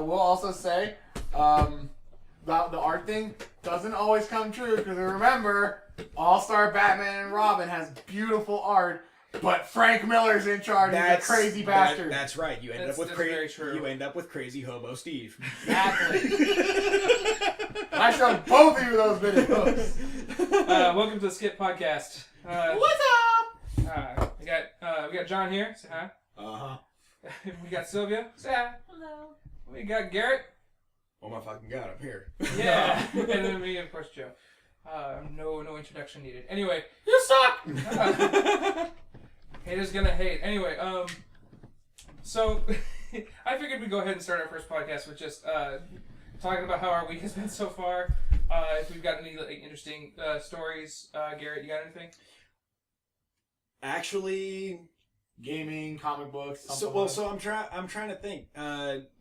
will also say, about the art thing doesn't always come true because remember, All-Star Batman and Robin has beautiful art, but Frank Miller's in charge. He's a crazy bastard. That's right. You end up with crazy hobo Steve. Exactly. I showed both of you those videos. Welcome to the SKP Podcast. What's up? We got John here. Say hi. We got Sylvia. Say hi. Hello. We got Garrett. Oh my fucking god, I'm here. Yeah. And then me, of course, Joe. No introduction needed. Anyway, You suck. haters gonna hate. Anyway, so I figured we'd go ahead and start our first podcast with just talking about how our week has been so far. If we've got any interesting stories, Garrett, you got anything? Actually, Gaming, comic books. so I'm trying to think.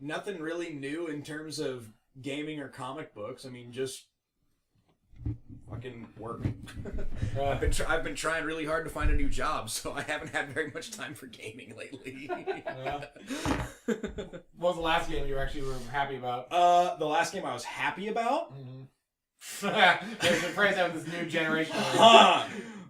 Nothing really new in terms of gaming or comic books. I mean, just fucking work. I've been trying really hard to find a new job, so I haven't had very much time for gaming lately. What was the last game you actually were happy about? The last game I was happy about. There's a phrase out of this new generation.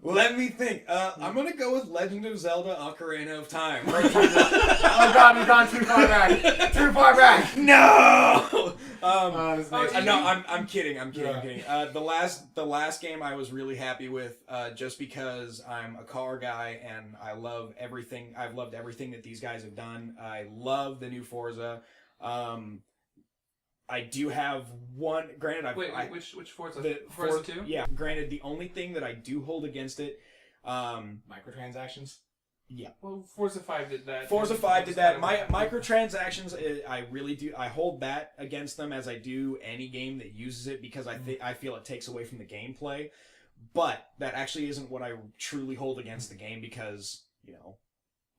Let me think. I'm gonna go with Legend of Zelda: Ocarina of Time. Oh god, we've gone too far back. Too far back. No. No, I'm kidding. I'm kidding. The last game I was really happy with, just because I'm a car guy and I love everything. I've loved everything that these guys have done. I love the new Forza. I do have one. Granted, Which Forza? Forza 2? Yeah. Granted, the only thing that I do hold against it, microtransactions. Yeah. Well, Forza 5 did that. Forza 5 did that. Microtransactions, I really do. I hold that against them as I do any game that uses it because I feel it takes away from the gameplay. But that actually isn't what I truly hold against the game because,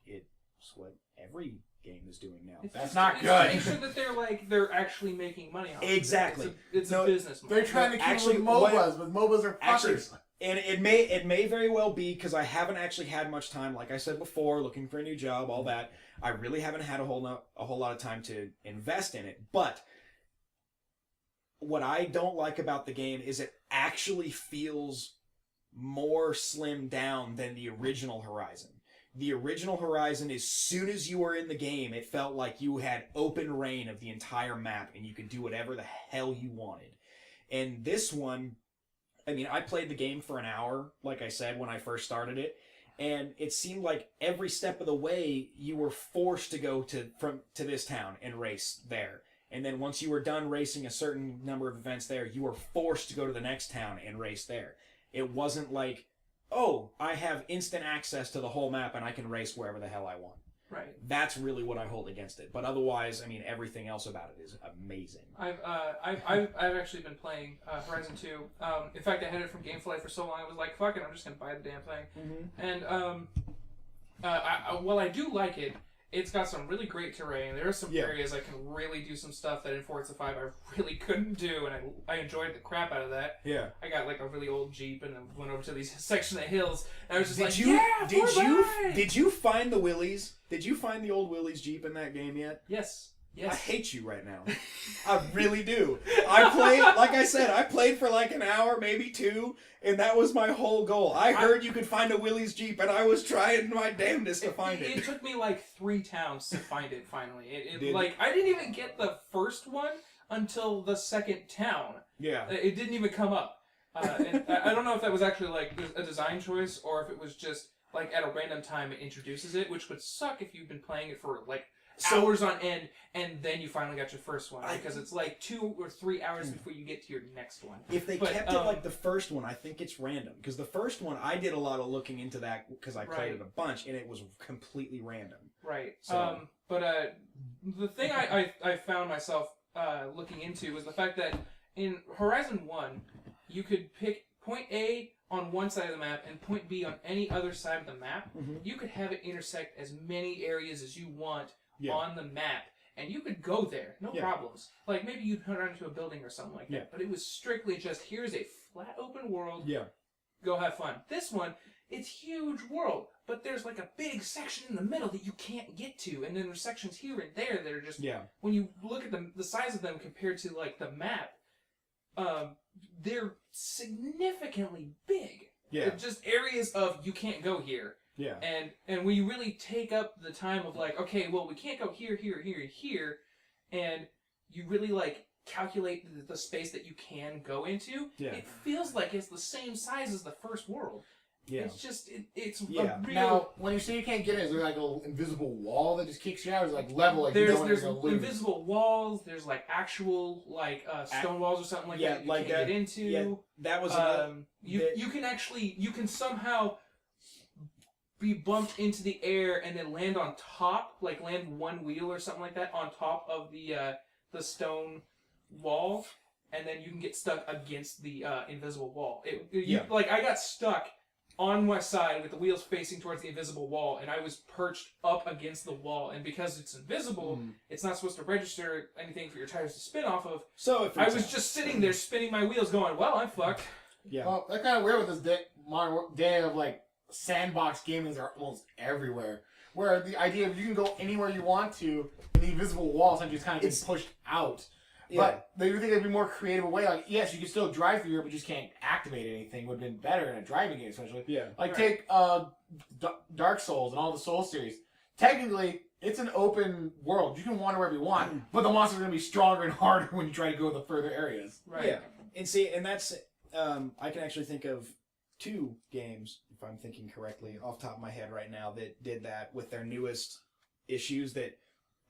it's what every game is doing now. That's not good. Make sure that they're actually making money on it. Exactly. It's a business model. They're trying to keep with MOBAs, but MOBAs are fuckers. And it may very well be because I haven't actually had much time, like I said before, looking for a new job, all that. I really haven't had a whole lot of time to invest in it. But what I don't like about the game is it actually feels more slimmed down than the original Horizon. The original Horizon, as soon as you were in the game, it felt like you had open reign of the entire map and you could do whatever the hell you wanted. And this one, I mean, I played the game for an hour, like I said, when I first started it, and it seemed like every step of the way you were forced to go to this town and race there. And then once you were done racing a certain number of events there, you were forced to go to the next town and race there. It wasn't like, oh, I have instant access to the whole map and I can race wherever the hell I want. Right. That's really what I hold against it. But otherwise, I mean, everything else about it is amazing. I've actually been playing Horizon 2. In fact, I had it from GameFly for so long. I was like, fuck it, I'm just gonna buy the damn thing. And while I do like it, it's got some really great terrain. There are some areas I can really do some stuff that in Forza 5 I really couldn't do, and I enjoyed the crap out of that. Yeah. I got like a really old Jeep and then went over to these section of hills, and I was just Did you find the Willys? Did you find the old Willys Jeep in that game yet? Yes. I hate you right now. I really do. I played for like an hour, maybe two, and that was my whole goal. I heard you could find a Willys Jeep, and I was trying my damnedest to find it. It took me like 3 towns to find it finally. I didn't even get the first one until the second town. Yeah. It didn't even come up. And I don't know if that was actually like a design choice or if it was just like at a random time it introduces it, which would suck if you've been playing it for like hours on end, and then you finally got your first one, because it's like 2 or 3 hours before you get to your next one. If they kept it like the first one, I think it's random. Because the first one, I did a lot of looking into that because I played it a bunch, and it was completely random. Right. So. But the thing I found myself looking into was the fact that in Horizon 1, you could pick point A on one side of the map and point B on any other side of the map. Mm-hmm. You could have it intersect as many areas as you want on the map, and you could go there, no problems. Like, maybe you'd run into a building or something like that, but it was strictly just, here's a flat open world, go have fun. This one, it's huge world, but there's like a big section in the middle that you can't get to, and then there's sections here and there that are just when you look at the size of them compared to like the map, they're significantly big. Yeah. Just areas of you can't go here. Yeah. And when you really take up the time of like, okay, well, we can't go here, here, here, and here, and you really like calculate the space that you can go into, it feels like it's the same size as the first world. Yeah. It's just, it's a real... Now, when you say you can't get in, is there like an invisible wall that just kicks you out? Or is it like level, like there's, you know there's you're gonna lose? invisible walls, there's like actual like stone walls or something like that you like can't get into. Yeah, that was you can actually, you can somehow be bumped into the air and then land on top, like land one wheel or something like that on top of the stone wall, and then you can get stuck against the invisible wall. Like I got stuck on my side with the wheels facing towards the invisible wall, and I was perched up against the wall, and because it's invisible, it's not supposed to register anything for your tires to spin off of. So if I was just sitting there spinning my wheels going, well, I'm fucked. Yeah. Well, that's kind of weird with this modern day of like sandbox gamings are almost everywhere. Where the idea of you can go anywhere you want to, and the invisible wall essentially just kind of gets pushed out. Yeah. But they would think it'd be more creative way. Like, yes, you can still drive through here, but you just can't activate anything. Would have been better in a driving game, especially. Yeah. Like take Dark Souls and all the Souls series. Technically, it's an open world. You can wander wherever you want, but the monsters are going to be stronger and harder when you try to go to the further areas. Right. Yeah. And see, and that's I can actually think of 2 games, if I'm thinking correctly, off the top of my head right now, that did that with their newest issues that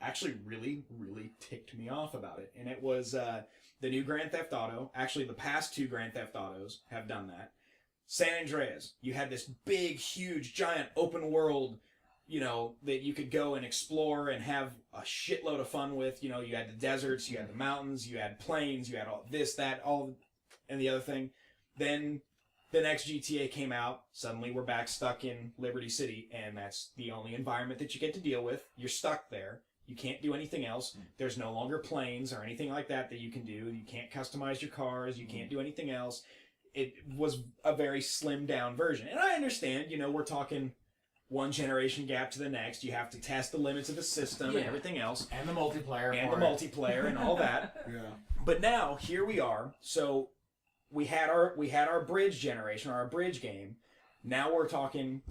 actually really, really ticked me off about it. And it was the new Grand Theft Auto. Actually, the past 2 Grand Theft Autos have done that. San Andreas, you had this big, huge, giant open world, you know, that you could go and explore and have a shitload of fun with. You know, you had the deserts, you had the mountains, you had plains, you had all this, that, all, and the other thing. Then the next GTA came out. Suddenly we're back stuck in Liberty City, and that's the only environment that you get to deal with. You're stuck there. You can't do anything else. There's no longer planes or anything like that you can do. You can't customize your cars. You can't do anything else. It was a very slimmed down version. And I understand, you know, we're talking one generation gap to the next. You have to test the limits of the system and everything else. And the multiplayer. And all that. Yeah. But now, here we are. So we had our bridge generation, or our bridge game. Now we're talking,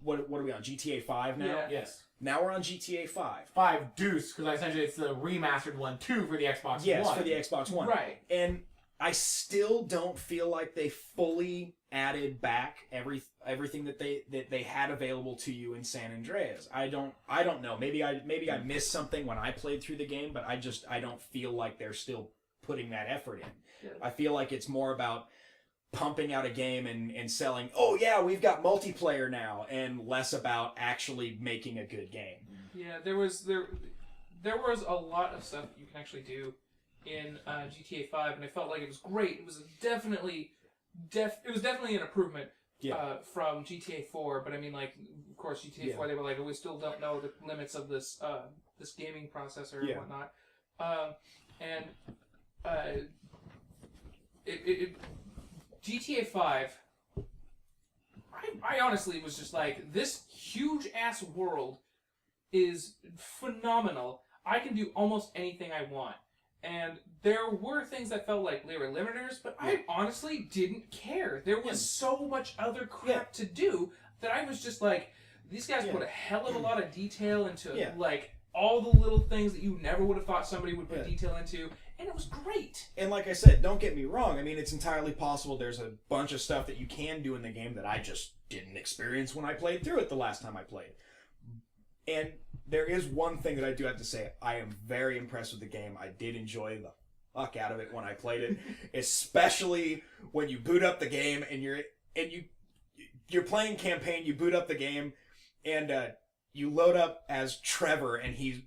what are we on, GTA 5 now? Yeah. Yes. Now we're on GTA 5. 5 Deuce, because essentially it's the remastered one, too, for the Xbox One. Yes, for the Xbox One. Right. And I still don't feel like they fully added back everything that they had available to you in San Andreas. I don't know. Maybe I missed something when I played through the game, but I don't feel like they're still putting that effort in. Yeah. I feel like it's more about pumping out a game and selling, oh yeah, we've got multiplayer now, and less about actually making a good game. Yeah, there was a lot of stuff you can actually do in GTA 5, and I felt like it was great. It was definitely an improvement from GTA 4, but I mean, like, of course, GTA 4, they were like, we still don't know the limits of this this gaming processor and whatnot. GTA 5, I honestly was just like, this huge-ass world is phenomenal. I can do almost anything I want. And there were things that felt like they were limiters, but I honestly didn't care. There was so much other crap to do that I was just like, these guys put a hell of a lot of detail into like all the little things that you never would have thought somebody would put detail into, and it was great. And like I said, don't get me wrong. I mean, it's entirely possible there's a bunch of stuff that you can do in the game that I just didn't experience when I played through it the last time I played. And there is one thing that I do have to say. I am very impressed with the game. I did enjoy the fuck out of it when I played it, especially when you boot up the game and you're playing campaign. You boot up the game and you load up as Trevor, and he's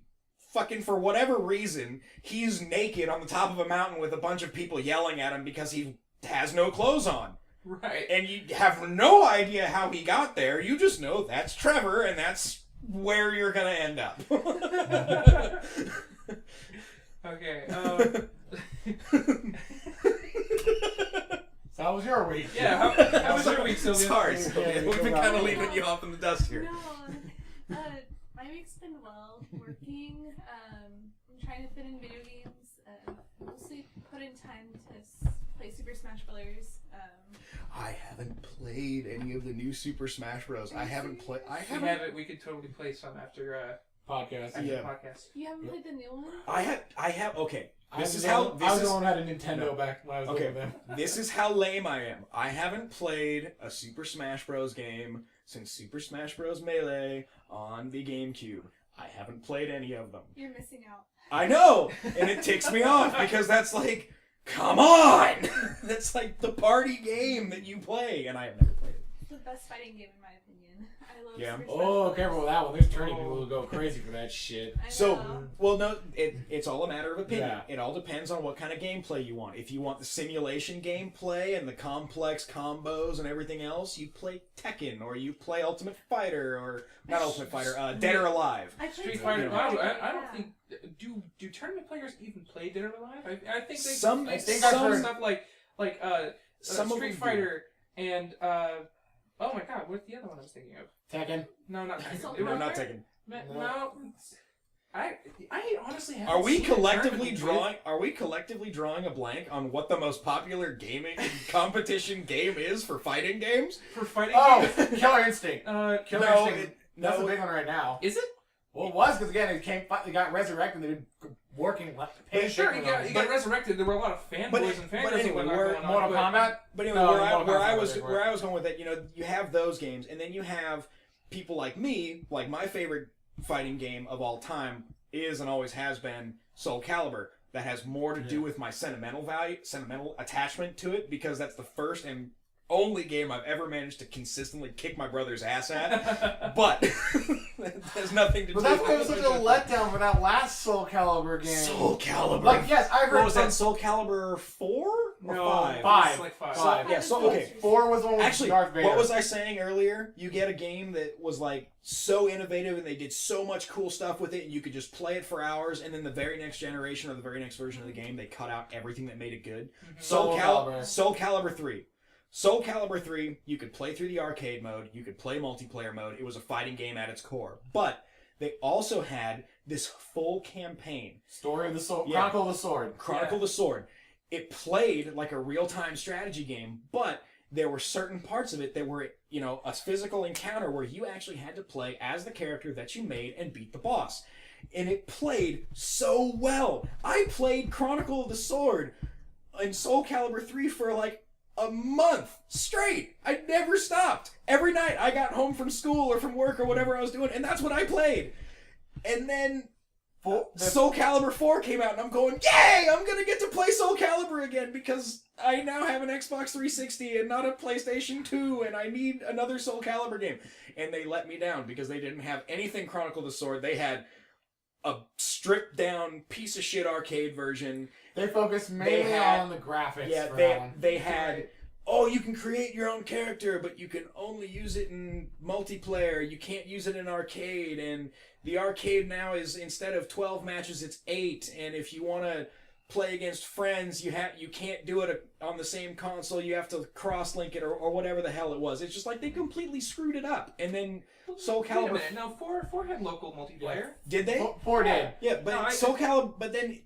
fucking, for whatever reason, he's naked on the top of a mountain with a bunch of people yelling at him because he has no clothes on. Right. And you have no idea how he got there. You just know that's Trevor, and that's where you're gonna end up. Okay. Sounds How was your week? Yeah, how was your week, Sylvia? Sorry, Yeah, Sylvia. you We've been go kind of out. leaving you off in the dust here. No, my week's been well. Working, I'm trying to fit in video games. Mostly put in time to play Super Smash Brothers. I haven't played any of the new Super Smash Bros. I haven't played. We could totally play some after Podcast. after Yeah. the podcast. You haven't played the new one? I have. Okay, I was this is the how. one- This I was is the one who had a Nintendo No. back when I was Okay. with them. This is how lame I am. I haven't played a Super Smash Bros. Game since Super Smash Bros. Melee on the GameCube. I haven't played any of them. You're missing out. I know! And it ticks me off because that's like, come on! That's like the party game that you play, and I have never played it. It's the best fighting game in my opinion. I love Yeah. Super Smash Oh, Bros. careful with that one. There's turning people who go crazy for that shit. I So, know. well, no, it's all a matter of opinion. Yeah. It all depends on what kind of gameplay you want. If you want the simulation gameplay and the complex combos and everything else, you play Tekken, or you play Ultimate Fighter, or not Ultimate Fighter, Dead or Alive. I played Street Tekken Fighter. you know. I don't think do tournament players even play Dead or Alive? I think they Some- they I think some I've heard- stuff like Some of Street them do. Fighter and oh my god, what's the other one I was thinking of? Tekken. No, not Assault Tekken. No, It was- not Tekken. No. I honestly haven't Are we seen a collectively tournament drawing? Are we collectively drawing a blank on what the most popular gaming competition game is for fighting games? for fighting Oh, games? Killer Instinct. Killer no, Instinct. That's the big one right now. Is it? Well, it was because again, it got resurrected. They've been working. Sure, he got But- resurrected. There were a lot of fanboys but- and fangirls but anyway, and whatnot we're- going on. Mortal but- Kombat. But anyway, No, where Mortal I Kombat was was where I was going with that, you have those games, and then you have people like me. Like my favorite fighting game of all time is and always has been Soul Calibur. That has more to do with my sentimental attachment to it, because that's the first and only game I've ever managed to consistently kick my brother's ass at. But it has nothing to do But that's with why it was such a letdown for that last Soul Calibur game. Soul Calibur. Like, yes, I've heard What was from- that, Soul Calibur 4 or No, 5? Five. It's like five. Five. Yeah, so okay. 4 was the one with Actually, Darth Vader. what was I saying earlier? You get a game that was like so innovative and they did so much cool stuff with it, and you could just play it for hours, and then the very next generation or the very next version of the game, they cut out everything that made it good. Soul Calibur. Soul Calibur 3. Soul Calibur 3, you could play through the arcade mode, you could play multiplayer mode, it was a fighting game at its core. But they also had this full campaign. Story of the Sword. Yeah. Chronicle of the Sword. Chronicle the Sword. It played like a real-time strategy game, but there were certain parts of it that were, a physical encounter where you actually had to play as the character that you made and beat the boss. And it played so well. I played Chronicle of the Sword in Soul Calibur 3 for like a month straight. I never stopped. Every night I got home from school or from work or whatever I was doing, and that's what I played. And then Soul Calibur 4 came out, and I'm going, yay! I'm gonna get to play Soul Calibur again because I now have an Xbox 360 and not a PlayStation 2, and I need another Soul Calibur game. And they let me down because they didn't have anything Chronicle of the Sword. They had a stripped down piece of shit arcade version. They focused mainly on the graphics. Yeah, for that one. they had. Oh, you can create your own character, but you can only use it in multiplayer. You can't use it in arcade, and the arcade now is, instead of 12 matches, it's 8. And if you want to play against friends, you can't do it on the same console. You have to cross-link it or whatever the hell it was. It's just like they completely screwed it up. And then Soul Wait a Calibur. minute. No, four had local multiplayer. Did they? 4 did. Yeah, but No, Soul Calibur. But then.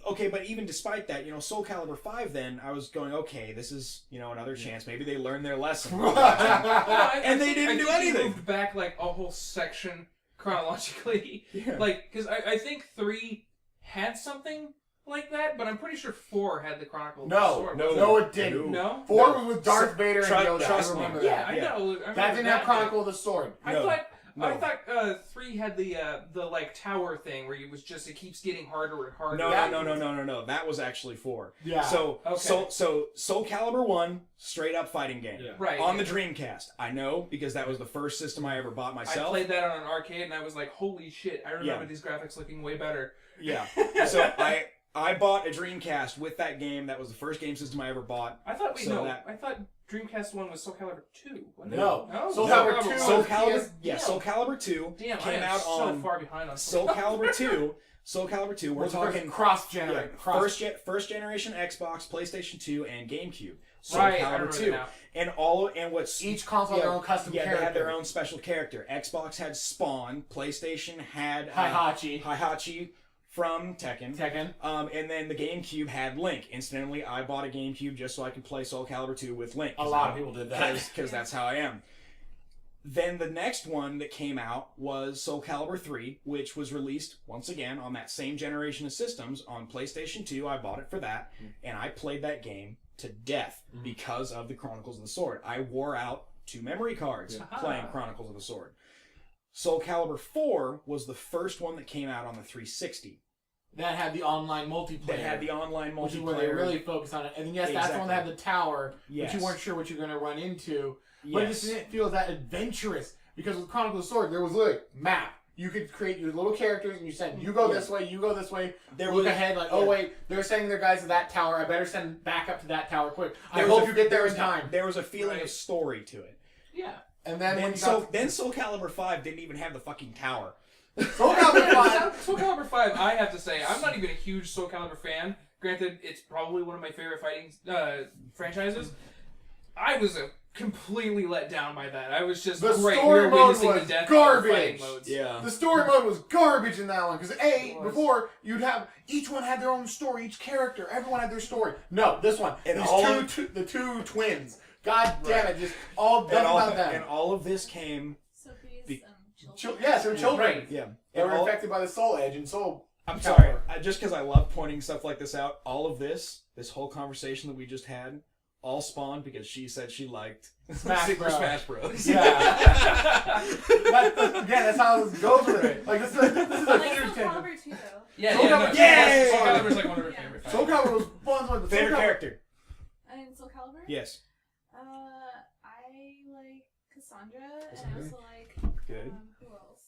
Okay, but even despite that, Soul Calibur 5, then, I was going, okay, this is, another chance. Maybe they learned their lesson. And they didn't do They anything. moved back like a whole section chronologically. Yeah. Like, because I think 3 had something like that, but I'm pretty sure 4 had the Chronicle of the No, Sword. no, it didn't. No? 4 No. was with Darth Vader and Yoda. Trust I me. remember Yeah, that. I know. I remember That didn't have but Chronicle of the Sword. I No. thought. No. I thought 3 had the like tower thing where it keeps getting harder and harder. No. That was actually 4. Yeah. So, Okay. so Soul Calibur 1, straight up fighting game. Yeah. Right. On the Dreamcast. I know, because that was the first system I ever bought I myself. played that on an arcade and I was like, holy shit! I remember Yeah. these graphics looking way better. Yeah. So I bought a Dreamcast with that game. That was the first game system I ever bought. I thought I thought Dreamcast 1 was Soul Calibur 2. Wasn't it? No. Soul No. Calibur 2 Soul was Calibur, PS. yeah, Soul Calibur 2 Damn, I came am out so on far behind on Soul Calibur 2. Soul Calibur 2. We're Was talking cross-generation. first generation Xbox, PlayStation 2, and GameCube. Soul Right, I Calibur remember 2. now. And what's Each console had their own custom character. they had their own special character. Xbox had Spawn. PlayStation had Heihachi from Tekken. And then the GameCube had Link. Incidentally, I bought a GameCube just so I could play Soul Calibur 2 with Link. A lot of people did that. Because that's how I am. Then the next one that came out was Soul Calibur 3, which was released, once again, on that same generation of systems on PlayStation 2. I bought it for that, and I played that game to death because of the Chronicles of the Sword. I wore out 2 memory cards playing Chronicles of the Sword. Soul Calibur 4 was the first one that came out on the 360. That had the online multiplayer. Which is where they really focused on it. And then, yes, that's the one that had the tower, yes. but you weren't sure what you're going to run into. Yes. But it just didn't feel that adventurous. Because with Chronicles of the Sword, there was literally map. You could create your little characters, and you said, you go this way, you go this way. Look ahead, like, oh wait, they're sending their guys to that tower. I better send back up to that tower quick. I hope you get there in time. There was a feeling of story to it. Yeah. And then Soul Calibur 5 didn't even have the fucking tower. Soul Calibur 5. Soul Calibur 5, I have to say, I'm not even a huge Soul Calibur fan. Granted, it's probably one of my favorite fighting franchises. I was completely let down by that. I was just The great. story We were mode witnessing was the death garbage. of fighting modes. Yeah. The story mode was garbage in that one because before you'd have each one had their own story, each character, everyone had their story. No, this one, And the two twins. God damn it, just all done about them. And all of this came. Sophie's Yes, they're children. Right. Yeah. They were infected by the soul edge and soul. I'm sorry. Just because I love pointing stuff like this out, all of this whole conversation that we just had, all spawned because she said she liked Super Smash Bros. Yeah. That's how this goes with it. Like, this is a like huge Soul tangent. Calibur 2 though. Yeah, Soul yeah, Calibur- no, Yay! Soul Calibur is like one of her favorite Soul fighting. Calibur was fun. Favorite character? And Soul Calibur? Yes. I like Cassandra, and I also like Good. who else?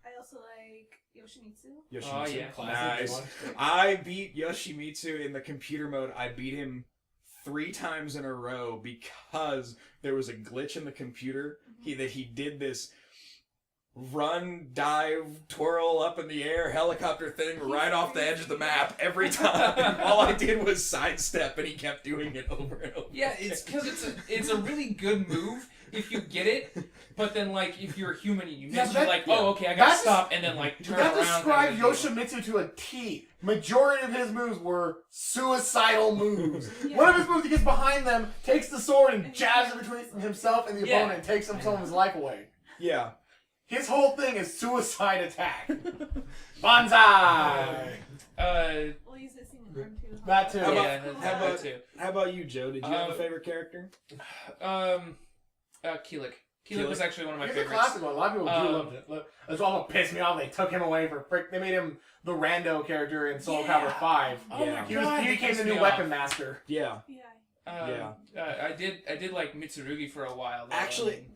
I also like Yoshimitsu. Yoshimitsu. Oh, yeah. Nice. I beat Yoshimitsu in the computer mode. I beat him 3 times in a row because there was a glitch in the computer. He did this run, dive, twirl up in the air, helicopter thing right off the edge of the map every time. All I did was sidestep, and he kept doing it over and over. Yeah, it's because it's a really good move if you get it, but then like if you're a human and you miss, you're like, oh okay, I gotta stop and then like turn that around. That describes Yoshimitsu to a T. Majority of his moves were suicidal moves. Yeah. One of his moves, he gets behind them, takes the sword and jabs it between himself and the opponent and takes some of his life away. Yeah. His whole thing is suicide attack. Bonsai! Well, he's missing an arm too. That too. How about you, Joe? Did you have a favorite character? Keelik. Keelik was actually one of my He's favorites. a classic one. A lot of people do love it. That's what pissed me off. They took him away for frick. They made him the rando character in Soul Calibur 5. Oh Yeah. my god, He became the new weapon master. Yeah. Yeah. I did like Mitsurugi for a while. Though.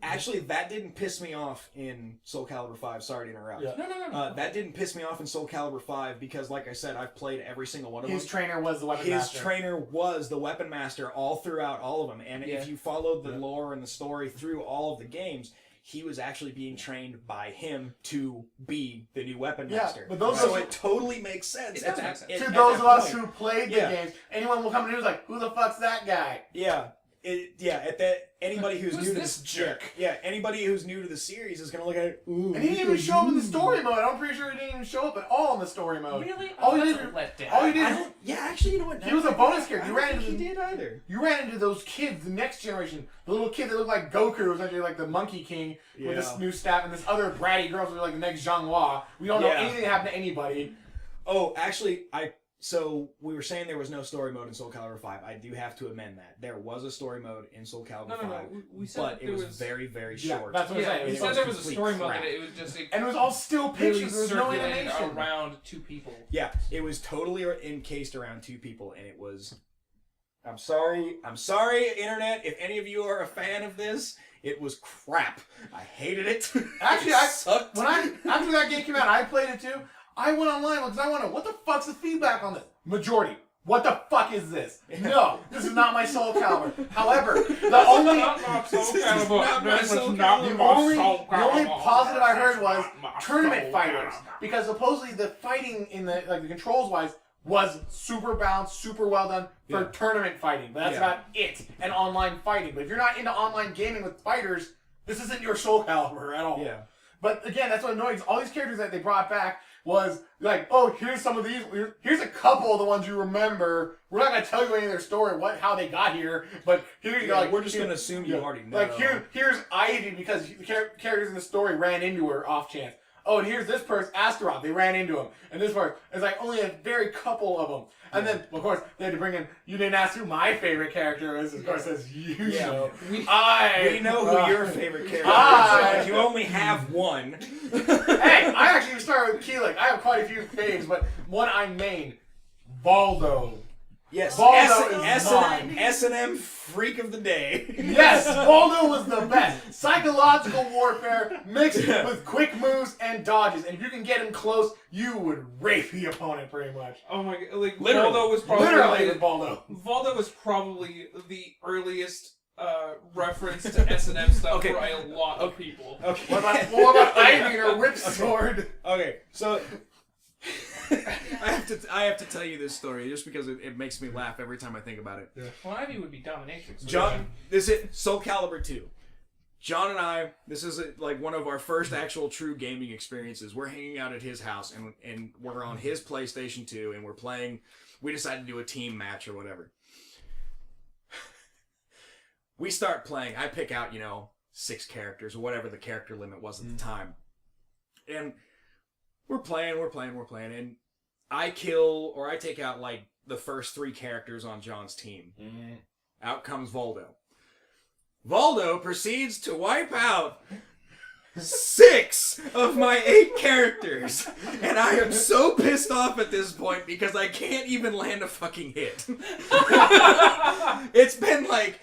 Actually, that didn't piss me off in Soul Calibur 5. Sorry to interrupt. Yeah. No. That didn't piss me off in Soul Calibur 5 because, like I said, I've played every single one of them. His trainer was the weapon master. His trainer was the weapon master all throughout all of them. And if you followed the lore and the story through all of the games, he was actually being trained by him to be the new weapon master. But those so it totally makes sense. It does make sense. To those of us who played the games, anyone will come in and who's like, who the fuck's that guy? Yeah. Anybody who's new to this jerk? Anybody who's new to the series is gonna look at it. Ooh, And he didn't even show up in the story mode. I'm pretty sure he didn't even show up at all in the story mode. Really? All he That's did, a letdown. all he did, actually, you know what? he was a bonus character. I don't think he did either. You ran into those kids, the next generation. The little kid that looked like Goku, who was actually like the Monkey King with this new staff, and this other bratty girl who was like the next Zhang Hua. We don't know anything that happened to anybody. Oh, actually, So we were saying there was no story mode in Soul Calibur 5. I do have to amend that. There was a story mode in Soul Calibur 5, we said but that it was very, very short. That's what I'm saying. We said there was a story mode, crap. and it was just And it was all still pictures. There was no circulating animation. around 2 people. Yeah, it was totally encased around 2 people, and it was. I'm sorry, Internet. If any of you are a fan of this, it was crap. I hated it. Actually, it sucked. After that game came out, I played it too. I went online because I want to know what the fuck's the feedback on this. Majority. What the fuck is this? No, this is not my Soul Calibur. However, the only positive I heard was tournament fighters, because supposedly the fighting in the controls wise was super balanced, super well done for tournament fighting. But that's about it. And online fighting. But if you're not into online gaming with fighters, this isn't your Soul Calibur at all. Yeah. But again, that's what annoys all these characters that they brought back was like, oh, here's some of these. Here's a couple of the ones you remember. We're not gonna tell you any of their story, how they got here. But here you go. Like, we're just gonna assume you already know. Like here's Ivy because the characters in the story ran into her off chance. Oh, and here's this person, Astaroth. They ran into him. And this person, it's like only a very couple of them. And then, of course, they had to bring in, you didn't ask who my favorite character is. Of course, as you know. We know who your favorite character is. You only have one. Hey, I actually started with Keelik. I have quite a few faves, but one I main, Baldo. Yes, Baldo is mine. S&M freak of the day. Yes, Baldo was the best. Psychological warfare mixed with quick moves and dodges. And if you can get him close, you would rape the opponent pretty much. Oh my god! Like Literally. Baldo was probably Baldo was probably the earliest reference to S&M stuff for a lot of people. Okay. What about Ivy and her whip sword? Okay, so I have to tell you this story just because it makes me laugh every time I think about it. Yeah. Well, Ivy would be dominatrix. John, this is Soul Calibur 2. John and I, this is like one of our first actual true gaming experiences. We're hanging out at his house and we're on his PlayStation 2 and we're playing. We decided to do a team match or whatever. We start playing. I pick out, 6 characters or whatever the character limit was at the time. And we're playing, and I kill or I take out like the first 3 characters on John's team. Out comes Voldo. Voldo proceeds to wipe out 6 of my 8 characters. And I am so pissed off at this point because I can't even land a fucking hit. It's been like,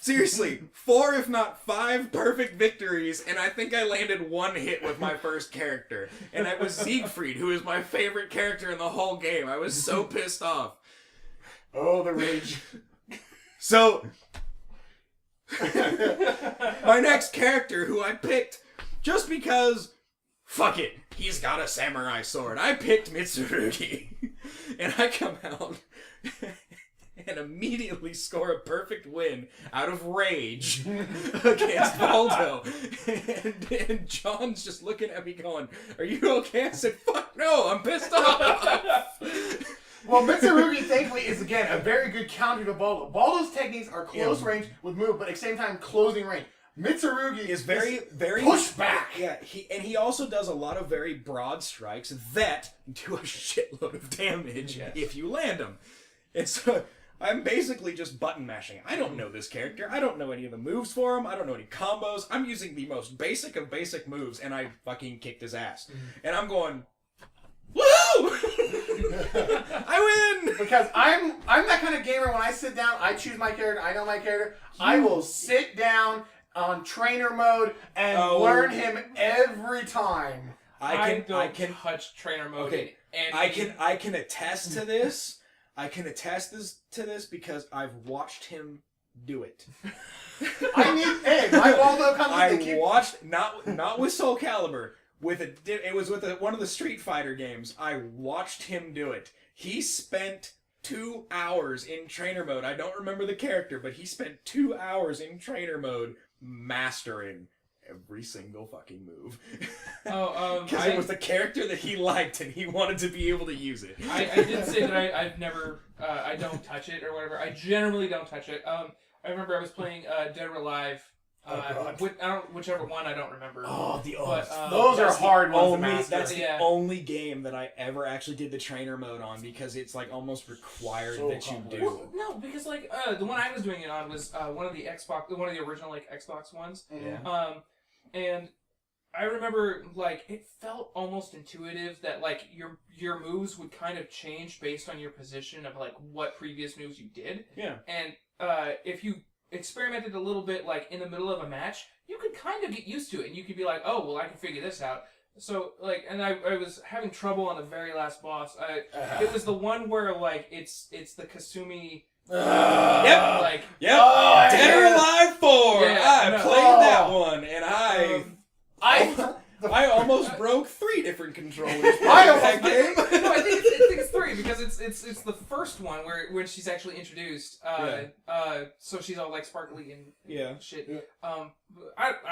seriously, 4 if not 5 perfect victories, and I think I landed 1 hit with my first character. And it was Siegfried, who is my favorite character in the whole game. I was so pissed off. Oh, the rage. So, my next character, who I picked, just because, fuck it, he's got a samurai sword. I picked Mitsurugi. And I come out and immediately score a perfect win out of rage against Voldo. And John's just looking at me going, "Are you okay?" I said, "Fuck no, I'm pissed off." Well, Mitsurugi, thankfully, is again a very good counter to Baldo. Baldo's techniques are close range with move, but at the same time closing range. Mitsurugi is very push back. Yeah, he also does a lot of very broad strikes that do a shitload of damage if you land them. And so I'm basically just button mashing. I don't know this character. I don't know any of the moves for him. I don't know any combos. I'm using the most basic of basic moves, and I fucking kicked his ass. And I'm going, woo! I win! Because I'm that kind of gamer. When I sit down, I choose my character. I know my character. I will sit down on trainer mode and learn him every time. I can touch trainer mode. Okay, and I can attest to this. I can attest to this because I've watched him do it. My Baldo comes. I watched not with Soul Calibur. It was with one of the Street Fighter games. I watched him do it. He spent 2 hours in trainer mode. I don't remember the character, but he spent 2 hours in trainer mode mastering every single fucking move. Because it was the character that he liked and he wanted to be able to use it. I did say that I've never, I don't touch it or whatever. I generally don't touch it. I remember I was playing Dead or Alive. Whichever one, I don't remember. Those are hard ones to master. That's the only game that I ever actually did the trainer mode on because it's like almost required that you do. Well, no, because like the one I was doing it on was one of the original like Xbox ones. Yeah. And I remember like it felt almost intuitive that like your moves would kind of change based on your position of like what previous moves you did. Yeah. And if you experimented a little bit like in the middle of a match, you could kind of get used to it and you could be like, oh well, I can figure this out. So like, and I was having trouble on the very last boss. It was the one where like it's the Kasumi. Yep. Dead or Alive 4. Yeah, I played that one, and I almost broke 3 different controllers. I No, I think it's 3 because it's the first one when she's actually introduced. So she's all like sparkly and shit. Yeah. I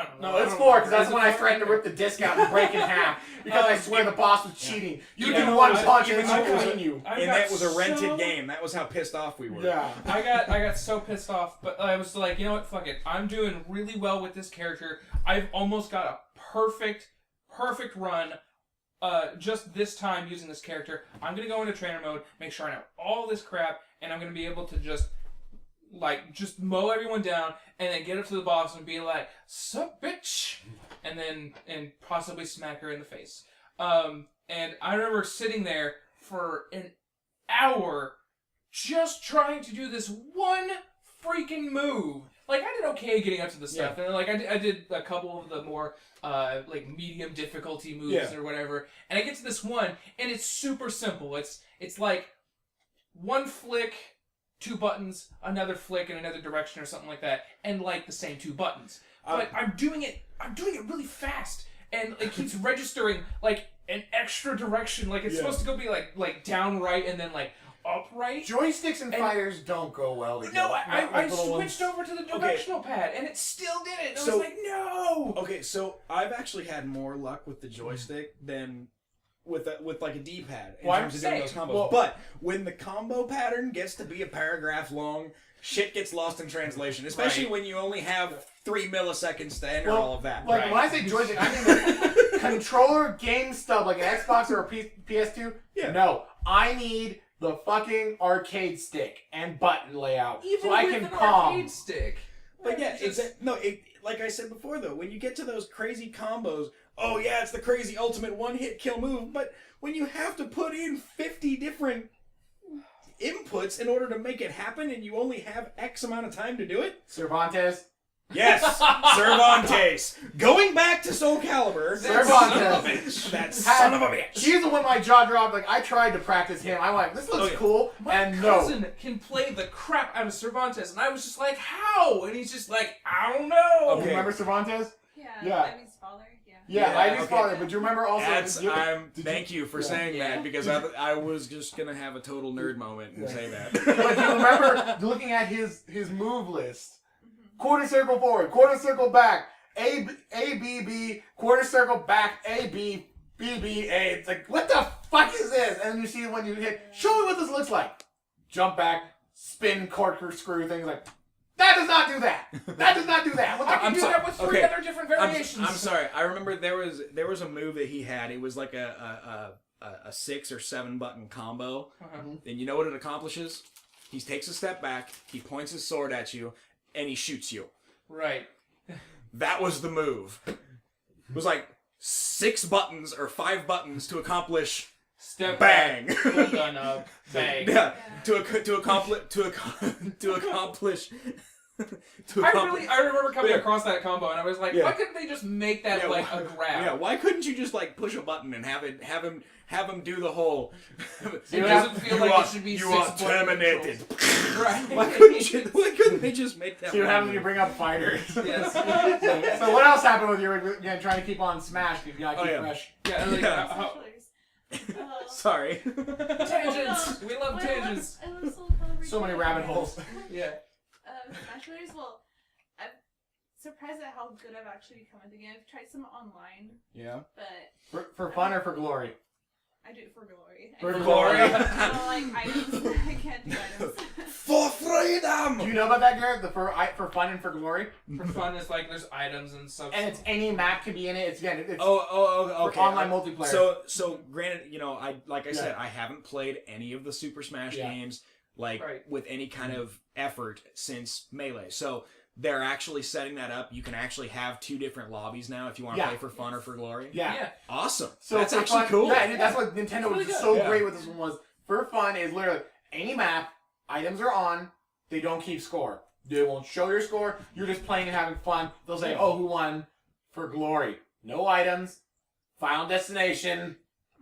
don't know. No, it's 4 because that's when I threatened to rip the disc out and break in half because I swear the boss was cheating. You do one punch and she'll clean you. And that was a rented game. That was how pissed off we were. Yeah. I got so pissed off, but I was like, you know what, fuck it. I'm doing really well with this character. I've almost got a perfect run. Just this time using this character, I'm gonna go into trainer mode, make sure I know all this crap, and I'm gonna be able to just mow everyone down, and then get up to the boss and be like, "Sup, bitch," and possibly smack her in the face. And I remember sitting there for an hour just trying to do this one freaking move. Like, I did okay getting up to the stuff, and like I did a couple of the more like medium difficulty moves or whatever, and I get to this one, and it's super simple. It's like one flick, 2 buttons, another flick in another direction or something like that, and like the same 2 buttons. But I'm doing it really fast, and it keeps registering like an extra direction. Like it's supposed to go be like down right and then like upright. Joysticks and fighters don't go well together. No, I switched over to the directional pad, and it still did it. I was like, no. Okay, so I've actually had more luck with the joystick than with like a D-pad in terms of doing those combos. But when the combo pattern gets to be a paragraph long, shit gets lost in translation, especially when you only have 3 milliseconds to enter all of that. Like when I say joystick, I mean the controller game stub, like an Xbox or a PS2. Yeah. No, I need the fucking arcade stick and button layout Even so I with can an palm. arcade stick. But yeah, like I said before though, when you get to those crazy combos, oh yeah, it's the crazy ultimate one-hit kill move, but when you have to put in 50 different inputs in order to make it happen and you only have X amount of time to do it? Cervantes. Yes, Cervantes. Going back to Soul Calibur, Cervantes. that son of a bitch. He's the one my jaw dropped. Like, I tried to practice him. I went, this looks cool. My cousin can play the crap out of Cervantes, and I was just like, how? And he's just like, I don't know. Okay. You remember Cervantes? Yeah. Ivy's father. Yeah, Ivy's father. But do you remember also? Thank you for saying that, because I was just gonna have a total nerd moment and say that. But do you remember looking at his move list? Quarter circle forward, quarter circle back, A, B, B, quarter circle back, A, B, B, B, A. It's like, what the fuck is this? And then you see when you hit, show me what this looks like. Jump back, spin, corkscrew things like, that does not do that. That does not do that. I can do that with 3 other different variations. I'm sorry. I remember there was a move that he had. It was like a 6 or 7 button combo. And you know what it accomplishes? He takes a step back, he points his sword at you, and he shoots you. Right. That was the move. It was like 6 buttons or 5 buttons to accomplish step bang. Back, pull gun up, bang. Yeah. To accomplish. I remember coming across that combo, and I was like, why couldn't they just make that like a grab? Yeah. Why couldn't you just like push a button and have him do the whole? It doesn't feel like it should be. You are terminated. Right. Why couldn't they just make that? See what happens when you bring up fighters. Yes. So what else happened with you? Again, trying to keep on Smash because you gotta keep fresh. Yeah. Like, Sorry. Tangents. We love tangents. I love Soul Calibur. So many rabbit holes. Yeah. Smash Brothers. Well, I'm surprised at how good I've actually become at the game. I've tried some online. Yeah. But For fun or for glory? I do it for glory. For glory. I don't like items. I can't do items. For freedom. Do you know about that, Garrett? For fun and for glory. For fun, it's like there's items and stuff. And it's any map can be in it. It's okay. For online multiplayer. So granted, you know, I said, I haven't played any of the Super Smash games with any kind of effort since Melee. So they're actually setting that up. You can actually have 2 different lobbies now if you want to play for fun or for glory. Yeah. Awesome. So that's actually cool. Yeah, that's what Nintendo was really so great with this one was. For fun is literally any map, items are on, they don't keep score. They won't show your score, you're just playing and having fun. They'll say, oh, who won? For glory. No items, final destination,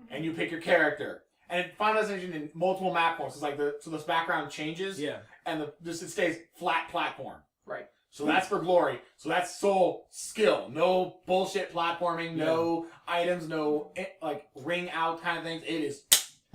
and you pick your character. And final destination in multiple map forms. It's like so this background changes, and it stays flat platform. Right. So that's for glory. So that's sole skill. No bullshit platforming, no items, no like ring out kind of things. It is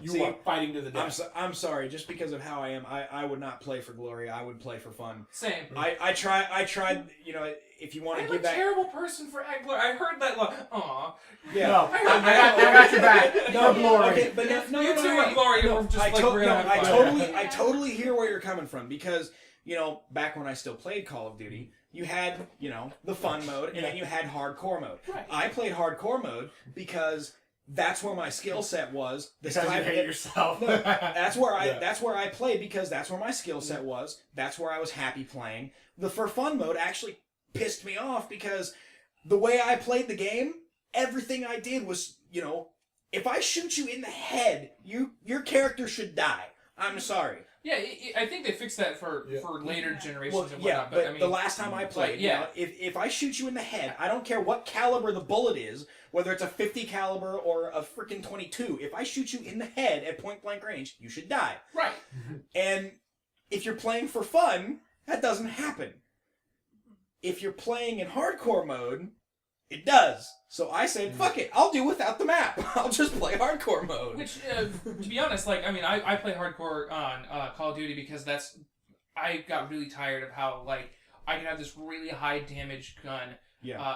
You are fighting to the death. I'm sorry. Just because of how I am, I would not play for glory. I would play for fun. Same. I tried. You know, if you want to I'm give a that. terrible person for glory. I heard that. Aw. Yeah. No, I got your back. No, For glory. Okay, but no, you two with glory were just I like I totally hear where you're coming from because you know back when I still played Call of Duty, you had the fun mode and then you had hardcore mode. Right. I played hardcore mode because that's where my skill set was. Because you hate yourself. No, that's where I played because that's where my skill set was. That's where I was happy playing. The for fun mode actually pissed me off because the way I played the game, everything I did was, if I shoot you in the head, your character should die. I'm sorry. Yeah, I think they fixed that for later generations and yeah, whatnot. but I mean, the last time I played, if I shoot you in the head, I don't care what caliber the bullet is, whether it's a 50 caliber or a freaking 22. If I shoot you in the head at point blank range, you should die. Right. And if you're playing for fun, that doesn't happen. If you're playing in hardcore mode, it does. So I said, fuck it, I'll do without the map. I'll just play hardcore mode. Which, to be honest, I play hardcore on Call of Duty because I got really tired of how, I can have this really high damage gun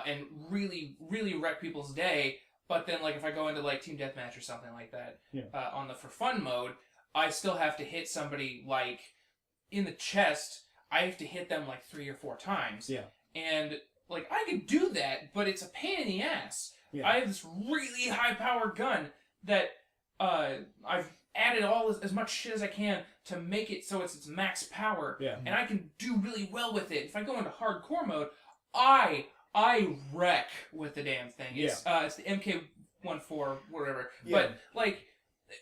and really, really wreck people's day, but then, if I go into, Team Deathmatch or something like that, on the for fun mode, I still have to hit somebody, in the chest. I have to hit them, 3 or 4 times. Yeah. And... I could do that, but it's a pain in the ass. Yeah. I have this really high-powered gun that I've added as much shit as I can to make it so it's max power, and I can do really well with it. If I go into hardcore mode, I wreck with the damn thing. It's the MK14, whatever. Yeah. But,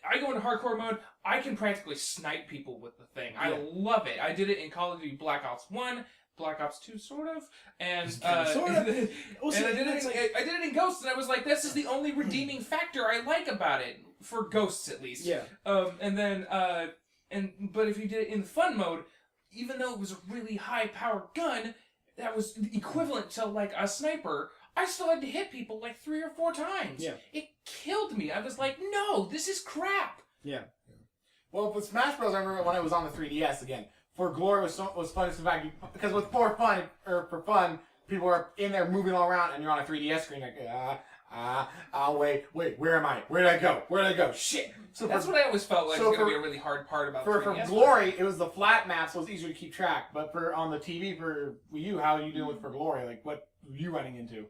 I go into hardcore mode, I can practically snipe people with the thing. I love it. I did it in Call of Duty Black Ops 1, Black Ops 2, sort of, and sort of. and I did it in Ghosts, and I was like, this is the only redeeming factor I like about it, for Ghosts at least. Yeah. And then, but if you did it in fun mode, even though it was a really high-powered gun, that was equivalent to, a sniper, I still had to hit people, 3 or 4 times. Yeah. It killed me. I was like, no, this is crap. Yeah. Well, with Smash Bros, I remember when I was on the 3DS again. For glory was fun in fact because with for fun, people are in there moving all around and you're on a 3DS screen wait, where am I? Where did I go? Shit. So that's what I always felt was going to be a really hard part about 3DS. For glory, it was the flat map, so it's easier to keep track. But on the TV for Wii U, how are you doing with for glory? What are you running into?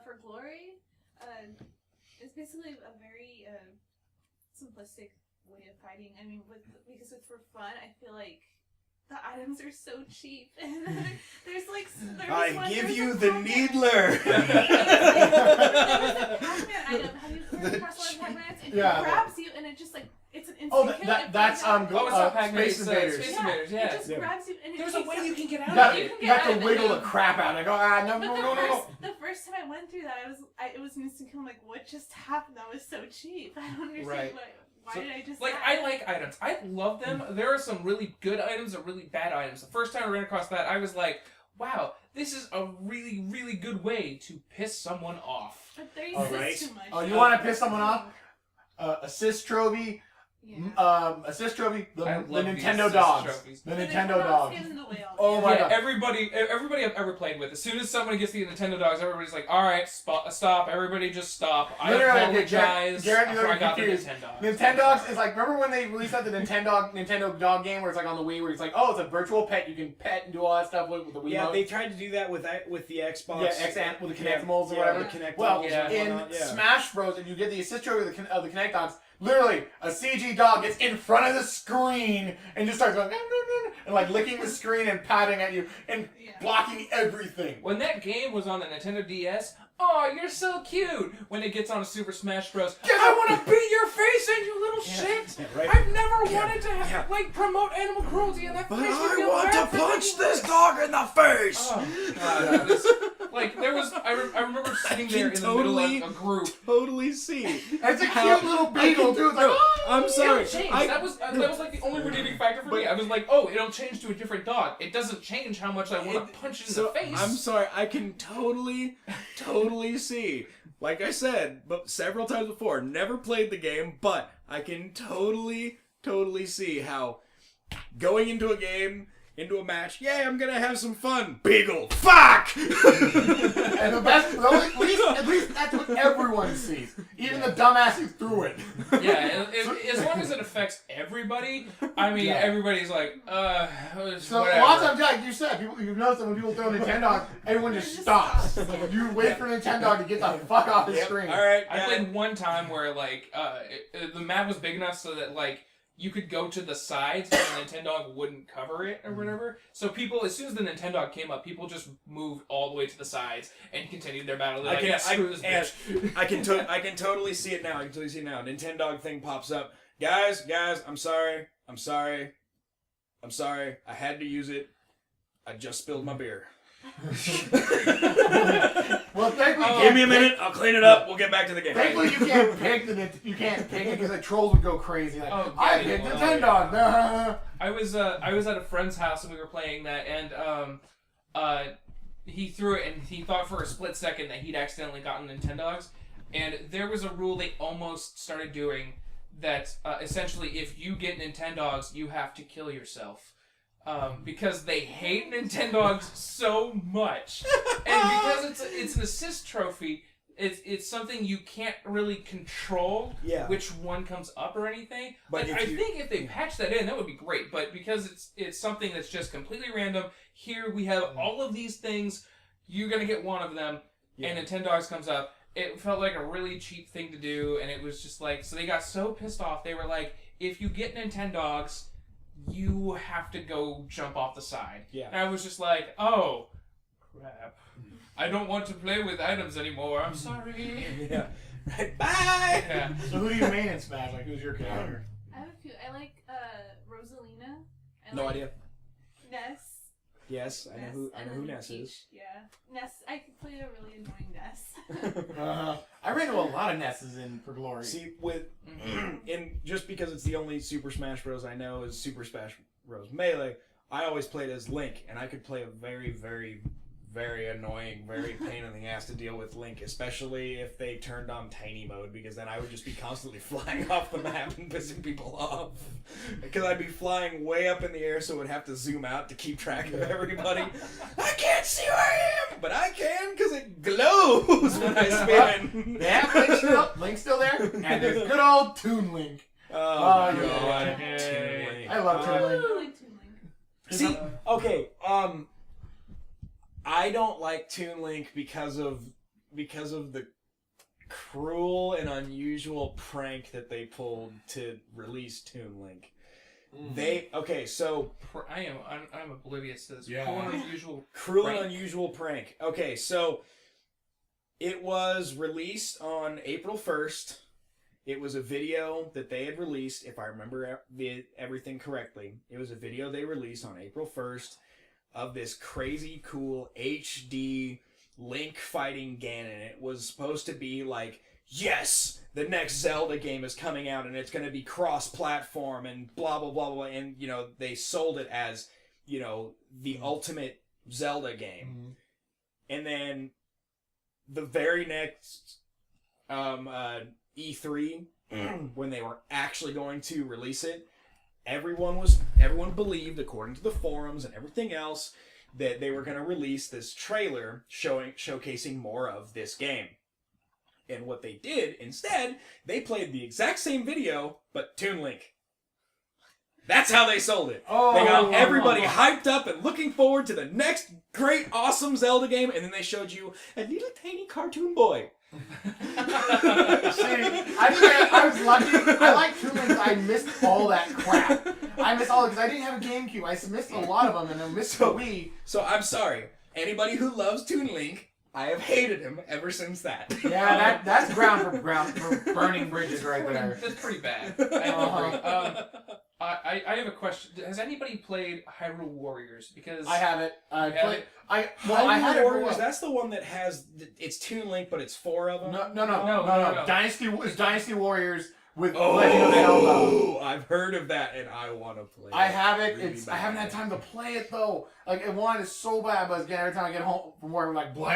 For glory, it's basically a very simplistic way of fighting. I mean, because it's for fun, I feel like the items are so cheap, and there's I give you the Needler. Pac-Man item. Have you heard of Pac-Man? It Yeah. grabs you, and it just it's an instant kill. That's it's not Pac-Man. Space Invaders. Space Invaders. Yeah. It just grabs you, and there's a way you can get out of it. You have to wiggle the crap out. I go, no. The first time I went through that, it was an instant kill. I'm like, what just happened? That was so cheap. I don't understand why did I just... I like items. I love them. There are some really good items and really bad items. The first time I ran across that, I was like, wow, this is a really, really good way to piss someone off. But there's too much. Oh, you want to piss someone off? Assist trophy. Yeah. Assist trophy. The Nintendo dogs. The Nintendo dogs. Oh my god! Everybody I've ever played with, as soon as somebody gets the Nintendo dogs, everybody's like, "All right, stop! Everybody, just stop!" I apologize. Garrett, I got the Nintendo dogs is remember when they released the Nintendo dog game where it's on the Wii, where it's it's a virtual pet you can pet and do all that stuff with the Wii. Yeah, they tried to do that with the Xbox. Yeah, with the Kinectimals or whatever. In Smash Bros, if you get the assist trophy of the Kinect dogs. Literally, a CG dog gets in front of the screen and just starts going and licking the screen and patting at you and blocking everything. When that game was on the Nintendo DS, oh, you're so cute. When it gets on a Super Smash Bros, I want to beat your face in, you little shit. Yeah, right. I've never wanted to promote animal cruelty, and that but face I want to punch this dog in the face. Oh, God, Like there was, I remember sitting there in the totally- middle of a group. Totally see. It's a cute little beagle, too. It's like, No, I'm sorry. It changed. I- that was like the only redeeming factor for me. I was like, oh, it'll change to a different dog. It doesn't change how much I want to punch it in the face. I'm sorry. I can totally see. Like I said, but several times before, never played the game, but I can totally see how going into a game, into a match, yeah, I'm gonna have some fun. Beagle, fuck! And the best, at least that's what everyone sees. Even the dumbass who threw it. Yeah, as long as it affects everybody, I mean, everybody's like, So whatever. a lot of times, like you said, you've noticed that when people throw Nintendo, everyone just stops. You wait for Nintendo to get the fuck off the screen. All right, I played one time where like the map was big enough so that like you could go to the sides and the Nintendo wouldn't cover it or whatever. So people, as soon as the Nintendo came up, people just moved all the way to the sides and continued their battle. They're like, yeah, screw this bitch. I can totally see it now. Nintendo thing pops up. Guys, I'm sorry. I had to use it. I just spilled my beer. Well, thankfully, Give me a minute. I'll clean it up. We'll get back to the game. Thankfully, you can't pick it because the trolls would go crazy. Like, Oh, I yeah, picked well, Nintendo. I was at a friend's house and we were playing that, and he threw it and he thought for a split second that he'd accidentally gotten Nintendogs, and there was a rule they almost started doing that essentially if you get Nintendogs you have to kill yourself. Because they hate Nintendogs so much, and because it's an assist trophy, it's something you can't really control. Yeah. Which one comes up or anything. But Like, I think if they patch that in, that would be great. But because it's something that's just completely random. Here we have all of these things. You're gonna get one of them, and Nintendogs comes up. It felt like a really cheap thing to do, and it was just like, so they got so pissed off. They were like, if you get Nintendogs, you have to go jump off the side. Yeah. And I was just like, oh, crap. I don't want to play with items anymore. I'm sorry. Yeah. Right. Bye. Yeah. So who do you main in Smash? Like, who's your character? I have a few. I like Rosalina. No like idea. Ness. Yes, I know who Ness Peach. is. Yeah, Ness. I could play a really annoying Ness. I ran into a lot of Nesses in For Glory. See, with in just because it's the only Super Smash Bros. I know is Super Smash Bros. Melee, I always played as Link, and I could play a very, very, very annoying, very pain in the ass to deal with Link, especially if they turned on Tiny Mode, because then I would just be constantly flying off the map and pissing people off. Because I'd be flying way up in the air, so I would have to zoom out to keep track of everybody. I can't see where I am, but I can because it glows when I spin. Yeah, Link's still there, and there's good old Toon Link. Oh, yeah. God. Yay. I love Toon I Link. really like Toon Link. See, okay, I don't like Toon Link because of the cruel and unusual prank that they pulled to release Toon Link. I'm oblivious to this. Yeah. Cool and unusual Cruel prank. and unusual prank. Okay, so it was released on April 1st. It was a video that they had released, if I remember everything correctly. It was a video they released on April 1st of this crazy cool HD Link fighting Ganon. It was supposed to be like, yes, the next Zelda game is coming out and it's going to be cross-platform and blah, blah, blah, blah. And, you know, they sold it as, you know, the ultimate Zelda game. Mm-hmm. And then the very next E3, when they were actually going to release it, everyone believed, according to the forums and everything else, that they were going to release this trailer showcasing more of this game. And what they did instead, they played the exact same video, but Toon Link. That's how they sold it. Oh. They got everybody hyped up and looking forward to the next great, awesome Zelda game, and then they showed you a little tiny cartoon boy. See, I was lucky. I like Toon Link. I missed all that crap. I missed all it because I didn't have a GameCube. I missed a lot of them, and I missed the Wii. So I'm sorry. Anybody who loves Toon Link, I have hated him ever since that. Yeah, that's ground for burning bridges right there. That's pretty bad. I agree. I have a question. Has anybody played Hyrule Warriors? Because I haven't. I You haven't? played. I Hyrule had it. Warriors, that's the one that has it's Toon Link, but it's 4 of them. No. Dynasty Warriors with Oh, Legend of Zelda. I've heard of that, and I want to play. I it have it. really I haven't had time to play it though. Like, I wanted it so bad, but again, every time I get home from work, I'm like, blah.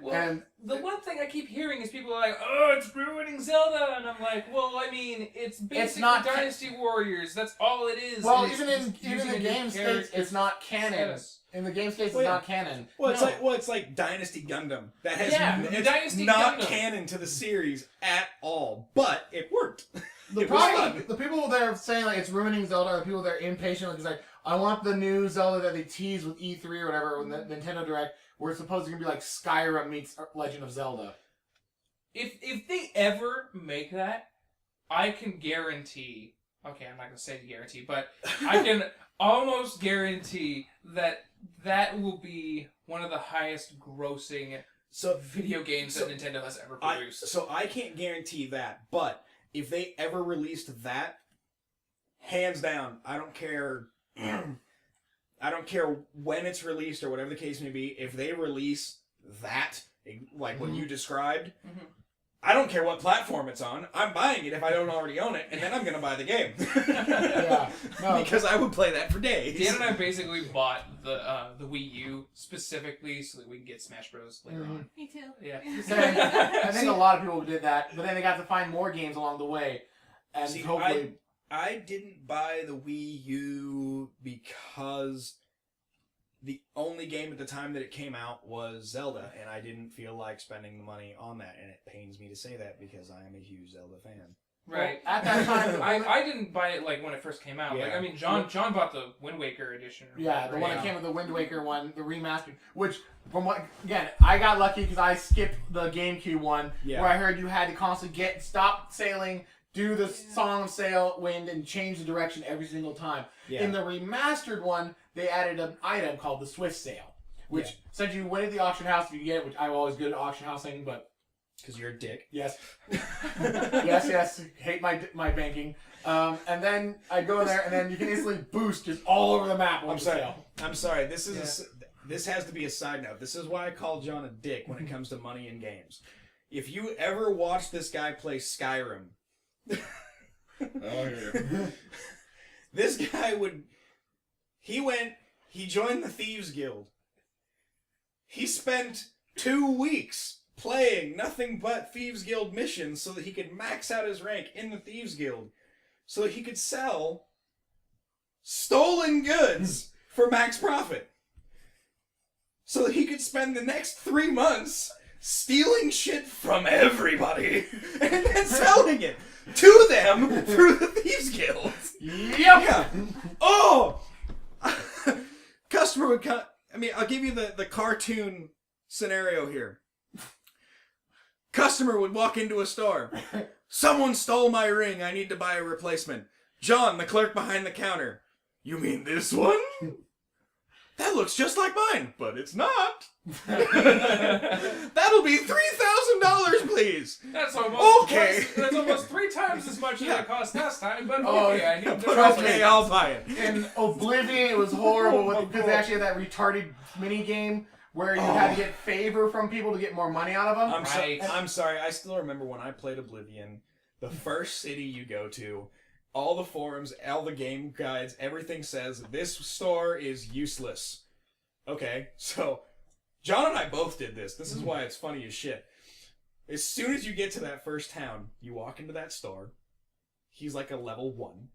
well, And the one thing I keep hearing is people are like, "Oh, it's ruining Zelda," and I'm like, "Well, I mean, it's basically not Dynasty Warriors. That's all it is." well, and it's even just in using the a new game states, character it's not canon. status. In the game states, Wait. it's not canon. Well, it's No. it's like Dynasty Gundam. That has it's Dynasty not Gundam. canon to the series at all, but it worked. The It was problem, fun. the people that are saying like it's ruining Zelda are the people that are impatient. Because like, I want the new Zelda that they teased with E3 or whatever, when the Nintendo Direct, where it's supposed to be like Skyrim meets Legend of Zelda. If they ever make that, I can guarantee. Okay, I'm not gonna say guarantee, but I can almost guarantee that will be one of the highest grossing So video games that Nintendo has ever produced. So I can't guarantee that, but if they ever released that, hands down, I don't care. I don't care when it's released or whatever the case may be. If they release that, like what you described, I don't care what platform it's on. I'm buying it if I don't already own it, and then I'm gonna buy the game. Yeah, no, because I would play that for days. Dan and I basically bought the Wii U specifically so that we can get Smash Bros. Later on. Me too. Yeah. I think a lot of people did that, but then they got to find more games along the way, and See, hopefully, I didn't buy the Wii U because the only game at the time that it came out was Zelda, and I didn't feel like spending the money on that, and it pains me to say that because I am a huge Zelda fan. Right. Well, at that time, I didn't buy it like when it first came out. Yeah. Like I mean, John bought the Wind Waker edition. or yeah, whatever, the one yeah. that came with the Wind Waker one, the remastered, which from what again, I got lucky because I skipped the GameCube one, Yeah. where I heard you had to constantly stop sailing, do the Song of Sail Wind, and change the direction every single time. Yeah. In the remastered one, they added an item called the Swift Sail, which said you win at the auction house if you get it, which I'm always good at auction housing, but Because you're a dick. yes. yes, hate my banking. And then I go there, and then you can instantly boost just all over the map. I'm sorry. This is this has to be a side note. This is why I call John a dick when it comes to money in games. If you ever watch this guy play Skyrim, this guy he joined the Thieves Guild. He spent 2 weeks playing nothing but Thieves Guild missions so that he could max out his rank in the Thieves Guild, so that he could sell stolen goods for max profit, so that he could spend the next 3 months stealing shit from everybody and then selling it to them through the Thieves Guild. Yep. Yeah. Oh! Customer would come. I mean, I'll give you the cartoon scenario here. Customer would walk into a store. Someone stole my ring. I need to buy a replacement. John, the clerk behind the counter. You mean this one? That looks just like mine, but it's not. That'll be $3,000, please. That's almost Okay. That's almost 3 times as much as it cost last time. But Oh, okay, I need to trust me. Okay, I'll buy it. In Oblivion, it was horrible because they actually had that retarded mini game where you had to get favor from people to get more money out of them. I'm sorry. I still remember when I played Oblivion, the first city you go to, all the forums, all the game guides, everything says this store is useless. Okay, so John and I both did this. This is why it's funny as shit. As soon as you get to that first town, you walk into that store. He's like a level 1.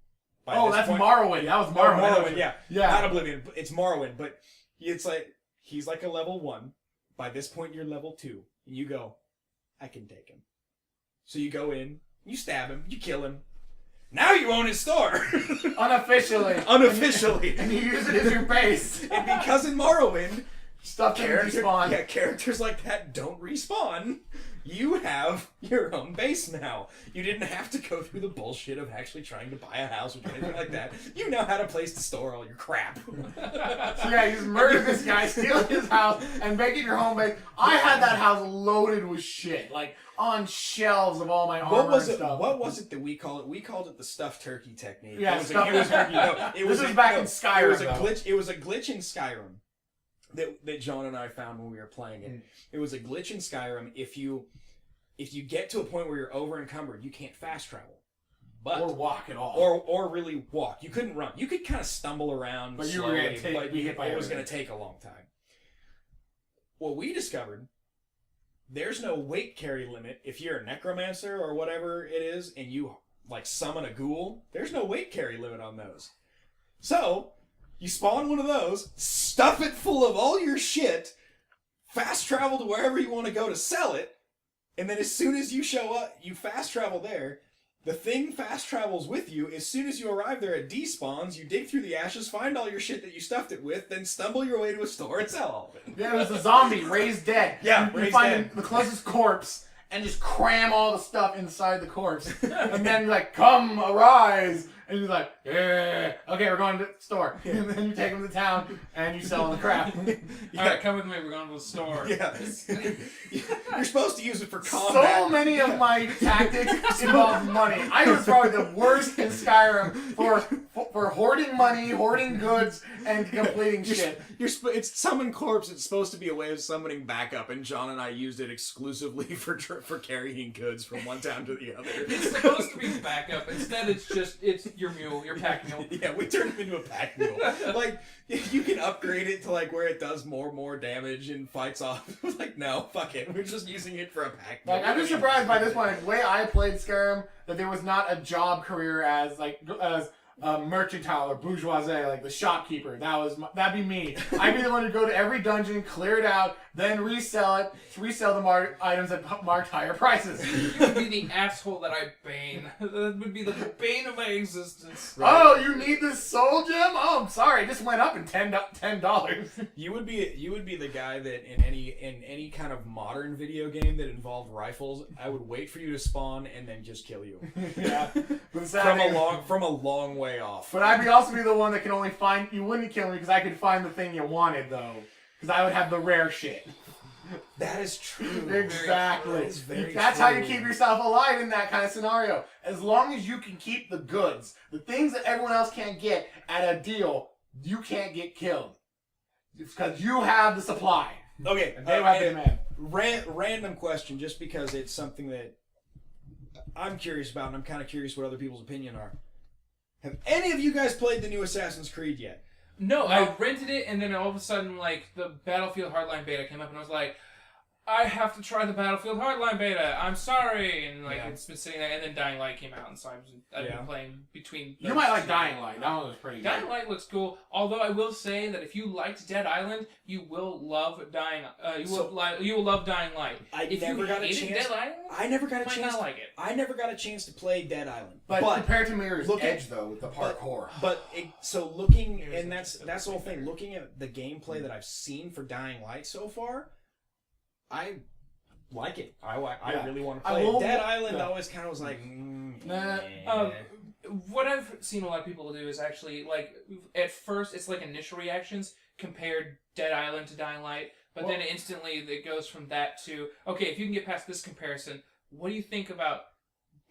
Oh, that's Morrowind. That was Morrowind. Yeah. Yeah. Not Oblivion. It's Morrowind, but it's like he's like a level 1. By this point, you're level 2. And you go, I can take him. So you go in, you stab him, you kill him. Now you own his store. Unofficially. Unofficially. And you use it as your base. And because in Morrowind, Stuff didn't respawn. Yeah, characters like that don't respawn. You have your own base now. You didn't have to go through the bullshit of actually trying to buy a house or anything like that. You know how to place to store all your crap. So yeah, you just murder this guy, steal his house, and make it your home base. I had that house loaded with shit, like on shelves of all my armor and stuff. What was it that we called it? We called it the stuffed turkey technique. Yeah, stuffed turkey. No, this was back in Skyrim. It was a glitch. It was a glitch in Skyrim that John and I found when we were playing it. It was a glitch in Skyrim. If you get to a point where you're over encumbered, you can't fast travel. Or walk at all. Or really walk. You couldn't run. You could kind of stumble around but slowly, you were gonna be hit by it was going to take a long time. What we discovered, there's no weight carry limit. If you're a necromancer or whatever it is, and you like summon a ghoul, there's no weight carry limit on those. So, you spawn one of those, stuff it full of all your shit, fast travel to wherever you want to go to sell it, and then as soon as you show up, you fast travel there. The thing fast travels with you. As soon as you arrive there, it despawns. You dig through the ashes, find all your shit that you stuffed it with, then stumble your way to a store and sell all of it. Yeah, it was a zombie raised dead. Yeah, you raised find dead. the closest corpse and just cram all the stuff inside the corpse, and then you're like, "Come, arise!" And he's like, "Yeah, okay, we're going to the store." And then you take him to town and you sell him the crap. All right, come with me. We're going to the store. Yeah. You're supposed to use it for combat. So many of my tactics involve money. I was probably the worst in Skyrim for hoarding money, hoarding goods, and completing shit. It's summon corpse. It's supposed to be a way of summoning backup, and John and I used it exclusively for carrying goods from one town to the other. It's supposed to be backup. Instead, it's your mule, your pack mule. Yeah, we turned him into a pack mule. Like, you can upgrade it to like where it does more damage and fights off. Like, no, fuck it. We're just using it for a pack mule. Like, I'm just surprised by this point. The way I played Skyrim, that there was not a job career as mercantile or bourgeoisie, like the shopkeeper. That'd be me. I'd be the one to go to every dungeon, clear it out, then resell the items at marked higher prices. You would be the asshole that I bane. That would be the bane of my existence. Right. Oh, you need this soul gem? Oh, I'm sorry, it just went up in $10. You would be the guy that in any kind of modern video game that involved rifles, I would wait for you to spawn and then just kill you. Yeah, from a long way off. But I'd also be the one that can only find. You wouldn't kill me because I could find the thing you wanted though, because I would have the rare shit. That is true. Exactly. That's how you keep yourself alive in that kind of scenario. As long as you can keep the goods, the things that everyone else can't get at a deal, you can't get killed. It's because you have the supply. Okay. And they have the demand. Random question, just because it's something that I'm curious about, and I'm kind of curious what other people's opinion are. Have any of you guys played the new Assassin's Creed yet? No, I rented it, and then all of a sudden, like, the Battlefield Hardline beta came up, and I was like, I have to try the Battlefield Hardline beta. I'm sorry. And, like, it's been sitting there, and then Dying Light came out, and so I've been playing between... You might like Dying Light. That one was pretty good. Dying Light looks cool, although I will say that if you liked Dead Island, you will love Dying Light. If you hated Dead Island, I never got a might chance. not like it. I never got a chance to play Dead Island. But compared to Mirror's Edge, though, with the parkour. That's the whole thing. Looking at the gameplay that I've seen for Dying Light so far, I like it. I really want to play it. Dead Island always kind of was like, what I've seen a lot of people do is actually, like, at first it's like initial reactions compared Dead Island to Dying Light, but then instantly it goes from that to, okay, if you can get past this comparison, what do you think about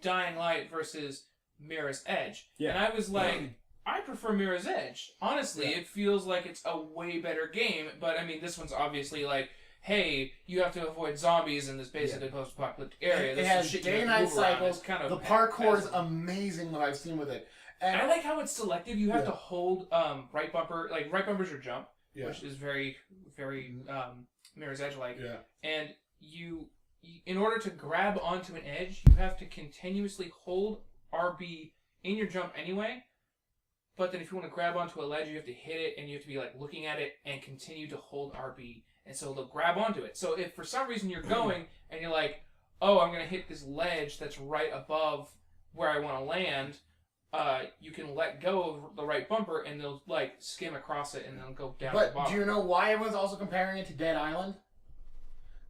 Dying Light versus Mirror's Edge? Yeah. And I was like, I prefer Mirror's Edge. Honestly, it feels like it's a way better game, but I mean, this one's obviously like, hey, you have to avoid zombies in this basically post-apocalyptic area. It has day-night cycles. The parkour is amazing what I've seen with it. And I like how it's selective. You have to hold right bumper. Like, right bumper's your jump, which is very, very Mirror's Edge-like. Yeah. And you, in order to grab onto an edge, you have to continuously hold RB in your jump anyway. But then if you want to grab onto a ledge, you have to hit it, and you have to be, like, looking at it and continue to hold RB. And so they'll grab onto it. So if for some reason you're going and you're like, oh, I'm going to hit this ledge that's right above where I want to land, you can let go of the right bumper and they'll like skim across it and they'll go down to the But bottom. do you know why everyone's also comparing it to Dead Island?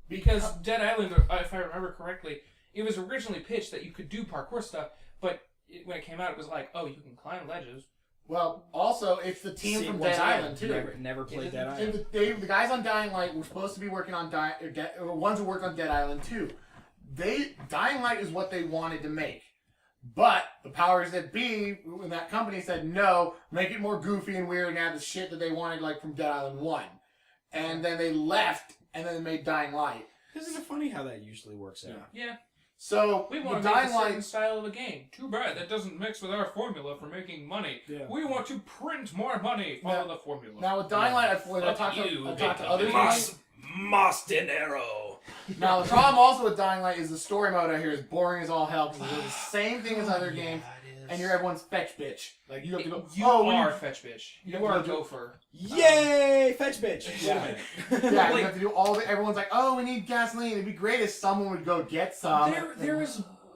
Because Dead Island, if I remember correctly, it was originally pitched that you could do parkour stuff, but when it came out, it was like, oh, you can climb ledges. Well, also, it's the team from Dead Island, too. Never played Dead And Island. the guys on Dying Light were supposed to be working on ones who worked on Dead Island, too. Dying Light is what they wanted to make. But the powers that be in that company said, no, make it more goofy and weird and have the shit that they wanted, like, from Dead Island 1. And then they left, and then they made Dying Light. This is funny how that usually works out. Yeah. So, We want with to make a Dying certain Light... style of a game. Too bad that doesn't mix with our formula for making money. Yeah. We want to print more money. Follow the formula. Now, with Dying Light, I talked to other people. Mas dinero. Now, the problem also with Dying Light is the story mode out here is boring as all hell because it's the same thing as other games, and you're everyone's fetch bitch. Like, you have to go, You oh, are fetch bitch. You You have are a to go gopher. Yay! Fetch bitch. Wait a minute. yeah, Like- you have to do all the, everyone's like, oh, we need gasoline. It'd be great if someone would go get some.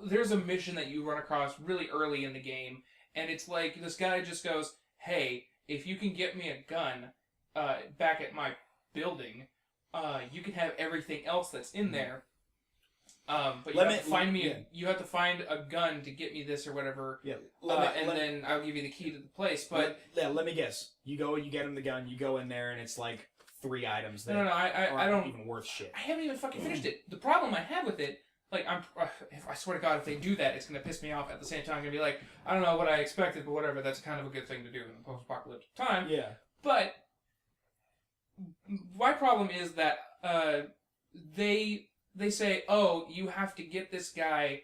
There's a mission that you run across really early in the game, and it's like this guy just goes, "Hey, if you can get me a gun back at my building, you can have everything else that's in there. But you have to find me. You have to find a gun to get me this or whatever. Yeah. Then I'll give you the key to the place. But let me guess. You go, you get him the gun. You go in there, and it's like 3 items that no, I don't even worth shit. I haven't even fucking finished it. The problem I have with it, like, I swear to God, if they do that, it's gonna piss me off. At the same time, I'm gonna be like, I don't know what I expected, but whatever. That's kind of a good thing to do in a post-apocalyptic time. Yeah. But my problem is that they say, oh, you have to get this guy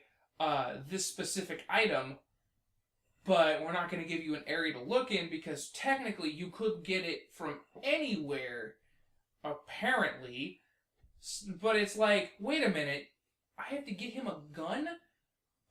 this specific item, but we're not going to give you an area to look in because technically you could get it from anywhere, apparently. But it's like, wait a minute, I have to get him a gun?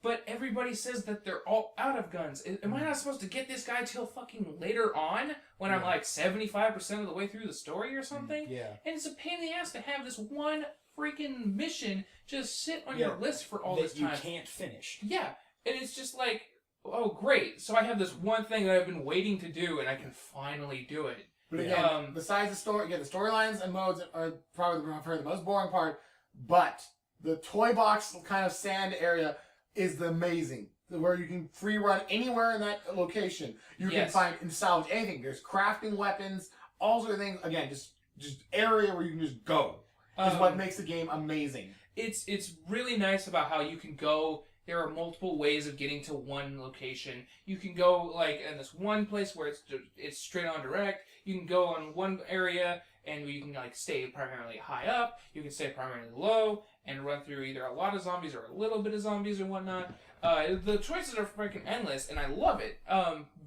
But everybody says that they're all out of guns. Am I not supposed to get this guy till fucking later on when I'm like 75% of the way through the story or something? Yeah. And it's a pain in the ass to have this one freaking mission just sit on your list for all this time. You can't finish. Yeah. And it's just like, oh, great. So I have this one thing that I've been waiting to do and I can finally do it. But again, besides the story, again, the storylines and modes are probably the most boring part. But the toy box kind of sand area is amazing, where you can free run anywhere in that location. You can find and salvage anything. There's crafting weapons, all sorts of things. Again, just area where you can just go is what makes the game amazing. It's really nice about how you can go. There are multiple ways of getting to one location. You can go like in this one place where it's straight on direct. You can go on one area and you can like stay primarily high up. You can stay primarily low and run through either a lot of zombies or a little bit of zombies or whatnot. The choices are freaking endless and I love it.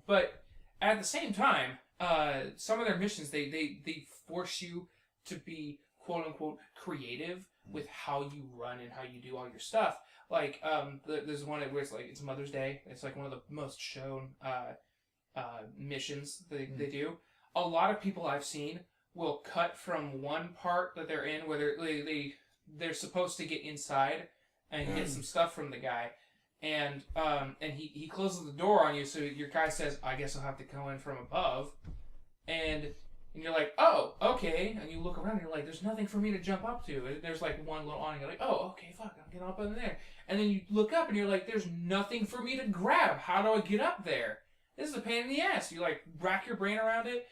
But at the same time, some of their missions they force you to be quote unquote creative with how you run and how you do all your stuff. Like, there's one where it's like, it's Mother's Day. It's like one of the most shown missions they do. A lot of people I've seen will cut from one part that they're in where they're supposed to get inside and get some stuff from the guy. And he closes the door on you, so your guy says, I guess I'll have to go in from above. And you're like, oh, okay. And you look around and you're like, there's nothing for me to jump up to. And there's like one little awning. You're like, oh, okay, fuck, I'll get up in there. And then you look up and you're like, there's nothing for me to grab. How do I get up there? This is a pain in the ass. You like rack your brain around it.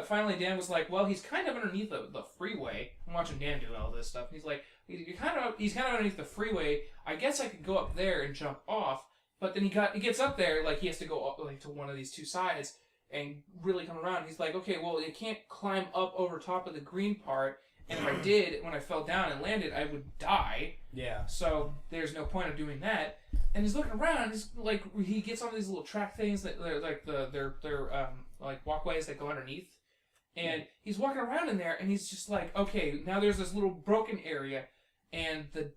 Finally, Dan was like, well, he's kind of underneath the freeway. I'm watching Dan do all this stuff. And he's like, he's kind of underneath the freeway. I guess I could go up there and jump off. But then he gets up there, like he has to go up, like to one of these two sides and really come around. He's like, okay, well, you can't climb up over top of the green part. And if I did, when I fell down and landed, I would die. Yeah. So there's no point of doing that. And he's looking around. And he's like, he gets on these little track things that they're like they're like walkways that go underneath. And he's walking around in there, and he's just like, okay, now there's this little broken area, and the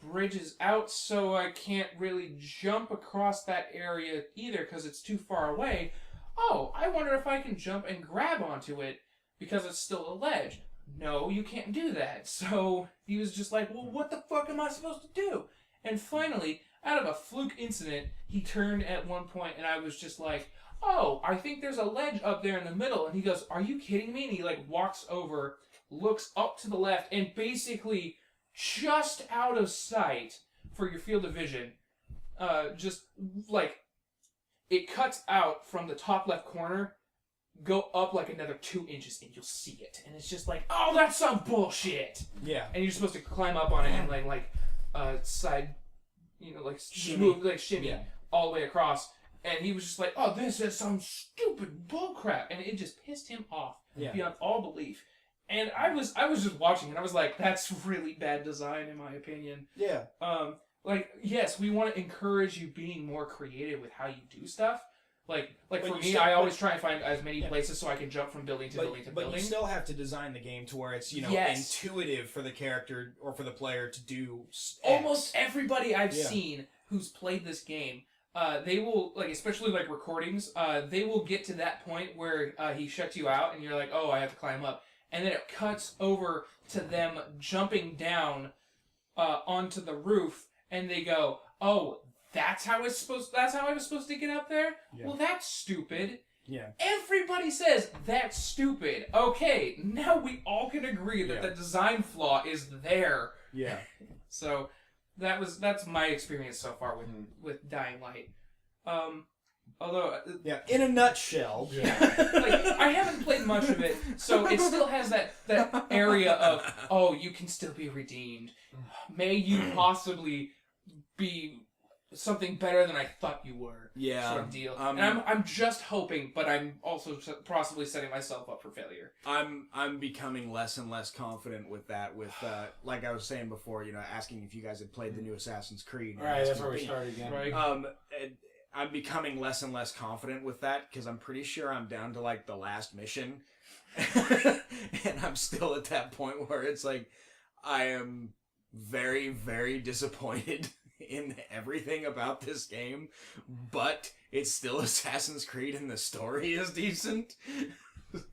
bridge is out, so I can't really jump across that area either because it's too far away. Oh, I wonder if I can jump and grab onto it because it's still a ledge. No, you can't do that. So he was just like, well, what the fuck am I supposed to do? And finally, out of a fluke incident, he turned at one point, and I was just like, oh, I think there's a ledge up there in the middle. And he goes, are you kidding me? And he like walks over, looks up to the left, and basically just out of sight for your field of vision, just like it cuts out from the top left corner, go up like another 2 inches, and you'll see it. And it's just like, oh, that's some bullshit. Yeah. And you're supposed to climb up on it and like side, like shimmy all the way across. And he was just like, oh, this is some stupid bullcrap. And it just pissed him off beyond all belief. And I was just watching, and I was like, that's really bad design, in my opinion. Yeah. Like, yes, we want to encourage you being more creative with how you do stuff. Like for me, I always try and find as many places so I can jump from building to building to building. But you still have to design the game to where it's, intuitive for the character or for the player to do X. Almost everybody I've seen who's played this game, they will, like, especially like recordings, they will get to that point where he shuts you out and you're like, oh, I have to climb up. And then it cuts over to them jumping down onto the roof, and they go, oh, that's how I was supposed to get up there? Yeah. Well, that's stupid. Yeah. Everybody says that's stupid. Okay, now we all can agree that the design flaw is there. Yeah. So that's my experience so far with Dying Light. Although, in a nutshell, I haven't played much of it, so it still has that area of, oh, you can still be redeemed. May you possibly be something better than I thought you were. Yeah, sort of deal. And I'm just hoping, but I'm also possibly setting myself up for failure. I'm becoming less and less confident with that. With like I was saying before, asking if you guys had played the new Assassin's Creed. Right, that's where we started again. Right. I'm becoming less and less confident with that because I'm pretty sure I'm down to like the last mission, and I'm still at that point where it's like I am very, very disappointed in everything about this game, but it's still Assassin's Creed and the story is decent.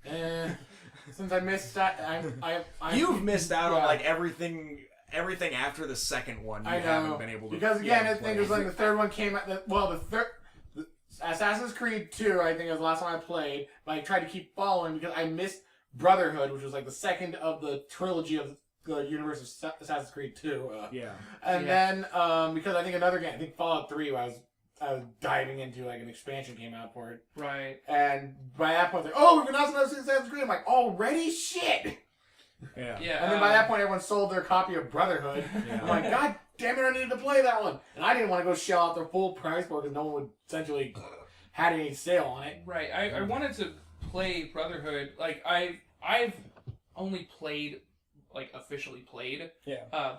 Since I missed that, you've missed out on like everything after the second one. You haven't been able to, because again, I think it was like the third one came out. The Assassin's Creed 2, I think, was the last one I played, but I tried to keep following because I missed Brotherhood, which was like the second of the trilogy of the universe of Assassin's Creed 2. And then because I think another game, I think Fallout 3, where I was diving into like an expansion came out for it. Right. And by that point, like, oh, we've announced another Assassin's Creed. I'm like, already? Shit. Yeah. And then by that point, everyone sold their copy of Brotherhood. I'm like, God damn it, I needed to play that one. And I didn't want to go shell out the full price for it because no one would essentially had any sale on it. Right. I wanted to play Brotherhood. Like, I've only played, like, officially played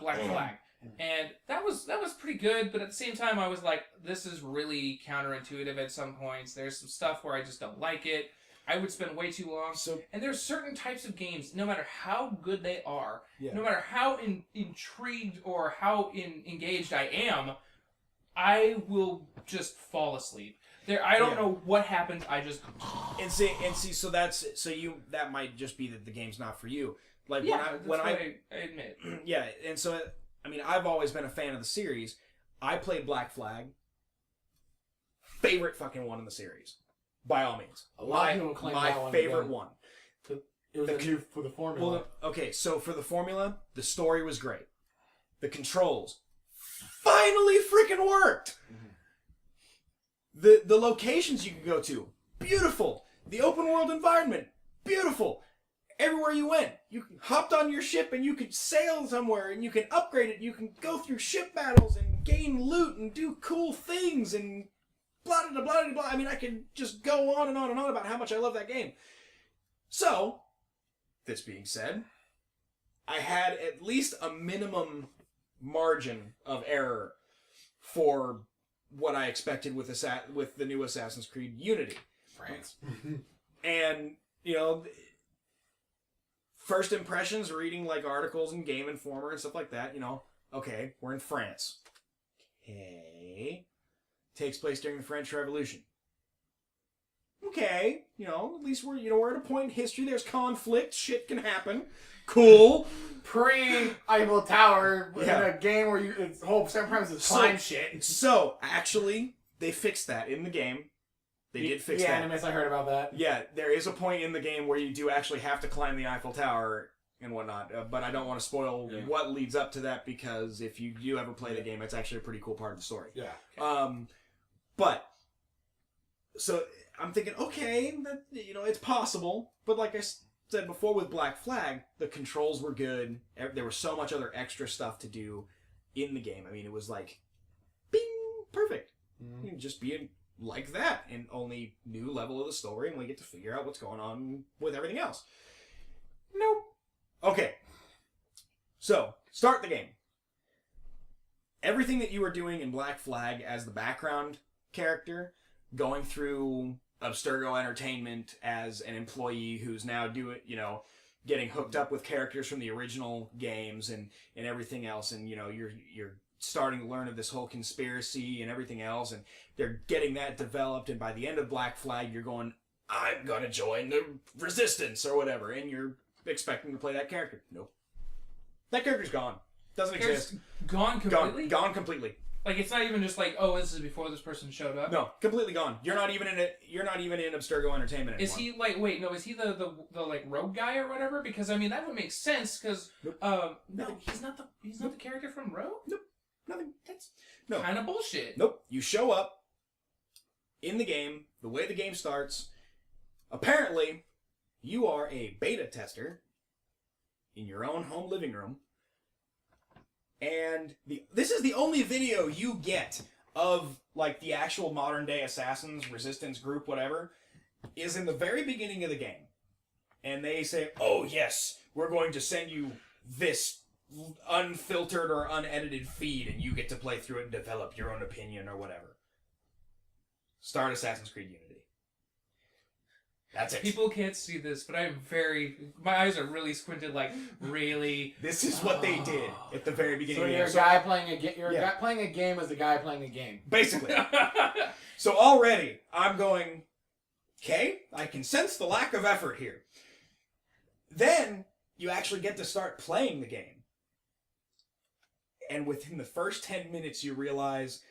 Black Flag. And that was pretty good, but at the same time, I was like, this is really counterintuitive at some points. There's some stuff where I just don't like it. I would spend way too long. And there's certain types of games, no matter how good they are, no matter how intrigued or how engaged I am, I will just fall asleep. I don't know what happens. I just and see. So that might just be that the game's not for you. Like when I admit. Yeah, and so I mean, I've always been a fan of the series. I played Black Flag. Favorite fucking one in the series. By all means. A lot of people claim that my favorite one. It was new for the formula. Well, okay, so for the formula, the story was great. The controls finally freaking worked. Mm-hmm. The locations you could go to, beautiful. The open world environment, beautiful. Everywhere you went, you hopped on your ship and you could sail somewhere and you can upgrade it. You can go through ship battles and gain loot and do cool things and blah, blah, blah, blah, blah. I mean, I could just go on and on and on about how much I love that game. So, this being said, I had at least a minimum margin of error for what I expected with the new Assassin's Creed Unity. France. And, first impressions, reading like articles in Game Informer and stuff like that, okay, we're in France. Okay. Takes place during the French Revolution. Okay, at least we're at a point in history. There's conflict. Shit can happen. Cool. pre-Eiffel Tower Yeah. in a game where its whole premise is climb shit. So, actually, they fixed that in the game. They did fix the that. Animus, I heard about that. Yeah, there is a point in the game where you do actually have to climb the Eiffel Tower and whatnot, but I don't want to spoil what leads up to that, because if you do ever play the game, it's actually a pretty cool part of the story. Yeah. But so I'm thinking, okay, that, it's possible, but like I said before with Black Flag, the controls were good. There was so much other extra stuff to do in the game. I mean, it was like, bing, perfect. You can just be like that, and only new level of the story, and we get to figure out what's going on with everything else. Nope. Okay. So, start the game. Everything that you were doing in Black Flag as the background character, going through Abstergo Entertainment as an employee who's now getting hooked up with characters from the original games and everything else, and you're starting to learn of this whole conspiracy and everything else, and they're getting that developed, and by the end of Black Flag, you're going, I'm gonna join the Resistance or whatever, and you're expecting to play that character. Nope. That character's gone. Doesn't exist. Gone completely? Gone completely. Like, it's not even just like, oh, this is before this person showed up? No, completely gone. You're not even in Abstergo Entertainment anymore. Is he, like, wait, no, is he the like, rogue guy or whatever? Because, I mean, that would make sense, because, Nope. no, he's not the character from Rogue? Nope. Nothing. That's No. kind of bullshit. Nope. You show up in the game, the way the game starts. Apparently, you are a beta tester in your own home living room. And this is the only video you get of, like, the actual modern-day Assassins, Resistance group, whatever, is in the very beginning of the game. And they say, oh, yes, we're going to send you this unfiltered or unedited feed, and you get to play through it and develop your own opinion or whatever. Start Assassin's Creed Unity. That's it. People can't see this, but my eyes are really squinted, like, really. This is what they did at the very beginning So of the you're game. a guy playing a game. Guy playing a game as the guy playing a game. Basically. So already, I'm going, okay, I can sense the lack of effort here. Then, you actually get to start playing the game. And within the first 10 minutes, you realize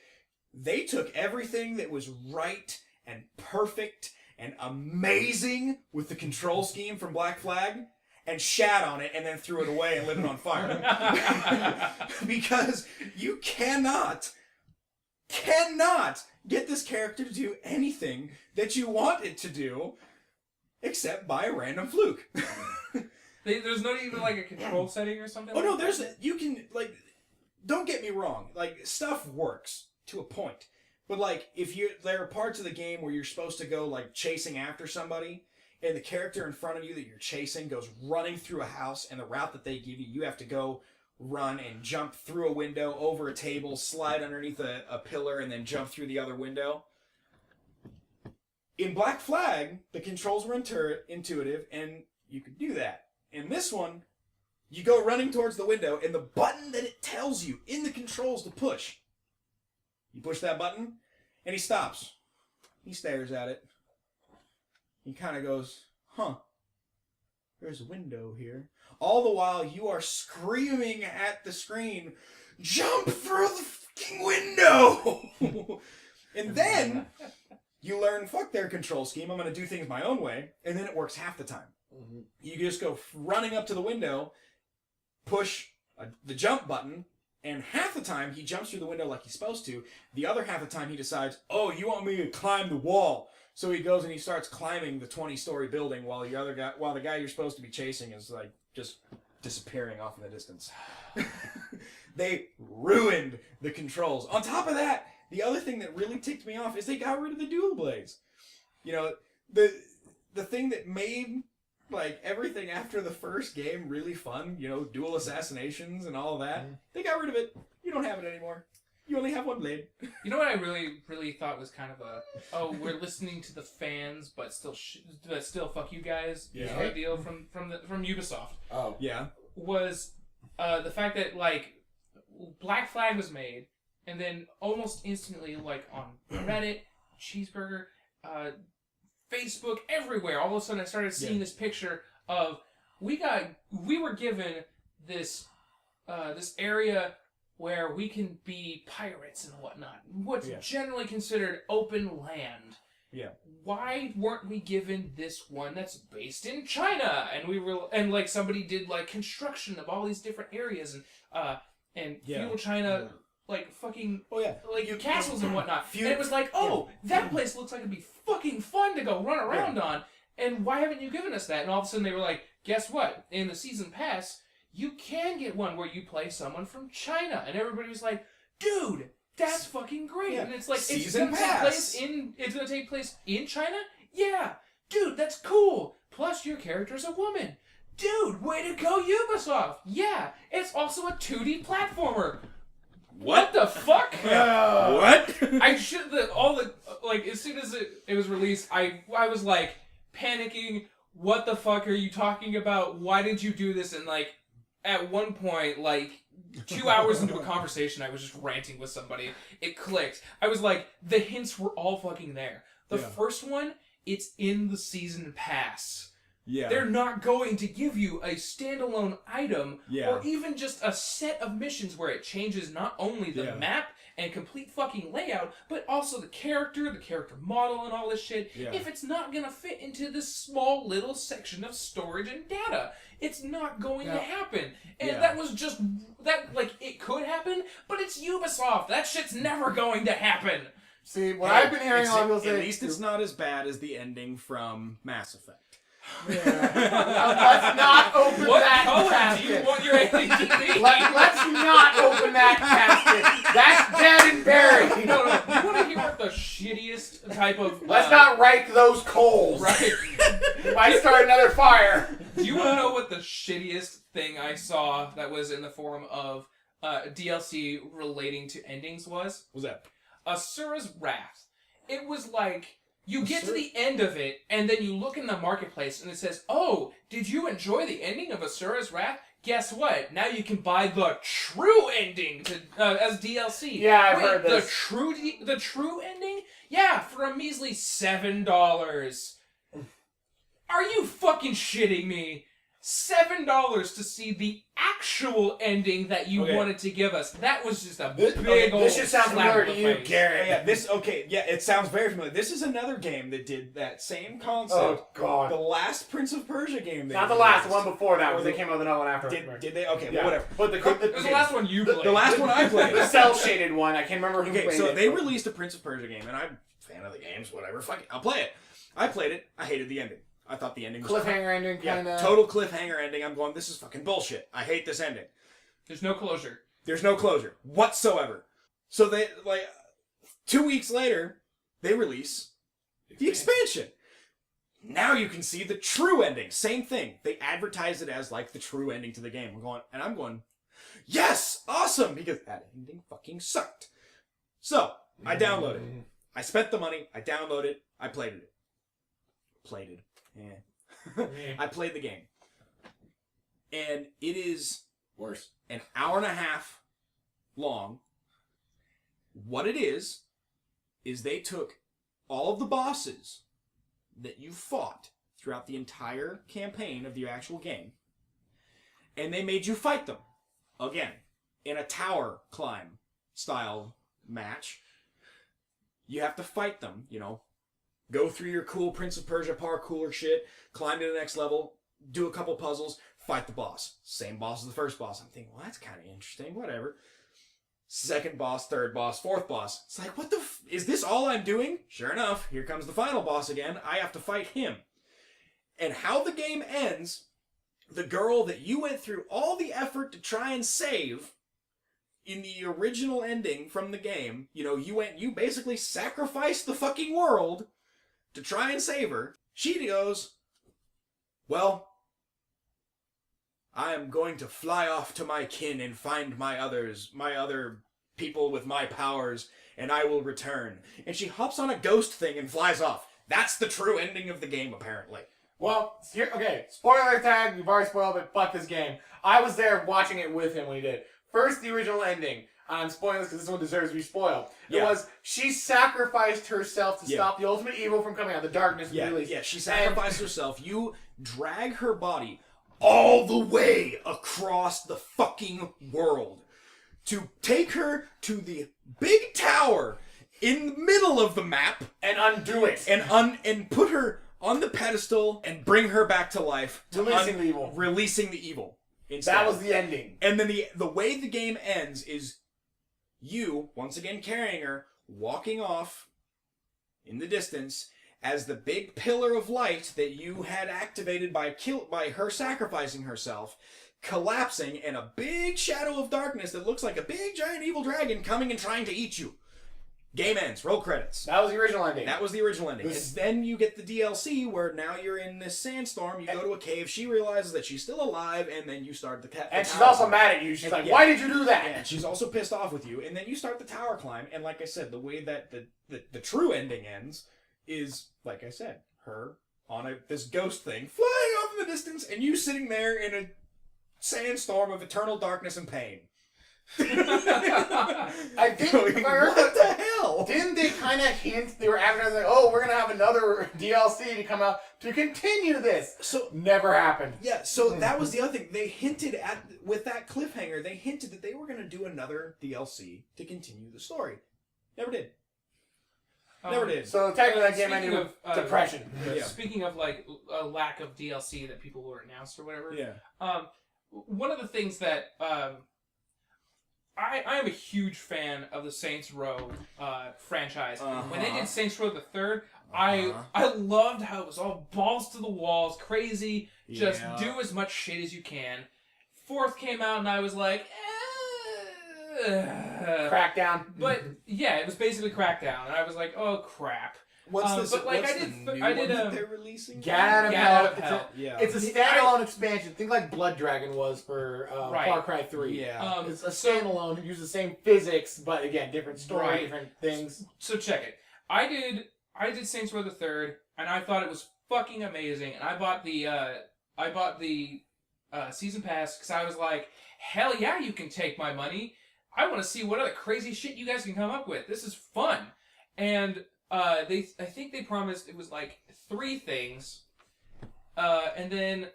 they took everything that was right and perfect and amazing with the control scheme from Black Flag and shat on it and then threw it away and lit it on fire. Because you cannot get this character to do anything that you want it to do except by a random fluke. There's not even, like, a control setting or something? Oh, like no, that? you can, like, don't get me wrong. Like, stuff works to a point. But, like, there are parts of the game where you're supposed to go, like, chasing after somebody, and the character in front of you that you're chasing goes running through a house, and the route that they give you, you have to go run and jump through a window, over a table, slide underneath a pillar, and then jump through the other window. In Black Flag, the controls were intuitive, and you could do that. In this one, you go running towards the window, and the button that it tells you in the controls to push, you push that button, and he stops. He stares at it. He kind of goes, huh, there's a window here. All the while, you are screaming at the screen, jump through the fucking window! And then, you learn, fuck their control scheme, I'm going to do things my own way, and then it works half the time. Mm-hmm. You just go running up to the window, push the jump button, and half the time he jumps through the window like he's supposed to. The other half the time he decides, oh, you want me to climb the wall. So he goes and he starts climbing the 20-story building while the guy you're supposed to be chasing is like just disappearing off in the distance. They ruined the controls. On top of that, the other thing that really ticked me off is they got rid of the dual blades. You know, the thing that made like everything after the first game really fun, you know, dual assassinations and all that. They got rid of it. You don't have it anymore. You only have one blade. You know what I really thought was kind of we're listening to the fans, but still fuck you guys. Yeah. Idea from Ubisoft. Oh yeah. Was the fact that like Black Flag was made, and then almost instantly, like on Reddit, Cheeseburger, Facebook, everywhere, all of a sudden I started seeing this picture of we were given this this area where we can be pirates and whatnot. What's generally considered open land. Yeah. Why weren't we given this one that's based in China? And like somebody did like construction of all these different areas and feudal China like fucking like castles and whatnot. And it was like, that place looks like it'd be fucking fun to go run around on. And why haven't you given us that? And all of a sudden they were like, guess what? In the season pass, you can get one where you play someone from China. And everybody was like, dude, that's fucking great. And it's like, it's gonna take place in China? Yeah. Dude, that's cool. Plus your character's a woman. Dude, way to go, Ubisoft. Yeah. It's also a 2D platformer. What the fuck? What? I should as soon as it was released, I was like panicking. What the fuck are you talking about? Why did you do this? And like at one point, like 2 hours into a conversation, I was just ranting with somebody. It clicked. I was like, the hints were all fucking there. The first one, it's in the season pass. Yeah. They're not going to give you a standalone item or even just a set of missions where it changes not only the map and complete fucking layout, but also the character model and all this shit. Yeah. If it's not going to fit into this small little section of storage and data, it's not going to happen. And that was just, it could happen, but it's Ubisoft. That shit's never going to happen. See, what I've been hearing a lot of people say... At least it's not as bad as the ending from Mass Effect. Yeah. Let's not open that casket. Do you want your ending to be? Let's not open that casket. That's dead and buried. No. You want to hear what the shittiest type of... Let's not rake those coals. Right. Might start another fire. Do you want to know what the shittiest thing I saw that was in the form of DLC relating to endings was? What was that? Asura's Wrath. It was like... You get to the end of it, and then you look in the marketplace, and it says, "Oh, did you enjoy the ending of Asura's Wrath? Guess what? Now you can buy the true ending as DLC." Yeah, I've heard this. The true ending? Yeah, for a measly $7. Are you fucking shitting me? $7 to see the actual ending that you wanted to give us. That was just a big old This should sound familiar to you, Garrett. It sounds very familiar. This is another game that did that same concept. Oh, God. The last Prince of Persia game. Not the last, the one before that, because they came out with another one after. Did they? Okay, well, whatever. But it was the last one you played. The last one I played. The cel-shaded one. I can't remember who played it. So they released a Prince of Persia game, and I'm a fan of the games, whatever. Fuck it, I'll play it. I played it. I hated the ending. I thought the ending was cliffhanger ending, kind of. Total cliffhanger ending. I'm going, this is fucking bullshit. I hate this ending. There's no closure. There's no closure whatsoever. So they, 2 weeks later, they release the expansion. Now you can see the true ending. Same thing. They advertise it as, the true ending to the game. I'm going, yes! Awesome! Because that ending fucking sucked. So, I downloaded it. I spent the money. I downloaded it. I played it. I played the game. And it is worse. An hour and a half long. What it is they took all of the bosses that you fought throughout the entire campaign of the actual game, and they made you fight them. Again, in a tower climb style match. You have to fight them, go through your cool Prince of Persia parkour shit, climb to the next level, do a couple puzzles, fight the boss. Same boss as the first boss. I'm thinking, well, that's kind of interesting, whatever. Second boss, third boss, fourth boss. It's like, what the is this all I'm doing? Sure enough, here comes the final boss again. I have to fight him. And how the game ends, the girl that you went through all the effort to try and save in the original ending from the game, you basically sacrificed the fucking world to try and save her. She goes, well, I am going to fly off to my kin and find my other people with my powers, and I will return. And she hops on a ghost thing and flies off. That's the true ending of the game, apparently. Well, okay, spoiler tag, you've already spoiled it, fuck this game. I was there watching it with him when he did. First, the original ending. I'm spoiling this because this one deserves to be spoiled. It was, she sacrificed herself to stop the ultimate evil from coming out, the darkness. Yeah, she sacrificed herself. You drag her body all the way across the fucking world to take her to the big tower in the middle of the map And undo it. and put her on the pedestal and bring her back to life. Releasing the evil. Releasing the evil. Instead. That was the ending. And then the way the game ends is you, once again carrying her, walking off in the distance as the big pillar of light that you had activated by her sacrificing herself, collapsing, and a big shadow of darkness that looks like a big giant evil dragon coming and trying to eat you. Game ends. Roll credits. That was the original ending. That was the original ending. And then you get the DLC where now you're in this sandstorm, you go to a cave, she realizes that she's still alive, and then you start the And she's also mad at you. She's like, why did you do that? Yeah, and she's also pissed off with you, and then you start the tower climb, and like I said, the way that the true ending ends is, like I said, her on this ghost thing, flying off in the distance, and you sitting there in a sandstorm of eternal darkness and pain. I think Going, what the hell? Didn't they kind of hint? They were advertising, like, oh, we're going to have another DLC to come out to continue this. So never happened. Yeah, so that was the other thing. They hinted with that cliffhanger, they hinted that they were going to do another DLC to continue the story. Never did. Never did. So technically that game Speaking ended with of, depression. Yeah. Speaking of like a lack of DLC that people were announced or whatever. Yeah. One of the things that I am a huge fan of the Saints Row franchise. When they did Saints Row the Third, I loved how it was all balls to the walls, crazy, just do as much shit as you can. Fourth came out and I was like, Crackdown. But yeah, it was basically Crackdown, and I was like, oh crap. What's this? But like what's I did, the new I did one that they're releasing? Get Out of Hell. Yeah. It's a standalone expansion. Think like Blood Dragon was for Right. Far Cry 3. Yeah. It's a standalone. It uses the same physics, but again, different story, Right. different things. So check it. I did Saints Row the Third, and I thought it was fucking amazing. And I bought the season pass because I was like, hell yeah, you can take my money. I want to see what other crazy shit you guys can come up with. This is fun. And I think they promised it was like 3 things, and then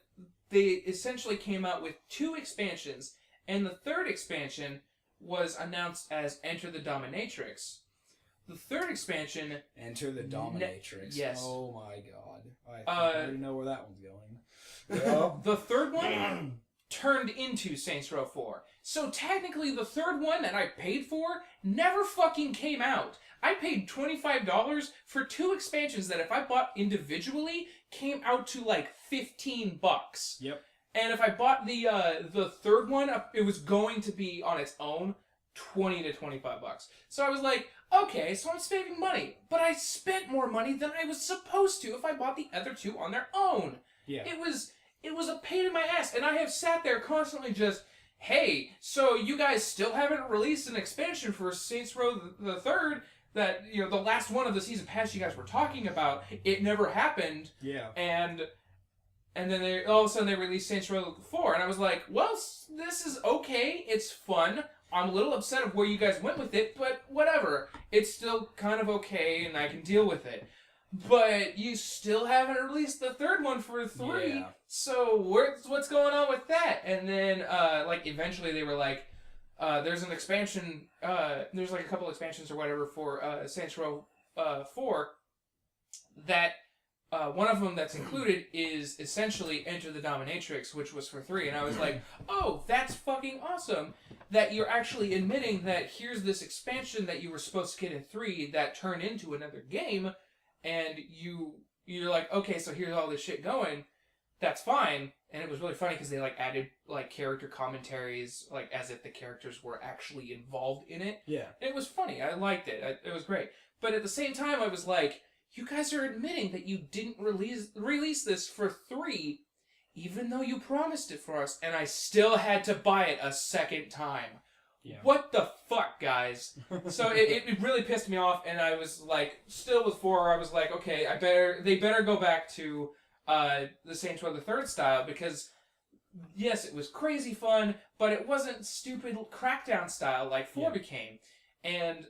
they essentially came out with 2 expansions, and the 3rd expansion was announced as Enter the Dominatrix. The 3rd expansion... Enter the Dominatrix. Yes. Oh my god. I think I already know where that one's going. The 3rd one turned into Saints Row 4. So technically the 3rd one that I paid for never fucking came out. I paid $25 for 2 expansions that if I bought individually came out to like $15. Yep. And if I bought the 3rd one, it was going to be on its own $20 to $25. So I was like, okay, so I'm saving money, but I spent more money than I was supposed to if I bought the other 2 on their own. Yeah. It was a pain in my ass, and I have sat there constantly just, hey, so you guys still haven't released an expansion for Saints Row the Third? That, you know, the last one of the season pass you guys were talking about, it never happened. Yeah. And then all of a sudden they released Saints Row 4, and I was like, well, this is okay, it's fun. I'm a little upset of where you guys went with it, but whatever. It's still kind of okay, and I can deal with it. But you still haven't released the 3rd one for 3, Yeah. so what's going on with that? And then, eventually they were like, there's an expansion, there's like a couple expansions or whatever for Saints Row 4 that one of them that's included is essentially Enter the Dominatrix, which was for 3, and I was like, oh, that's fucking awesome that you're actually admitting that here's this expansion that you were supposed to get in 3 that turned into another game, and you're like, okay, so here's all this shit going, that's fine. And it was really funny because they like added like character commentaries, like as if the characters were actually involved in it. Yeah. And it was funny. I liked it. It was great. But at the same time, I was like, you guys are admitting that you didn't release this for 3, even though you promised it for us, and I still had to buy it a second time. Yeah. What the fuck, guys? So it really pissed me off, and I was like, still with 4, I was like, okay, they better go back to the Saints Row the Third style, because yes, it was crazy fun, but it wasn't stupid Crackdown style like 4 became. And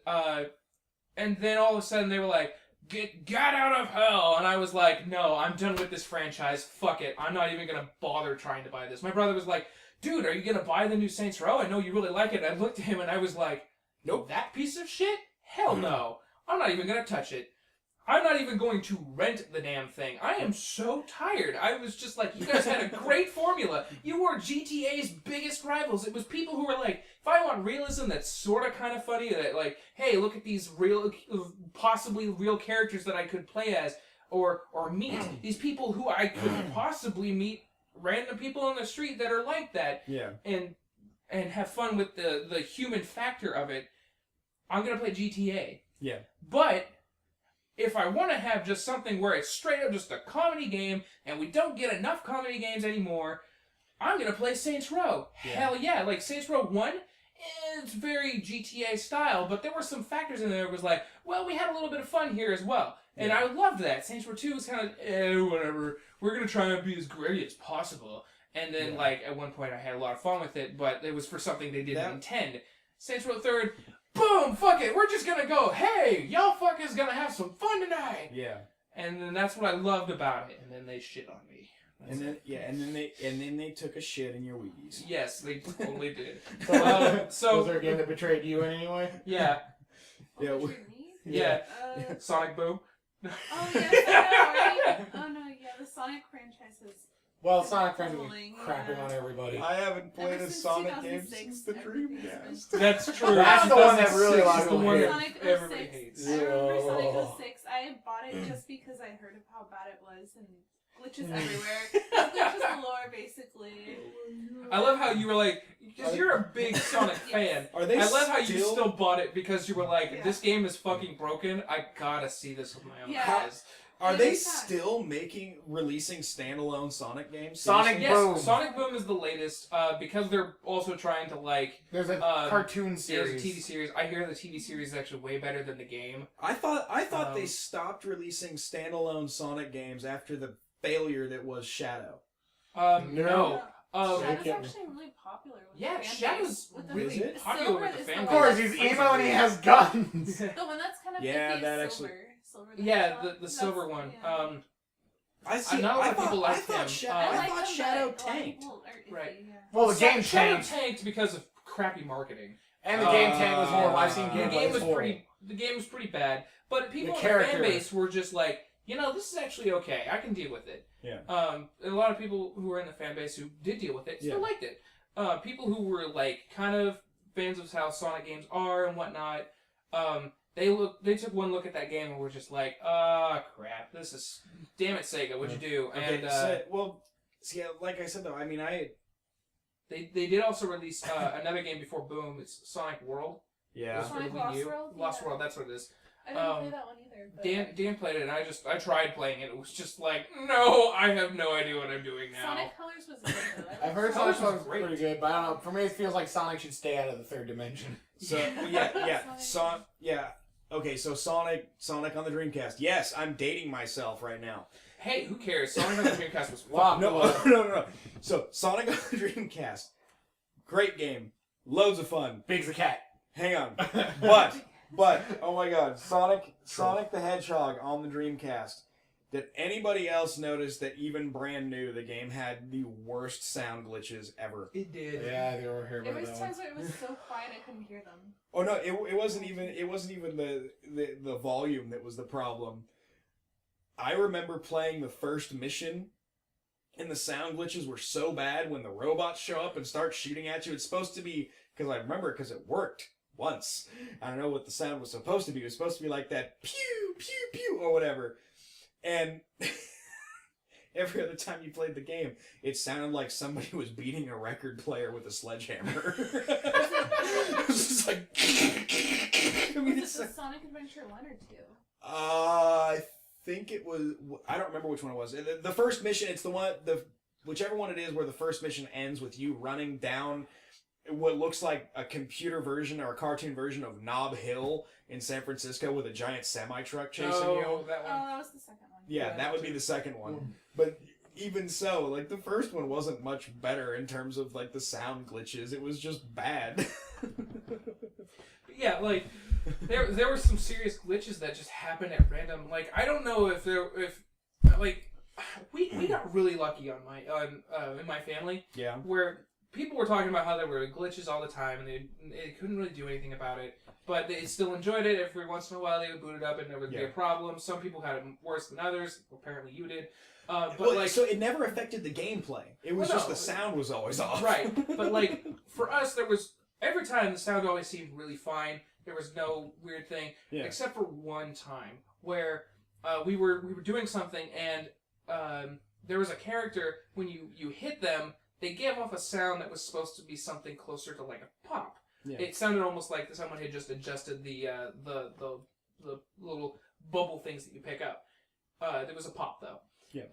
then all of a sudden they were like, get out of hell. And I was like, no, I'm done with this franchise. Fuck it. I'm not even going to bother trying to buy this. My brother was like, dude, are you going to buy the new Saints Row? I know you really like it. And I looked at him and I was like, nope, that piece of shit? Hell no. I'm not even going to touch it. I'm not even going to rent the damn thing. I am so tired. I was just like, you guys had a great formula. You were GTA's biggest rivals. It was people who were like, if I want realism that's sort of kind of funny, that like, hey, look at these real, possibly real characters that I could play as, or meet. These people who I could possibly meet, random people on the street that are like that. Yeah. And have fun with the human factor of it. I'm going to play GTA. Yeah. But if I want to have just something where it's straight up just a comedy game, and we don't get enough comedy games anymore, I'm going to play Saints Row. Yeah. Hell yeah. Like, Saints Row 1, it's very GTA style, but there were some factors in there that was like, well, we had a little bit of fun here as well. And I loved that. Saints Row 2 was kind of, whatever. We're going to try and be as gritty as possible. And then, like, at one point I had a lot of fun with it, but it was for something they didn't intend. Saints Row 3rd, boom, fuck it, we're just gonna go, hey, y'all fuckers gonna have some fun tonight. Yeah. And then that's what I loved about it. And then they shit on me. That's And then they took a shit in your Wii's. Yes, they totally did. So was there a game that betrayed you in any way? Yeah. Yeah. Me? Yeah. Sonic Boom. Oh yes, I know, right? Oh no, yeah, the Sonic franchise is. Well, Sonic Friends was Rolling, crapping yeah. on everybody. I haven't played Ever a since Sonic game 2006, since the everybody's Dreamcast. That's true. That's the one that really 2006 lost is the my one head. that Sonic 06. everybody hates. I remember Yeah. Sonic 06. I bought it just because I heard of how bad it was and glitches everywhere. Glitches galore, basically. I love how you were like, because you're a big Sonic fan. Are they I love how you still- still bought it because you were like, Yeah. this game is fucking broken. I gotta see this with my own Yeah. eyes. Are Yeah, they it's sad. still releasing standalone Sonic games? Sonic Seriously? Yes, Boom. Sonic Boom is the latest because they're also trying to like. There's a cartoon There's series. a TV series. I hear the TV series is actually way better than the game. I thought they stopped releasing standalone Sonic games after the failure that was Shadow. No. Shadow's Make it- actually really popular with Yeah, the fan Shadow's base. With the really the popular silver with the is fan the Of base. one course, that's he's for emo and he has guns. The one that's kind of Yeah, iffy that is actually- silver. Yeah, the That's- silver one. yeah. Not a lot of people like him. I I like thought him, Shadow but a lot of tanked. people are iffy, Right. yeah. Well, the game Shadow tanked. because of crappy marketing. And the game tank was horrible. I've seen The gameplay. game was horrible. pretty bad. But people The in the fan character. base were just like, this is actually okay. I can deal with it. Yeah. And a lot of people who were in the fan base who did deal with it still liked it. People who were like kind of fans of how Sonic games are and whatnot, they took one look at that game and were just like, crap, this is, damn it, Sega, what'd you do? Okay, And like I said though, I mean, they did also release another game before Boom. It's Sonic World. It was for the Sonic Wii Lost U. World? Lost Yeah. World, that's what it is. I didn't play that one either. But Dan played it, and I tried playing it. It was just like, no, I have no idea what I'm doing now. Sonic Colors was good though. I've heard Colors Sonic was was great. pretty good, but I don't know. For me, it feels like Sonic should stay out of the third dimension. so okay, so Sonic on the Dreamcast. Yes, I'm dating myself right now. Hey, who cares? Sonic on the Dreamcast was Wow. fun. No. So Sonic on the Dreamcast, great game, loads of fun. Big's a cat. Hang on, but oh my God, Sonic the Hedgehog on the Dreamcast. Did anybody else notice that even brand new, the game had the worst sound glitches ever? It did. Yeah, they were here There about was that one. times where it was so quiet I couldn't hear them. Oh no, it wasn't even the volume that was the problem. I remember playing the first mission, and the sound glitches were so bad when the robots show up and start shooting at you. It's supposed to be, because I remember because it worked once. I don't know what the sound was supposed to be. It was supposed to be like that pew pew pew or whatever. And every other time you played the game, it sounded like somebody was beating a record player with a sledgehammer. It was just like. I mean, Was it the Sonic Adventure 1 or 2? I think it was. I don't remember which one it was. The first mission. It's the one. Whichever one it is, where the first mission ends with you running down what looks like a computer version or a cartoon version of Nob Hill in San Francisco with a giant semi truck chasing you. That one. Oh, that was the second one. Yeah, that would be the second one. But even so, like, the first one wasn't much better in terms of, like, the sound glitches. It was just bad. Yeah, like, there were some serious glitches that just happened at random. Like, I don't know if we got really lucky on in my family. Yeah. Where people were talking about how there were glitches all the time and they couldn't really do anything about it. But they still enjoyed it. Every once in a while they would boot it up and there would be a problem. Some people had it worse than others. Apparently you did. So it never affected the gameplay. It was just the sound was always off. Right. But like for us, there was every time the sound always seemed really fine. There was no weird thing, except for one time where we were doing something and there was a character when you hit them, they gave off a sound that was supposed to be something closer to like a pop. Yeah. It sounded almost like someone had just adjusted the little bubble things that you pick up. There was a pop though. Yeah.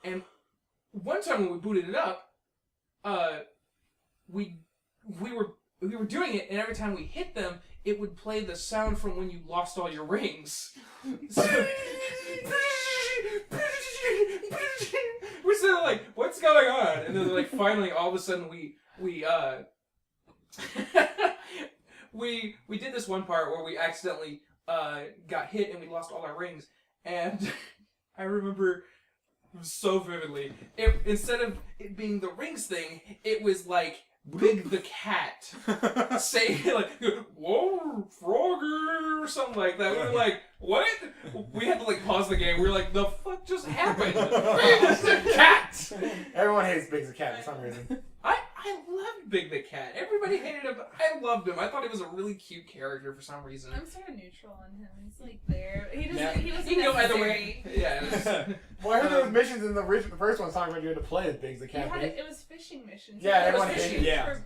And one time when we booted it up, we were doing it, and every time we hit them, it would play the sound from when you lost all your rings. So, we're still like, what's going on? And then like finally, all of a sudden, we did this one part where we accidentally got hit and we lost all our rings, and I remember so vividly. Instead of it being the rings thing, it was like Big the Cat saying like, "Whoa, Frogger," or something like that. We were like, "What?" We had to like pause the game. We were like, "The fuck just happened?" Big the Cat. Everyone hates Big the Cat for some reason. I loved Big the Cat. Everybody hated him, but I loved him. I thought he was a really cute character for some reason. I'm sort of neutral on him. He's like there. He doesn't. Yeah. He wasn't He can go either necessary. way. Yeah. Well, I heard there was missions in the first one talking about you had to play as Big the Cat. It was fishing missions. Yeah, it was everyone fishing. hated Yeah.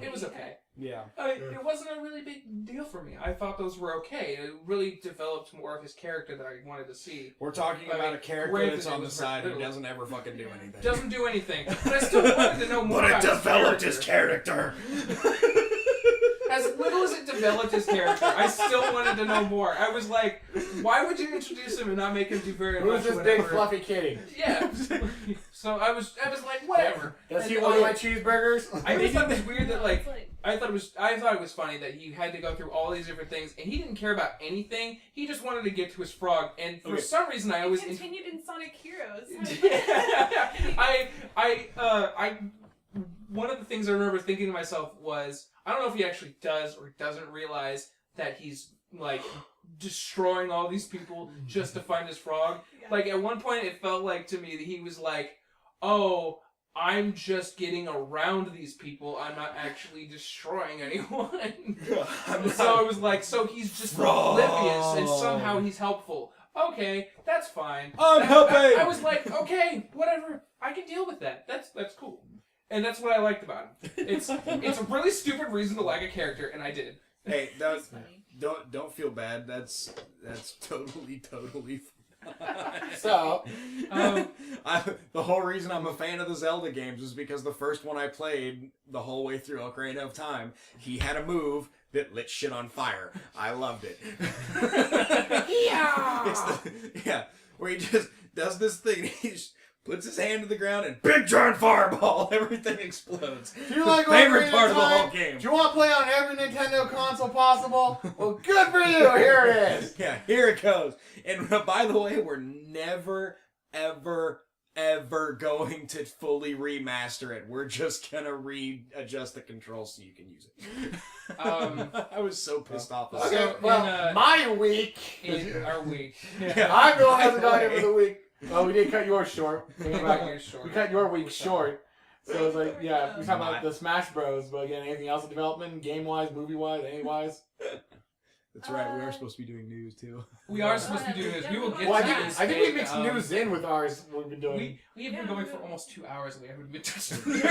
It was okay. Yeah. It wasn't a really big deal for me. I thought those were okay. It really developed more of his character that I wanted to see. We're talking about a character that's on the side who doesn't ever fucking do anything. Doesn't do anything. But I still wanted to know more about his character. As little as it developed his character, I still wanted to know more. I was like, why would you introduce him and not make him do very much? Who's this big fluffy kitty? Yeah. So I was like, whatever. Does he want my cheeseburgers? I just thought it was weird that like I thought it was funny that he had to go through all these different things and he didn't care about anything. He just wanted to get to his frog, and for some reason I always continued in Sonic Heroes. I one of the things I remember thinking to myself was, I don't know if he actually does or doesn't realize that he's like destroying all these people just to find his frog. Yeah. Like at one point it felt like to me that he was like, oh, I'm just getting around these people. I'm not actually destroying anyone. So I was like, so he's just oblivious and somehow he's helpful. Okay, that's fine. I'm helping! I was like, okay, whatever. I can deal with that. That's cool. And that's what I liked about him. It's a really stupid reason to like a character, and I did. Hey, don't feel bad. That's totally. So, the whole reason I'm a fan of the Zelda games is because the first one I played the whole way through Ocarina of Time, he had a move that lit shit on fire. I loved it. Yeah, where he just does this thing. He just puts his hand to the ground and big giant fireball. Everything explodes. Do you like favorite part of the time? whole game. Do you want to play on every Nintendo console possible? Well, good for you. Here it is. Yeah, here it goes. And by the way, we're never, ever going to fully remaster it. We're just gonna readjust the controls so you can use it. I was so pissed off. Okay, well, my week. In our week. Yeah, I'm the one who hasn't got here for the week. Well, we did cut yours short. We short. cut your week short. So it's like, yeah, we're talking about the Smash Bros. But again, anything else in development, game-wise, movie-wise, any-wise? That's right. We are supposed to be doing news too. We are supposed to be doing this. We will get well, to this. I think we mixed news in with ours. We've been doing. We have been going for almost 2 hours, and we haven't been touching news.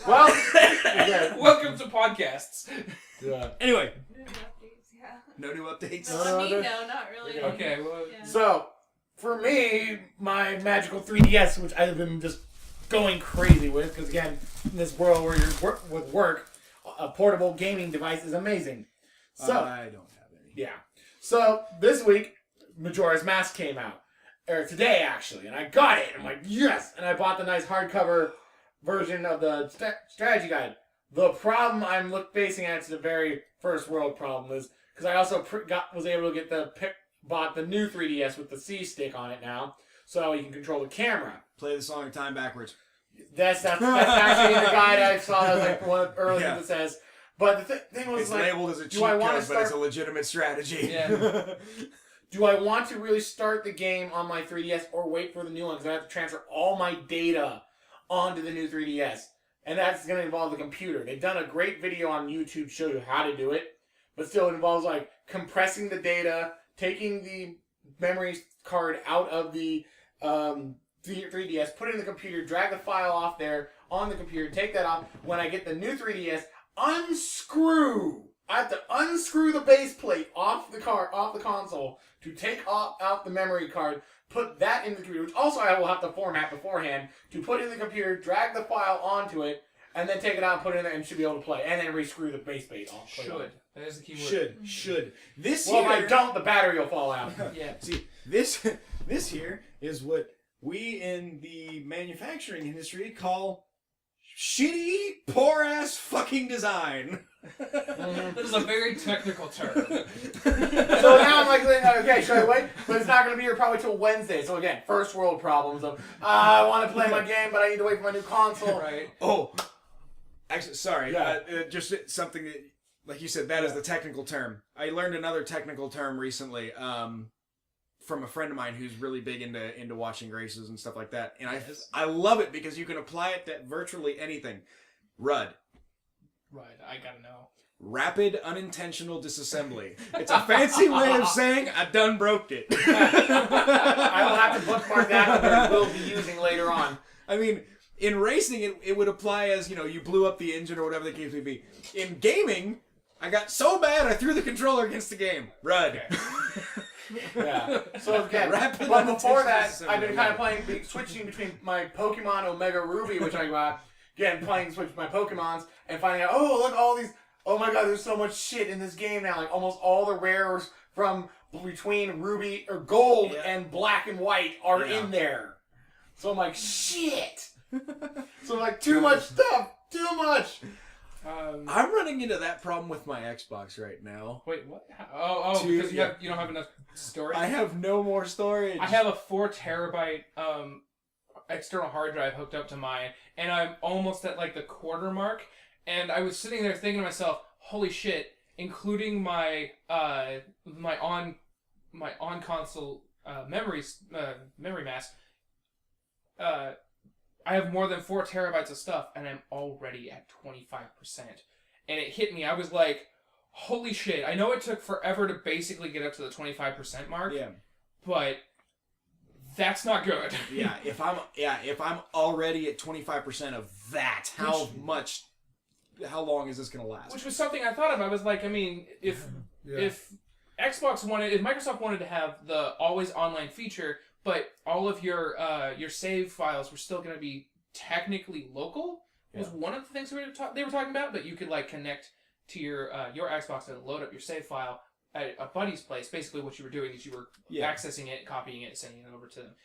Well, again. Welcome to podcasts. Yeah. Anyway. No new updates. No updates. No, not really. Okay. Well. Yeah. So, for me, my magical 3DS, which I've been just going crazy with, because again, in this world where you're with work, a portable gaming device is amazing. So I don't have any. Yeah. So this week, Majora's Mask came out, or today actually, and I got it. I'm like, yes! And I bought the nice hardcover version of the strategy guide. The problem I'm facing at, it's a very first world problem, is because I also was able to get bought the new 3DS with the C stick on it now, so you can control the camera. Play the song in time backwards. That's actually in the guide I saw. That was like one of the early things that says. But the thing was, it's like, labeled as a cheat code, but it's a legitimate strategy. Yeah. Do I want to really start the game on my 3DS or wait for the new one? Because I have to transfer all my data onto the new 3DS. And that's going to involve the computer. They've done a great video on YouTube to show you how to do it. But still, it involves like compressing the data, taking the memory card out of the 3DS, put it in the computer, drag the file off there on the computer, take that off. When I get the new 3DS, unscrew. I have to unscrew the base plate off the console to take out the memory card, put that in the computer, which also I will have to format beforehand, to put in the computer, drag the file onto it, and then take it out and put it in there and should be able to play. And then re-screw the base plate off. Should. That is the key word. Should. If I don't, the battery will fall out. Yeah. See, this here is what we in the manufacturing industry call shitty, poor-ass fucking design. That is a very technical term. So now I'm like, okay, should I wait? But it's not going to be here probably till Wednesday. So again, first world problems of, I want to play my game, but I need to wait for my new console. Right. Oh, actually, sorry. Yeah. Just something that, like you said, that is the technical term. I learned another technical term recently from a friend of mine who's really big into watching races and stuff like that. And I love it because you can apply it to virtually anything. RUD. Right, I gotta know. Rapid unintentional disassembly. It's a fancy way of saying I done broke it. I will have to bookmark that and we'll be using later on. I mean, in racing, it would apply as, you blew up the engine or whatever the case may be. In gaming, I got so bad I threw the controller against the game. RUD. Yeah. So again, Rapid but before that, unintentional I've been kind of switching between my Pokemon Omega Ruby, which I got, switch my Pokemons, and finding out, oh, look, all these, oh my god, there's so much shit in this game now. Like, almost all the rares from between Ruby, or Gold, and Black and White are in there. So I'm like, shit! So like, too much stuff! Too much! I'm running into that problem with my Xbox right now. Wait, what? Because you don't have enough storage? I have no more storage. I have a 4 terabyte external hard drive hooked up to mine, and I'm almost at like the quarter mark, and I was sitting there thinking to myself, holy shit, including my my on console memory mass, I have more than 4 terabytes of stuff, and I'm already at 25%. And it hit me. I was like, holy shit. I know it took forever to basically get up to the 25% mark. Yeah. But that's not good. If I'm already at 25% of that, how long is this going to last? Which was something I thought of. I was like, I mean, if Microsoft wanted to have the always online feature, but all of your save files were still going to be technically local, was one of the things they were talking about. But you could like connect to your Xbox and load up your save file at a buddy's place. Basically, what you were doing is you were accessing it, copying it, sending it over to them.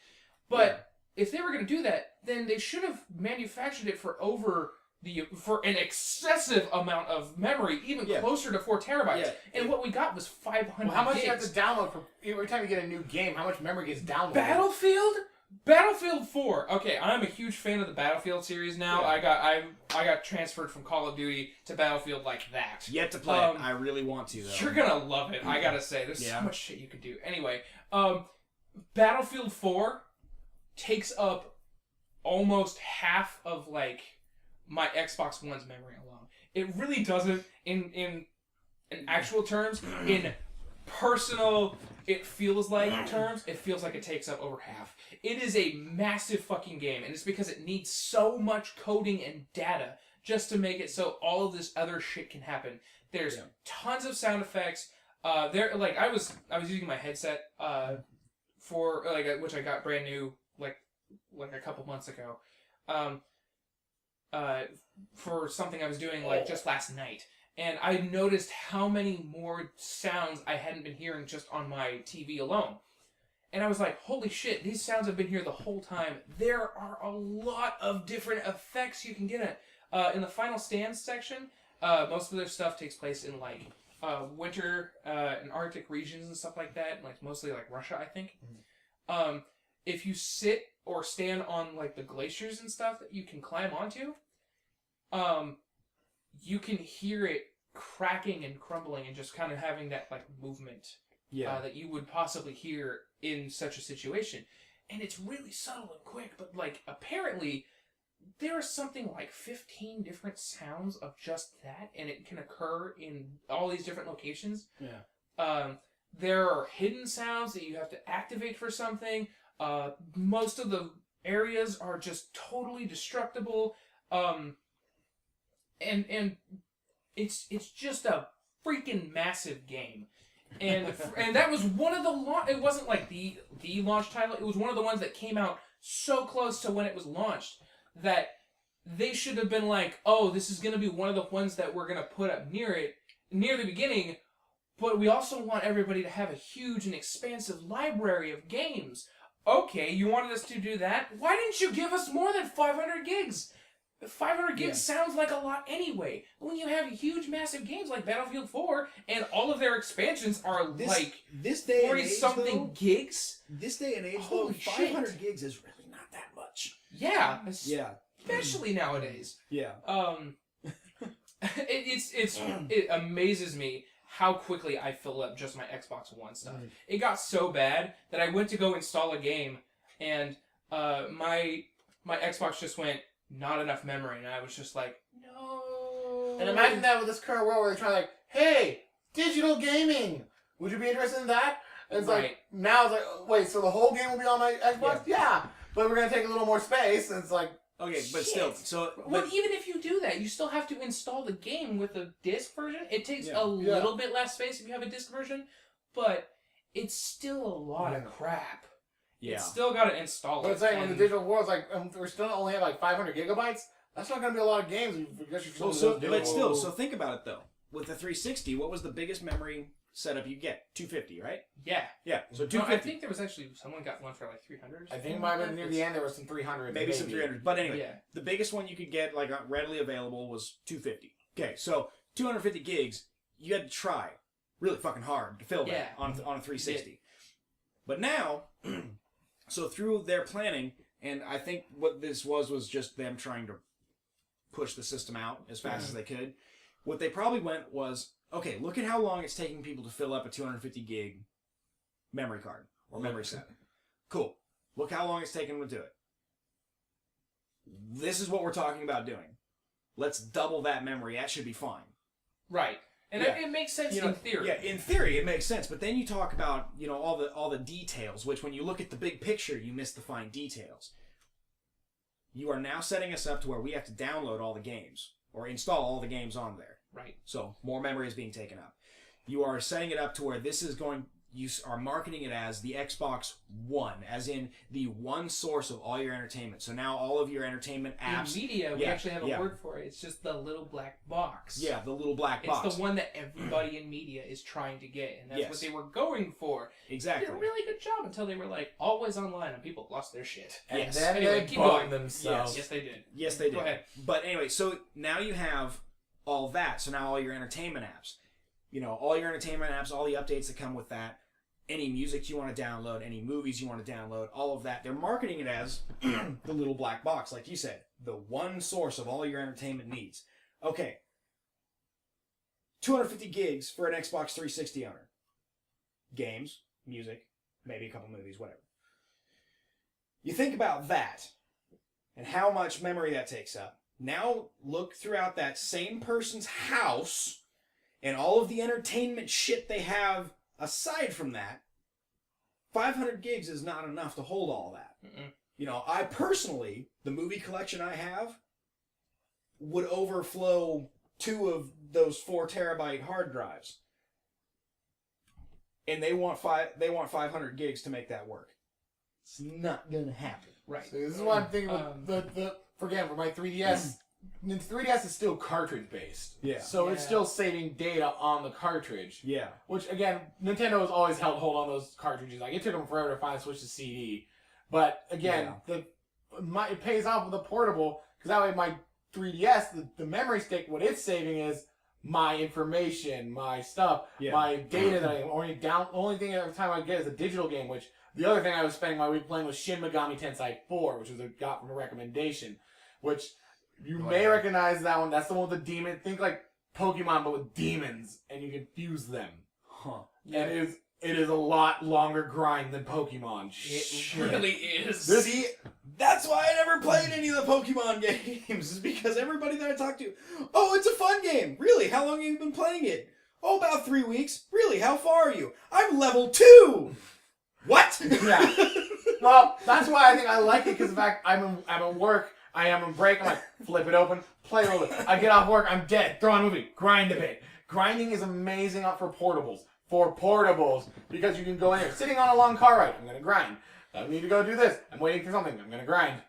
But if they were going to do that, then they should have manufactured it for an excessive amount of memory, even closer to 4 terabytes. Yeah. And what we got was 500 how much gigs. you have to download for every time you get a new game? How much memory gets downloaded? Battlefield 4. Okay, I'm a huge fan of the Battlefield series now. Yeah. I got transferred from Call of Duty to Battlefield like that. Yet to play it. I really want to, though. You're gonna love it. I gotta say, there's so much shit you could do. Anyway, Battlefield 4 takes up almost half of like my Xbox One's memory alone. It really doesn't in actual terms. In personal, it feels like terms, it feels like it takes up over half. It is a massive fucking game, and it's because it needs so much coding and data just to make it so all of this other shit can happen. There's tons of sound effects. I was using my headset for which I got brand new like a couple months ago. For something I was doing just last night. And I noticed how many more sounds I hadn't been hearing just on my TV alone. And I was like, holy shit, these sounds have been here the whole time. There are a lot of different effects you can get at. In the Final Stand section, most of their stuff takes place in like winter and Arctic regions and stuff like that, like mostly like Russia, I think. Mm-hmm. If you sit or stand on like the glaciers and stuff that you can climb onto, you can hear it cracking and crumbling and just kind of having that like movement that you would possibly hear in such a situation. And it's really subtle and quick, but like apparently there are something like 15 different sounds of just that, and it can occur in all these different locations. There are hidden sounds that you have to activate for something. Most of the areas are just totally destructible. And it's just a freaking massive game. And that was one of the it wasn't like the launch title. It was one of the ones that came out so close to when it was launched that they should have been like, oh, this is going to be one of the ones that we're going to put up near the beginning, but we also want everybody to have a huge and expansive library of games. Okay, you wanted us to do that? Why didn't you give us more than 500 gigs? 500 gigs sounds like a lot anyway. But when you have huge, massive games like Battlefield 4, and all of their expansions are this day 40-something gigs. This day and age, Holy 500 shit. gigs is really not that much. Yeah. Yeah. Especially nowadays. Yeah. It amazes me how quickly I fill up just my Xbox One stuff. It got so bad that I went to go install a game, and my Xbox just went, not enough memory, and I was just like, no. And imagine that with this current world where they're trying like, hey, digital gaming. Would you be interested in that? And it's like, now it's like, wait, so the whole game will be on my Xbox? Yeah. But we're going to take a little more space, and it's like, okay, but still, Well, even if you do that, you still have to install the game with a disc version. It takes a little bit less space if you have a disc version, but it's still a lot of crap. Yeah. It's still got to install it. But it's like, when the digital world's like, we're still only have like 500 gigabytes, that's not going to be a lot of games. So think about it, though. With the 360, what was the biggest memory setup you get? 250, right? Yeah. Yeah, so 250. No, I think there was actually, someone got one for like 300. I think it might have been near the end, there was some 300. Maybe some 300. But anyway, the biggest one you could get, like readily available, was 250. Okay, so 250 gigs, you had to try really fucking hard to fill that on a 360. Yeah. But now, so through their planning, and I think what this was just them trying to push the system out as fast as they could. What they probably went was, okay, look at how long it's taking people to fill up a 250 gig memory card or memory set. Cool. Look how long it's taking them to do it. This is what we're talking about doing. Let's double that memory. That should be fine. Right. And it makes sense in theory. Yeah, in theory it makes sense. But then you talk about, all the details, which when you look at the big picture, you miss the fine details. You are now setting us up to where we have to download all the games or install all the games on there. Right. So more memory is being taken up. You are setting it up to where this is going. You are marketing it as the Xbox One, as in the one source of all your entertainment. So now all of your entertainment apps. In media, we actually have a word for it. It's just the little black box. Yeah, the little black box. It's the one that everybody in media is trying to get, and that's what they were going for. Exactly. They did a really good job until they were like always online, and people lost their shit. And then they bugged themselves. Yes, they did. Yes, they did. Go ahead. But anyway, so now you have all that. So now all your entertainment apps. All your entertainment apps, all the updates that come with that. Any music you want to download, any movies you want to download, all of that. They're marketing it as the little black box, like you said. The one source of all your entertainment needs. Okay. 250 gigs for an Xbox 360 owner. Games, music, maybe a couple movies, whatever. You think about that and how much memory that takes up. Now look throughout that same person's house and all of the entertainment shit they have. Aside from that, 500 gigs is not enough to hold all that. I personally, the movie collection I have would overflow 2 of those 4 terabyte hard drives. And they want 500 gigs to make that work. It's not going to happen. Right. So this is what I'm thinking for my 3DS 3DS is still cartridge based. Yeah. So it's still saving data on the cartridge. Yeah. Which again, Nintendo has always held hold on those cartridges. Like it took them forever to finally switch to CD. But again, it pays off with a portable because that way my 3DS, the memory stick, what it's saving is my information, my stuff, my data that I only thing every time I get is a digital game. Which the other thing I was spending my week playing was Shin Megami Tensei 4, which was got from a recommendation, which. You may recognize that one. That's the one with the demon. Think like Pokemon, but with demons, and you can fuse them. Huh. And it is a lot longer grind than Pokemon. It really is. See, that's why I never played any of the Pokemon games. Is because everybody that I talk to, oh, it's a fun game. Really? How long have you been playing it? Oh, about 3 weeks. Really? How far are you? I'm level 2. What? Yeah. Well, that's why I think I like it because in fact I'm in work. I am on break. I'm like, flip it open, play a little bit. I get off work. I'm dead. Throw on a movie. Grind a bit. Grinding is amazing for portables. Because you can go in there. Sitting on a long car ride. I'm going to grind. I need to go do this. I'm waiting for something. I'm going to grind.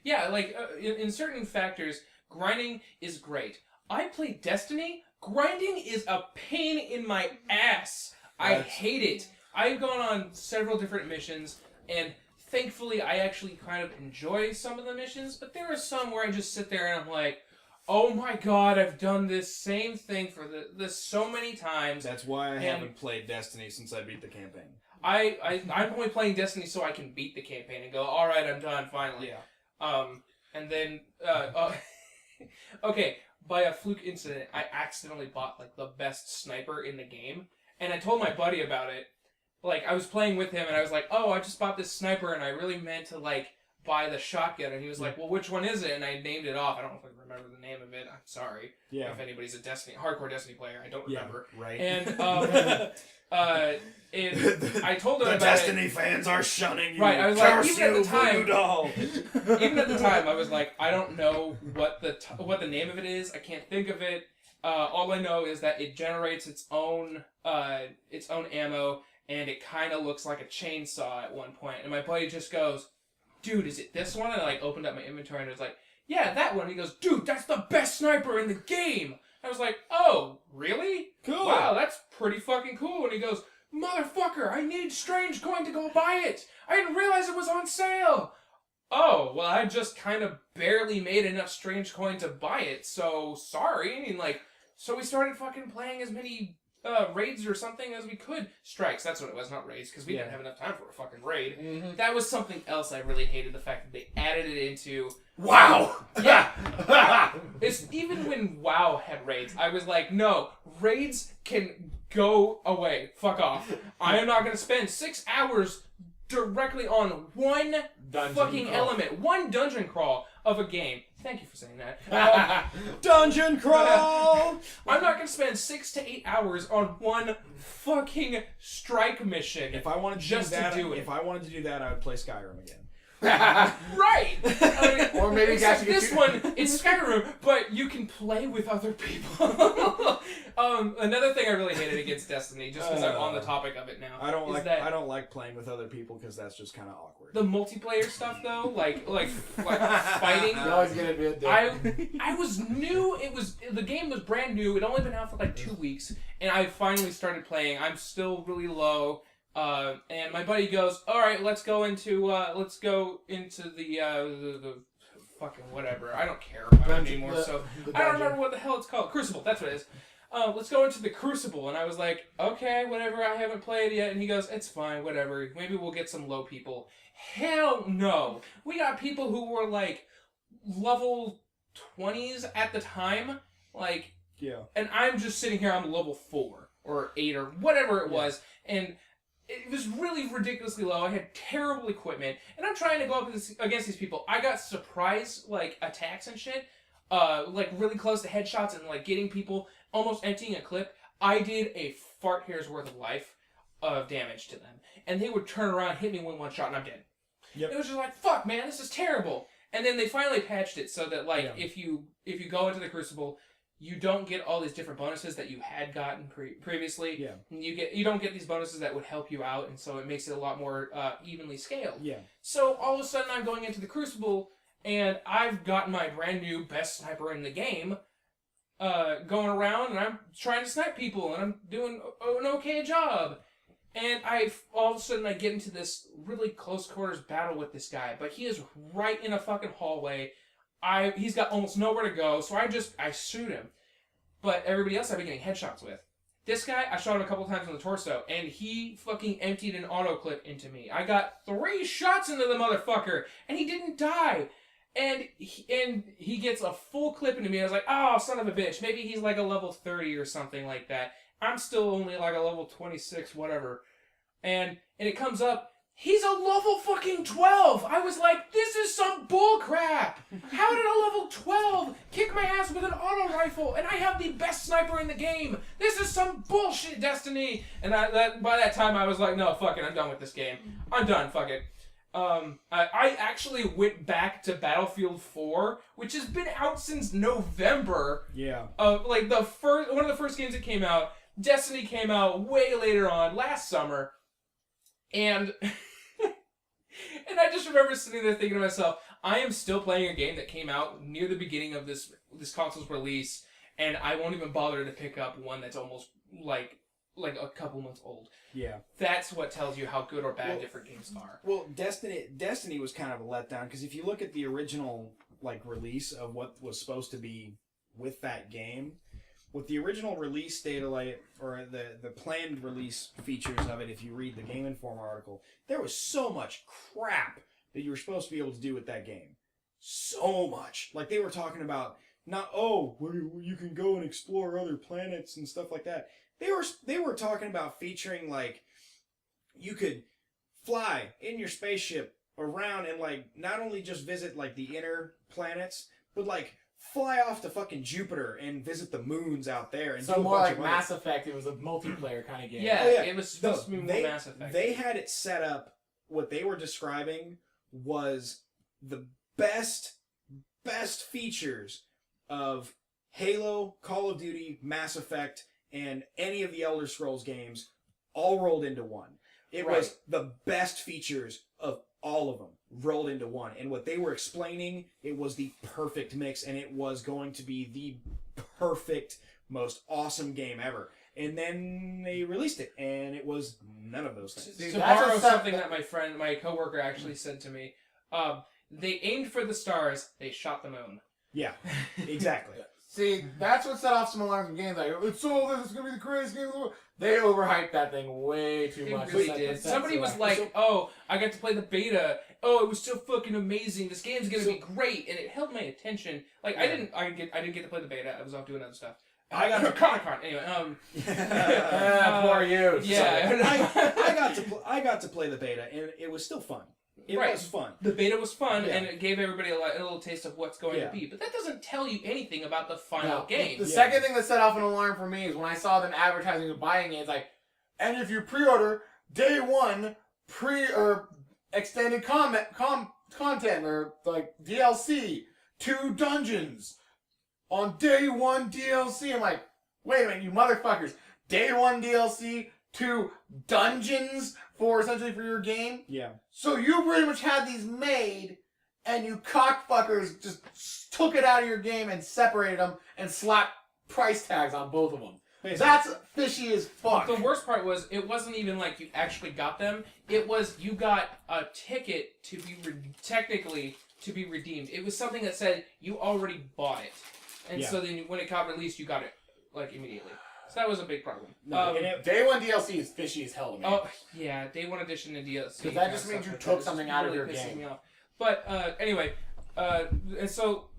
Yeah, like, in certain factors, grinding is great. I play Destiny. Grinding is a pain in my ass. I hate it. I've gone on several different missions, and thankfully, I actually kind of enjoy some of the missions, but there are some where I just sit there and I'm like, oh my god, I've done this same thing for this so many times. That's why I haven't played Destiny since I beat the campaign. I'm only playing Destiny so I can beat the campaign and go, alright, I'm done, finally. Yeah. And then, okay, by a fluke incident, I accidentally bought, like, the best sniper in the game, and I told my buddy about it. Like, I was playing with him, and I was like, oh, I just bought this sniper, and I really meant to, like, buy the shotgun. And he was like, well, which one is it? And I named it off. I don't know if I remember the name of it. I'm sorry. Yeah. If anybody's a hardcore Destiny player, I don't remember. Yeah, right. And, I told him the about Destiny it. fans are shunning you. Right, I was like, even at the time, I was like, I don't know what the name of it is. I can't think of it. All I know is that it generates its own ammo, and it kind of looks like a chainsaw at one point. And my buddy just goes, dude, is it this one? And I like opened up my inventory and I was like, yeah, that one. And he goes, dude, that's the best sniper in the game. I was like, oh, really? Cool. Wow, that's pretty fucking cool. And he goes, motherfucker, I need Strange Coin to go buy it. I didn't realize it was on sale. Oh, well, I just kind of barely made enough Strange Coin to buy it, so sorry. I mean, like, so we started fucking playing as many raids or something as we could. Strikes, that's what it was, not raids, because we didn't have enough time for a fucking raid. Mm-hmm. That was something else I really hated, the fact that they added it into... WoW! Yeah! It's even when WoW had raids, I was like, no, raids can go away. Fuck off. I am not going to spend 6 hours directly on one fucking element, one dungeon crawl of a game. Thank you for saying that. Dungeon crawl! I'm not going to spend 6 to 8 hours on one fucking strike mission. If I wanted to just do that, to do it. If I wanted to do that, I would play Skyrim again. Right! I mean, or maybe this one, it's Skyrim, but you can play with other people. Another thing I really hated against Destiny, just because I'm on the topic of it now, I don't like playing with other people because that's just kind of awkward. The multiplayer stuff, though, like fighting. You always get a bit I was new. The game was brand new. It only been out for like 2 weeks, and I finally started playing. I'm still really low. And my buddy goes, all right, let's go into the fucking whatever. I don't care about it anymore. I don't remember what the hell it's called. Crucible. That's what it is. Let's go into the Crucible. And I was like, okay, whatever. I haven't played yet. And he goes, it's fine, whatever. Maybe we'll get some low people. Hell no. We got people who were like level 20s at the time. Like, yeah. And I'm just sitting here. I'm level 4 or 8 or whatever it was. And it was really ridiculously low. I had terrible equipment, and I'm trying to go up against these people. I got surprise like attacks and shit, like really close to headshots and like getting people almost emptying a clip. I did a fart hair's worth of life of damage to them, and they would turn around, hit me with one shot, and I'm dead. Yep. It was just like, fuck, man, this is terrible. And then they finally patched it so that like if you go into the Crucible, you don't get all these different bonuses that you had gotten previously. Yeah. You don't get these bonuses that would help you out, and so it makes it a lot more evenly scaled. Yeah. So all of a sudden I'm going into the Crucible, and I've got my brand new best sniper in the game going around, and I'm trying to snipe people, and I'm doing an okay job. And all of a sudden I get into this really close quarters battle with this guy, but he is right in a fucking hallway. He's got almost nowhere to go, so I shoot him. But everybody else I've been getting headshots with. This guy, I shot him a couple times in the torso, and he fucking emptied an auto clip into me. I got 3 shots into the motherfucker, and he didn't die. And he gets a full clip into me. I was like, oh, son of a bitch. Maybe he's like a level 30 or something like that. I'm still only like a level 26, whatever. And it comes up, he's a level fucking 12! I was like, this is some bullcrap! How did a level 12 kick my ass with an auto rifle, and I have the best sniper in the game? This is some bullshit, Destiny! And by that time I was like, no, fuck it, I'm done with this game. I'm done, fuck it. I actually went back to Battlefield 4, which has been out since November. Yeah. Like one of the first games that came out. Destiny came out way later on, last summer. And and I just remember sitting there thinking to myself, I am still playing a game that came out near the beginning of this console's release, and I won't even bother to pick up one that's almost like a couple months old. Yeah. That's what tells you how good or bad different games are. Well, Destiny was kind of a letdown, because if you look at the original release of what was supposed to be with that game, with the original release data, or the planned release features of it, if you read the Game Informer article, there was so much crap that you were supposed to be able to do with that game. So much. Like, they were talking about, where you can go and explore other planets and stuff like that. They were talking about featuring, you could fly in your spaceship around and, not only just visit, the inner planets, but, fly off to fucking Jupiter and visit the moons out there. And so more like Mass Effect. It was a multiplayer kind of game. Yeah, it was supposed to be more Mass Effect. They had it set up. What they were describing was the best features of Halo, Call of Duty, Mass Effect, and any of the Elder Scrolls games all rolled into one. It was the best features of all of them rolled into one. And what they were explaining, it was the perfect mix, and it was going to be the perfect, most awesome game ever. And then they released it, and it was none of those things. To borrow something that my coworker actually said to me, they aimed for the stars, they shot the moon. Yeah, exactly. See, that's what set off some alarms in games. It's going to be the craziest game in the world. They overhyped that thing way too much. They really did. Somebody was like, oh, I got to play the beta. Oh, it was so fucking amazing. This game's going to be great. And it held my attention. I didn't get to play the beta. I was off doing other stuff. I got to Comic-Con. Anyway, poor you. Yeah. I got to play the beta, and it was still fun. It was fun. The beta was fun, and it gave everybody a little taste of what's going to be. But that doesn't tell you anything about the final game. The second thing that set off an alarm for me is when I saw them advertising and buying it. It's like, and if you pre-order day one, extended content or DLC, 2 dungeons on day one DLC. I'm like, wait a minute, you motherfuckers! Day one DLC, 2 dungeons essentially for your game. Yeah. So you pretty much had these made, and you cockfuckers just took it out of your game and separated them and slapped price tags on both of them. Basically. That's fishy as fuck. The worst part was, it wasn't even like you actually got them. It was you got a ticket to be technically to be redeemed. It was something that said you already bought it, and so then when it got released, you got it immediately. So that was a big problem. Day one DLC is fishy as hell to me. Oh, yeah, Day 1 edition and DLC. Because that just means you took something out of your game. But anyway, and so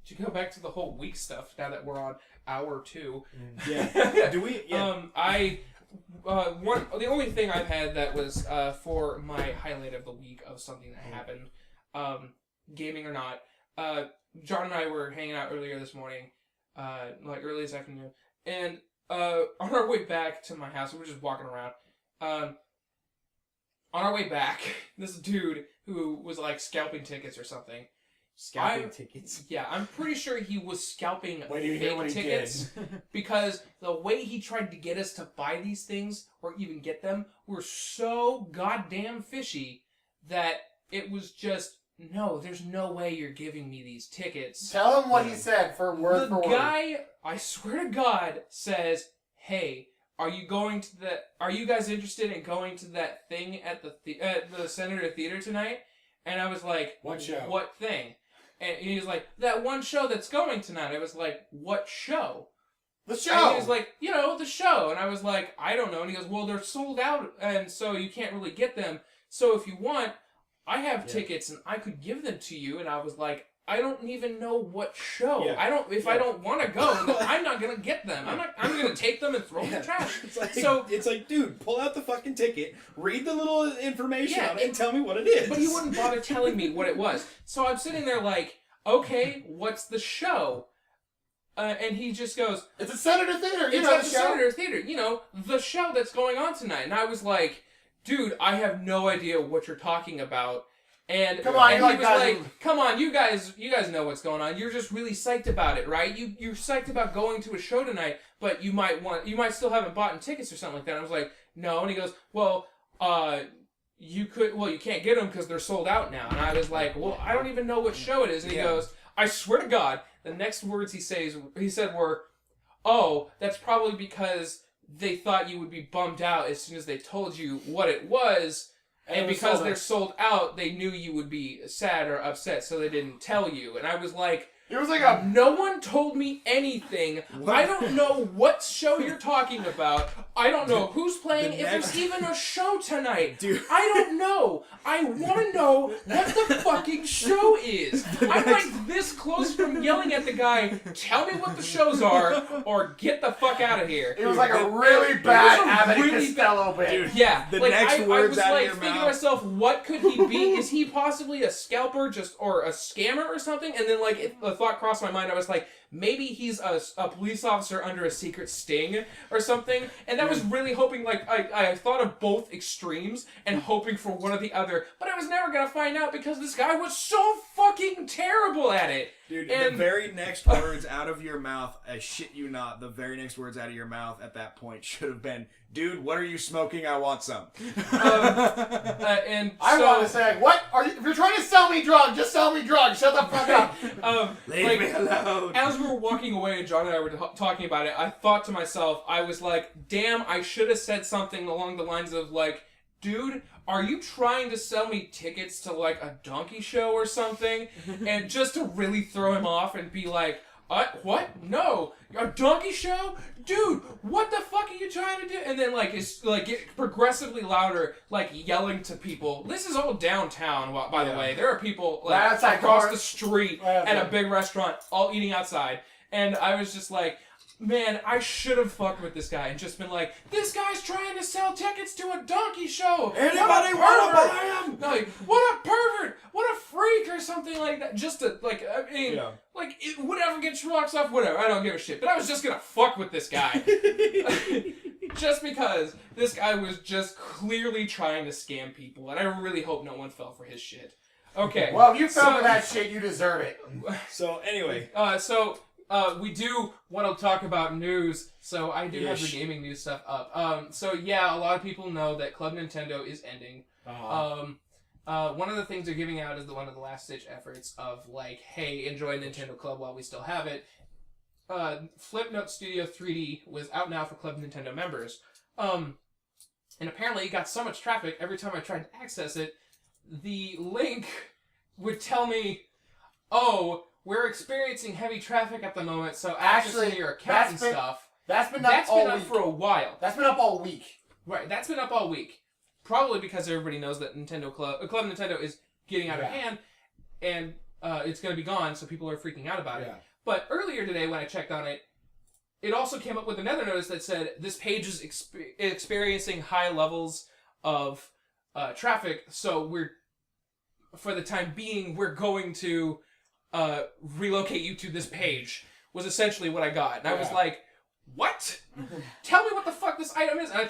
to go back to the whole week stuff, now that we're on hour 2. Yeah. Do we? Yeah. The only thing I've had that was for my highlight of the week of something that happened, gaming or not. John and I were hanging out earlier this morning, early this afternoon, and on our way back to my house, we were just walking around. On our way back, this dude who was scalping tickets or something. Scalping tickets? Yeah, I'm pretty sure he was scalping fake tickets because the way he tried to get us to buy these things or even get them were so goddamn fishy that it was just no, there's no way you're giving me these tickets. Tell him what he said for word for word. The guy, I swear to God, says, hey, are you guys interested in going to that thing at the Senator Theater tonight? And I was like, what show? What thing? And he was like, that one show that's going tonight. I was like, what show? The show! And he was like, the show. And I was like, I don't know. And he goes, well, they're sold out, and so you can't really get them. So if you want, I have tickets, and I could give them to you. And I was like, I don't even know what show. Yeah. I don't want to go, then I'm not gonna get them. I'm gonna take them and throw them in the trash. It's like, dude, pull out the fucking ticket, read the little information on it, and tell me what it is. But he wouldn't bother telling me what it was. So I'm sitting there like, okay, what's the show? And he just goes, it's a Senator Theater. It's at the Senator Theater. The show that's going on tonight. And I was like, dude, I have no idea what you're talking about. And come on, and he was like, come on, you guys know what's going on. You're just really psyched about it, right? You're psyched about going to a show tonight, but you might still haven't bought tickets or something like that. And I was like, no. And he goes, well, you can't get them because they're sold out now. And I was like, well, I don't even know what show it is. And he goes, I swear to God, the next words he said were, oh, that's probably because they thought you would be bummed out as soon as they told you what it was. And because they're sold out, they knew you would be sad or upset, so they didn't tell you. And I was like, it was like no one told me anything. What? I don't know what show you're talking about. I don't know who's playing, if there's even a show tonight. Dude. I don't know. I want to know what the fucking show is. I'm like this close from yelling at the guy, tell me what the shows are, or get the fuck out of here. It was like a really bad Abbott and Costello bit. Dude, yeah. the like, next I words was out like of your thinking to mouth. myself, what could he be? Is he possibly a scalper or a scammer or something? And then like the thought crossed my mind. I was like, maybe he's a police officer under a secret sting or something. And that was really hoping, like, I thought of both extremes and hoping for one or the other. But I was never going to find out because this guy was so fucking terrible at it. Dude, and the very next words out of your mouth, I shit you not, the very next words out of your mouth at that point should have been, dude, what are you smoking? I want some. And I want to say, what are you? If you're trying to sell me drugs, just sell me drugs. Shut the fuck up. Leave me alone. As we were walking away and John and I were talking about it, I thought to myself, I was like, damn, I should have said something along the lines of like, dude, are you trying to sell me tickets to like a donkey show or something? And just to really throw him off and be like, what? No. A donkey show? Dude, what the fuck are you trying to do? And then like it's like get progressively louder, like yelling to people. This is all downtown, by the way. There are people like across the street at a big restaurant all eating outside. And I was just like, man, I should have fucked with this guy and just been like, this guy's trying to sell tickets to a donkey show. Anybody want to buy him? No, like, what a pervert! What a freak or something like that. Just to, like, I mean, like, whatever, get your rocks off, whatever. I don't give a shit. But I was just gonna fuck with this guy. Just because this guy was just clearly trying to scam people. And I really hope no one fell for his shit. Okay. Well, if you fell for that shit, you deserve it. So, anyway. We do want to talk about news, so I do have the gaming news stuff up. So yeah, a lot of people know that Club Nintendo is ending. One of the things they're giving out is one of the last-ditch efforts of like, hey, enjoy Nintendo Club while we still have it. Flipnote Studio 3D was out now for Club Nintendo members. And apparently it got so much traffic, every time I tried to access it, the link would tell me, oh, we're experiencing heavy traffic at the moment, so accessing your account and stuff. That's been up for a while. That's been up all week. Right, that's been up all week. Probably because everybody knows that Club Nintendo is getting out of hand, and it's going to be gone, so people are freaking out about it. But earlier today, when I checked on it, it also came up with another notice that said this page is experiencing high levels of traffic, so for the time being, we're going to relocate you to this page, was essentially what I got. And I was like, what? Tell me what the fuck this item is. And I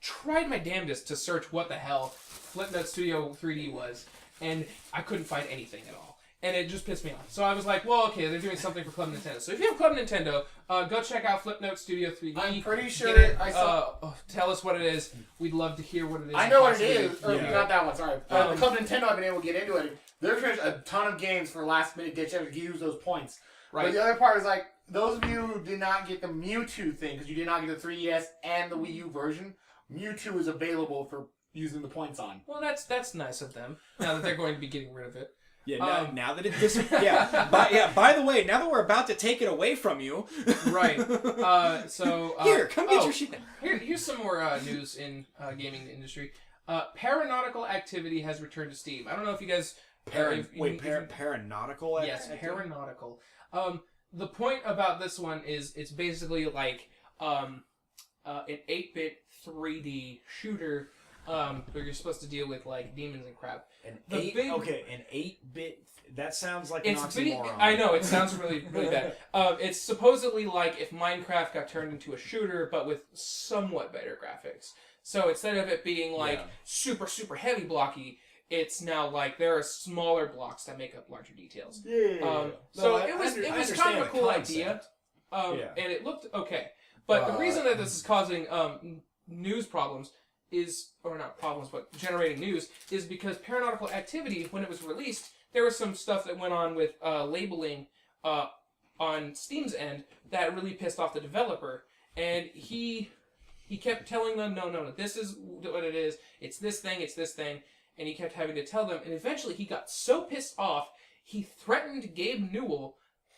tried my damnedest to search what the hell Flipnote Studio 3D was, and I couldn't find anything at all. And it just pissed me off. So I was like, well, okay, they're doing something for Club Nintendo. So if you have Club Nintendo, go check out Flipnote Studio 3D. I'm pretty sure Get it, I saw. tell us what it is. We'd love to hear what it is. I and know what it possibly- is. Or not that one. Sorry. The Club Nintendo. I've been able to get into it. They're trying a ton of games for last minute ditch to use those points. Right. But the other part is like those of you who did not get the Mewtwo thing because you did not get the 3DS and the Wii U version. Mewtwo is available for using the points on. Well, that's nice of them. Now that they're going to be getting rid of it. Yeah, now that it by the way, now that we're about to take it away from you. Right. Here, come get your shit. Here's some more news in gaming industry. Paranautical activity has returned to Steam. I don't know if you guys... Paranautical? Yes, paranautical. The point about this one is it's basically like an 8-bit 3D shooter where you're supposed to deal with like demons and crap. An 8-bit. That sounds like an oxymoron. I know, it sounds really, really bad. It's supposedly like if Minecraft got turned into a shooter, but with somewhat better graphics. So instead of it being like super, super heavy blocky, it's now like there are smaller blocks that make up larger details. It was kind of a cool idea, and it looked okay. But the reason that this is causing news problems or not problems, but generating news, is because Paranautical Activity, when it was released, there was some stuff that went on with labeling on Steam's end that really pissed off the developer, and he kept telling them, no, this is what it is, it's this thing, and he kept having to tell them, and eventually he got so pissed off, he threatened Gabe Newell,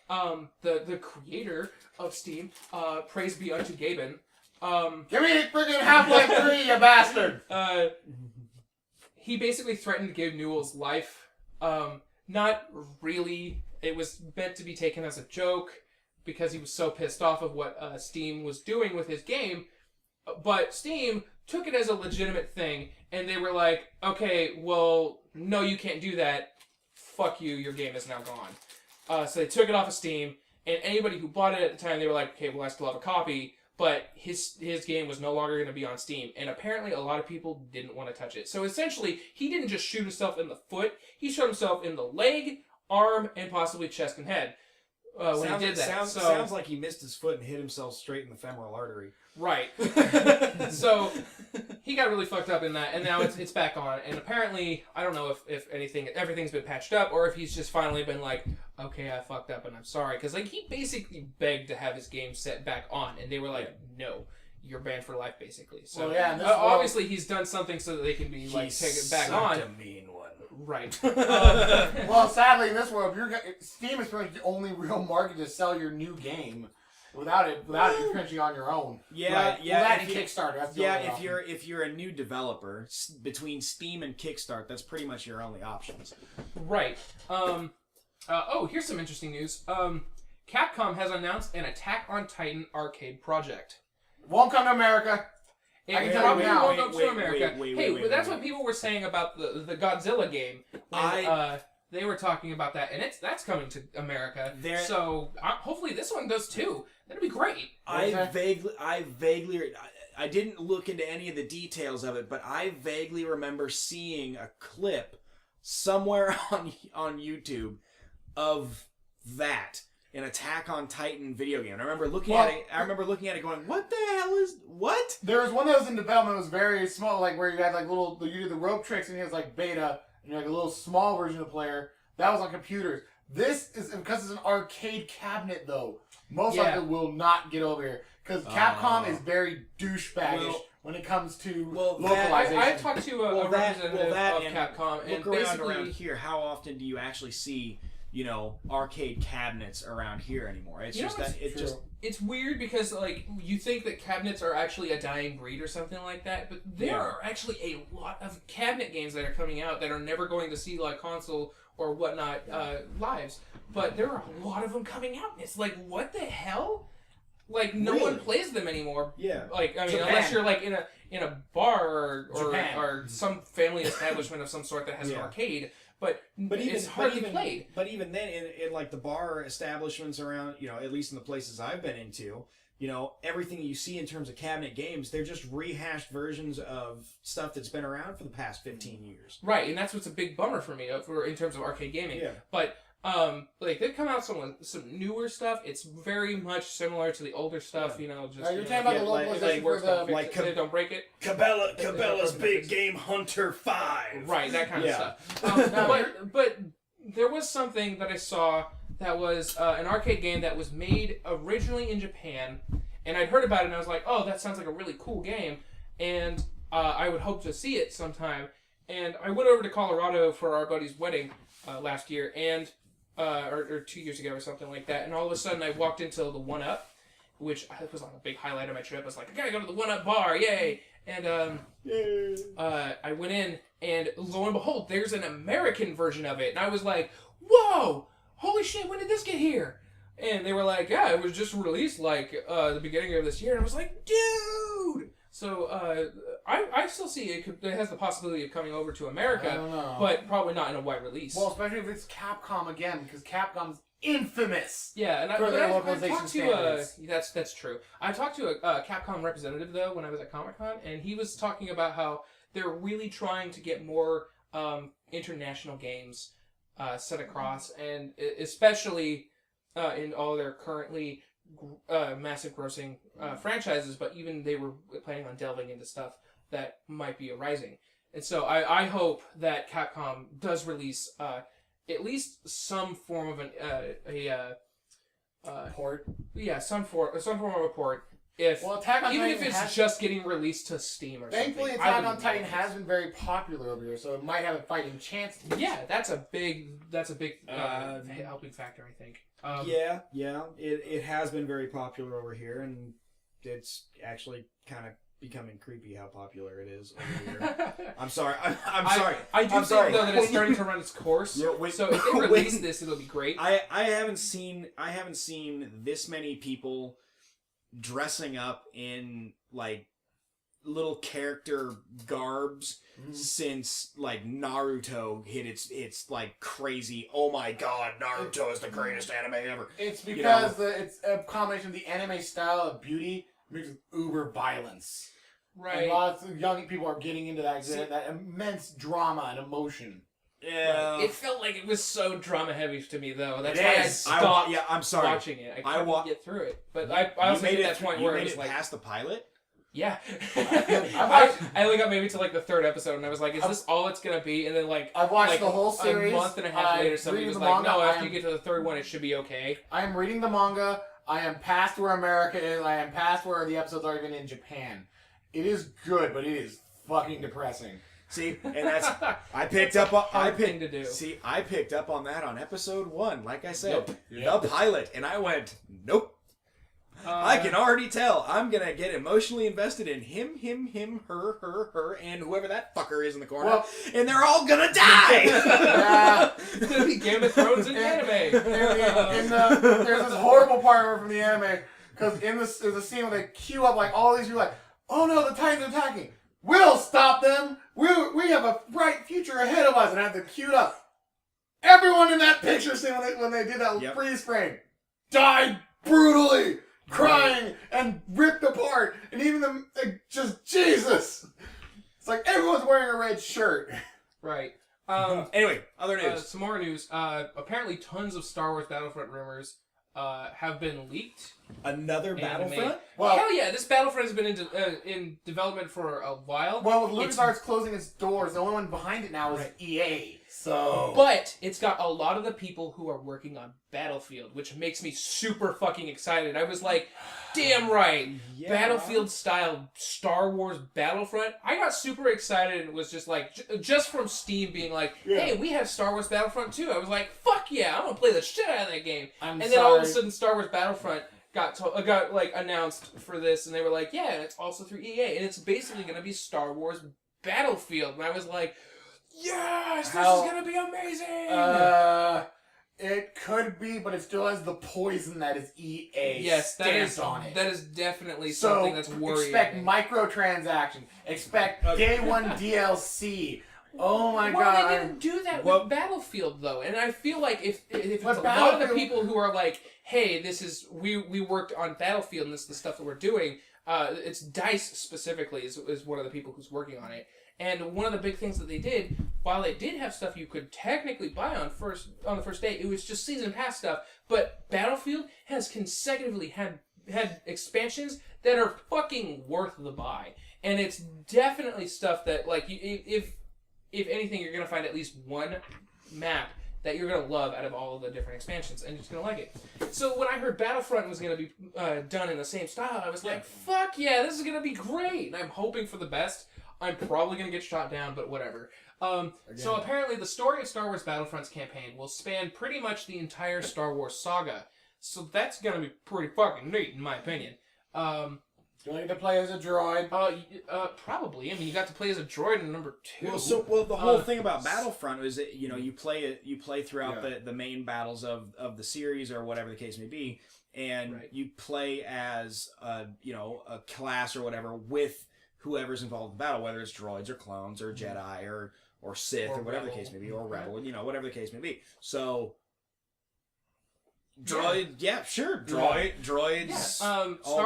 the creator of Steam, praise be unto Gaben. Give me freaking Half-Life 3, you bastard! He basically threatened Gabe Newell's life. Not really. It was meant to be taken as a joke because he was so pissed off of what Steam was doing with his game. But Steam took it as a legitimate thing, and they were like, okay, well, no, you can't do that. Fuck you, your game is now gone. So they took it off of Steam, and anybody who bought it at the time, they were like, okay, well, I still have a copy. But his game was no longer going to be on Steam. And apparently a lot of people didn't want to touch it. So essentially, he didn't just shoot himself in the foot. He shot himself in the leg, arm, and possibly chest and head when he did that. Sounds like he missed his foot and hit himself straight in the femoral artery. Right. So he got really fucked up in that, and now it's back on. And apparently, I don't know if everything's been patched up, or if he's just finally been like, okay, I fucked up and I'm sorry. Because like he basically begged to have his game set back on, and they were like, no, you're banned for life, basically. So obviously he's done something so that they can be like take it back on. A mean one. Right. Well, sadly, in this world, Steam is pretty much the only real market to sell your new game. Without it, you're crunching on your own. Yeah. That and Kickstarter. That's the only if you're a new developer, between Steam and Kickstart, that's pretty much your only options. Right. Here's some interesting news. Capcom has announced an Attack on Titan arcade project. Won't come to America. It probably won't come to America. That's what people were saying about the Godzilla game. They were talking about that, and that's coming to America. So hopefully this one does too. That'd be great. I didn't look into any of the details of it, but I vaguely remember seeing a clip somewhere on YouTube of that. An Attack on Titan video game. And I remember looking at it going, what the hell is what? There was one that was in development. It was very small, like where you had like you do the rope tricks, and it was like beta, and you're like a little small version of the player. That was on computers. This is because it's an arcade cabinet, though. Most likely will not get over here because Capcom is very douchebaggish when it comes to localization. I talked to a representative of Capcom, and basically around here, how often do you actually see arcade cabinets around here anymore? It's just that it's weird because like you think that cabinets are actually a dying breed or something like that, but there are actually a lot of cabinet games that are coming out that are never going to see like console or whatnot lives. But there are a lot of them coming out, and it's like, what the hell? Like no one plays them anymore. Yeah. Like I mean, unless you're like in a bar or some family establishment of some sort that has an arcade. But it's hardly played. But even then, in like the bar establishments around, at least in the places I've been into, everything you see in terms of cabinet games, they're just rehashed versions of stuff that's been around for the past 15 years. Right, and that's what's a big bummer for me in terms of arcade gaming. Yeah. But like they've come out some newer stuff. It's very much similar to the older stuff, you know. Just you're talking about the localization for the they don't break it. Cabela's Big Game Hunter 5. Right, that kind of stuff. But there was something that I saw that was an arcade game that was made originally in Japan, and I'd heard about it and I was like, oh, that sounds like a really cool game, and I would hope to see it sometime. And I went over to Colorado for our buddy's wedding last year, and or 2 years ago or something like that, and all of a sudden I walked into the 1-Up, which was like a big highlight of my trip. I was like, I gotta go to the 1-Up bar, yay! And I went in, and lo and behold, there's an American version of it, and I was like, whoa! Holy shit, when did this get here? And they were like, yeah, it was just released like the beginning of this year, and I was like, dude! So I still see it has the possibility of coming over to America, I don't know. but probably not in a wide release. Well, especially if it's Capcom again, because Capcom's infamous. Yeah, and for their I localization talked standards. that's true. I talked to a Capcom representative though when I was at Comic-Con, and he was talking about how they're really trying to get more international games set across, and especially in all their currently massive grossing franchises, but even they were planning on delving into stuff that might be arising. And so I hope that Capcom does release at least some form of Port. Yeah, some form of a port. Attack on even Titan if it's just getting released to Steam or thankfully, something. Attack on Titan has been very popular over here, so it might have a fighting chance. Yeah, that's a big helping factor, I think. It has been very popular over here, and it's actually kind of becoming creepy how popular it is over here. I'm sorry. I'm sorry. I do think though that it's starting to run its course. Yeah, so if they release this, it'll be great. I haven't seen this many people dressing up in like little character garbs since like Naruto hit its like crazy, oh my god, Naruto is the greatest anime ever. It's because it's a combination of the anime style of beauty mixed with uber violence. Right. And lots of young people are getting into that immense drama and emotion. Yeah. It felt like it was so drama heavy to me though. That's It why is. I stopped I'm sorry. watching it. I couldn't get through it. But I also made hit it that point where you it made was it like past the pilot? yeah. I only got maybe to like the third episode and I was like, is this all it's gonna be? And then like I've watched like the whole series. A month and a half later somebody was like, no, after you get to the third one it should be okay. I am reading the manga. I am past where America is. I am past where the episodes are even in Japan. It is good, but it is fucking depressing. See, and that's I picked up on thing to do. See, I picked up on that on episode 1. Like I said, the pilot, and I went, nope. I can already tell I'm gonna get emotionally invested in him, her, and whoever that fucker is in the corner, and they're all gonna die. Yeah. It's gonna be Game of Thrones and anime. There's this horrible part from the anime because there's a scene where they queue up like all these people like, oh no, the Titans are attacking. We'll stop them. We have a bright future ahead of us, and I have to queue up. Everyone in that picture scene when they did that freeze frame died brutally, crying and ripped apart, and even just Jesus. It's like everyone's wearing a red shirt. Right. Anyway, other news. Some more news. Apparently, tons of Star Wars Battlefront rumors have been leaked. Another Battlefront? Well, hell yeah! This Battlefront has been in development for a while. Well, with LucasArts closing its doors, the only one behind it now is EA. So, but it's got a lot of the people who are working on Battlefield, which makes me super fucking excited. I was like, damn right, Battlefield style Star Wars Battlefront. I got super excited and was just like, just from Steam being like, hey, we have Star Wars Battlefront too. I was like, fuck yeah, I'm gonna play the shit out of that game. Then all of a sudden, Star Wars Battlefront got like announced for this, and they were like, yeah, and it's also through EA, and it's basically gonna be Star Wars Battlefield. And I was like, yes, this is gonna be amazing. It could be, but it still has the poison that is EA. Yes, that is on it. That is definitely something that's worrying. Expect microtransactions. Expect day one DLC. Oh my god! Well, they didn't do that with Battlefield though, and I feel like if it's a lot of the people who are like, hey, this is we worked on Battlefield and this is the stuff that we're doing. It's DICE specifically is one of the people who's working on it. And one of the big things that they did, while they did have stuff you could technically buy on the first day, it was just season pass stuff. But Battlefield has consecutively had expansions that are fucking worth the buy. And it's definitely stuff that, like, if anything, you're gonna find at least one map that you're gonna love out of all of the different expansions, and you're just gonna like it. So when I heard Battlefront was gonna be done in the same style, I was like, fuck yeah, this is gonna be great! And I'm hoping for the best. I'm probably gonna get shot down, but whatever. So apparently the story of Star Wars Battlefront's campaign will span pretty much the entire Star Wars saga. So that's gonna be pretty fucking neat, in my opinion. Do you like to play as a droid? Probably. I mean, you got to play as a droid in number 2. Well, the whole thing about Battlefront is that you play throughout the main battles of the series or whatever the case may be, and you play as a class or whatever with whoever's involved in the battle, whether it's droids or clones or Jedi or Sith or whatever the case may be, or Rebel, whatever the case may be. So. Droids. Yeah. Star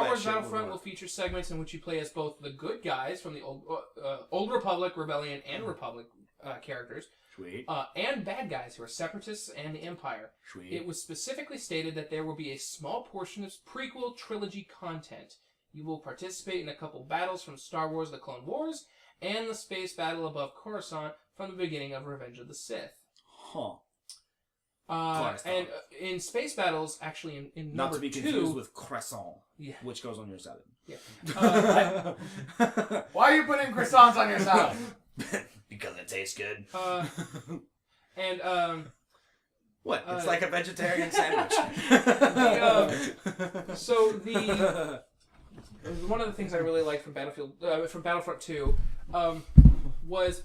Wars Battlefront will feature segments in which you play as both the good guys from the old Republic, Rebellion, and Republic characters, Sweet, and bad guys who are Separatists and the Empire. Sweet. It was specifically stated that there will be a small portion of prequel trilogy content. You will participate in a couple battles from Star Wars: The Clone Wars and the space battle above Coruscant from the beginning of Revenge of the Sith. Huh. And in space battles, actually, in not number to be 2, confused with croissant, yeah, which goes on your salad. Yeah. Why are you putting croissants on your salad? Because it tastes good. What? It's like a vegetarian sandwich. One of the things I really liked from Battlefront 2, was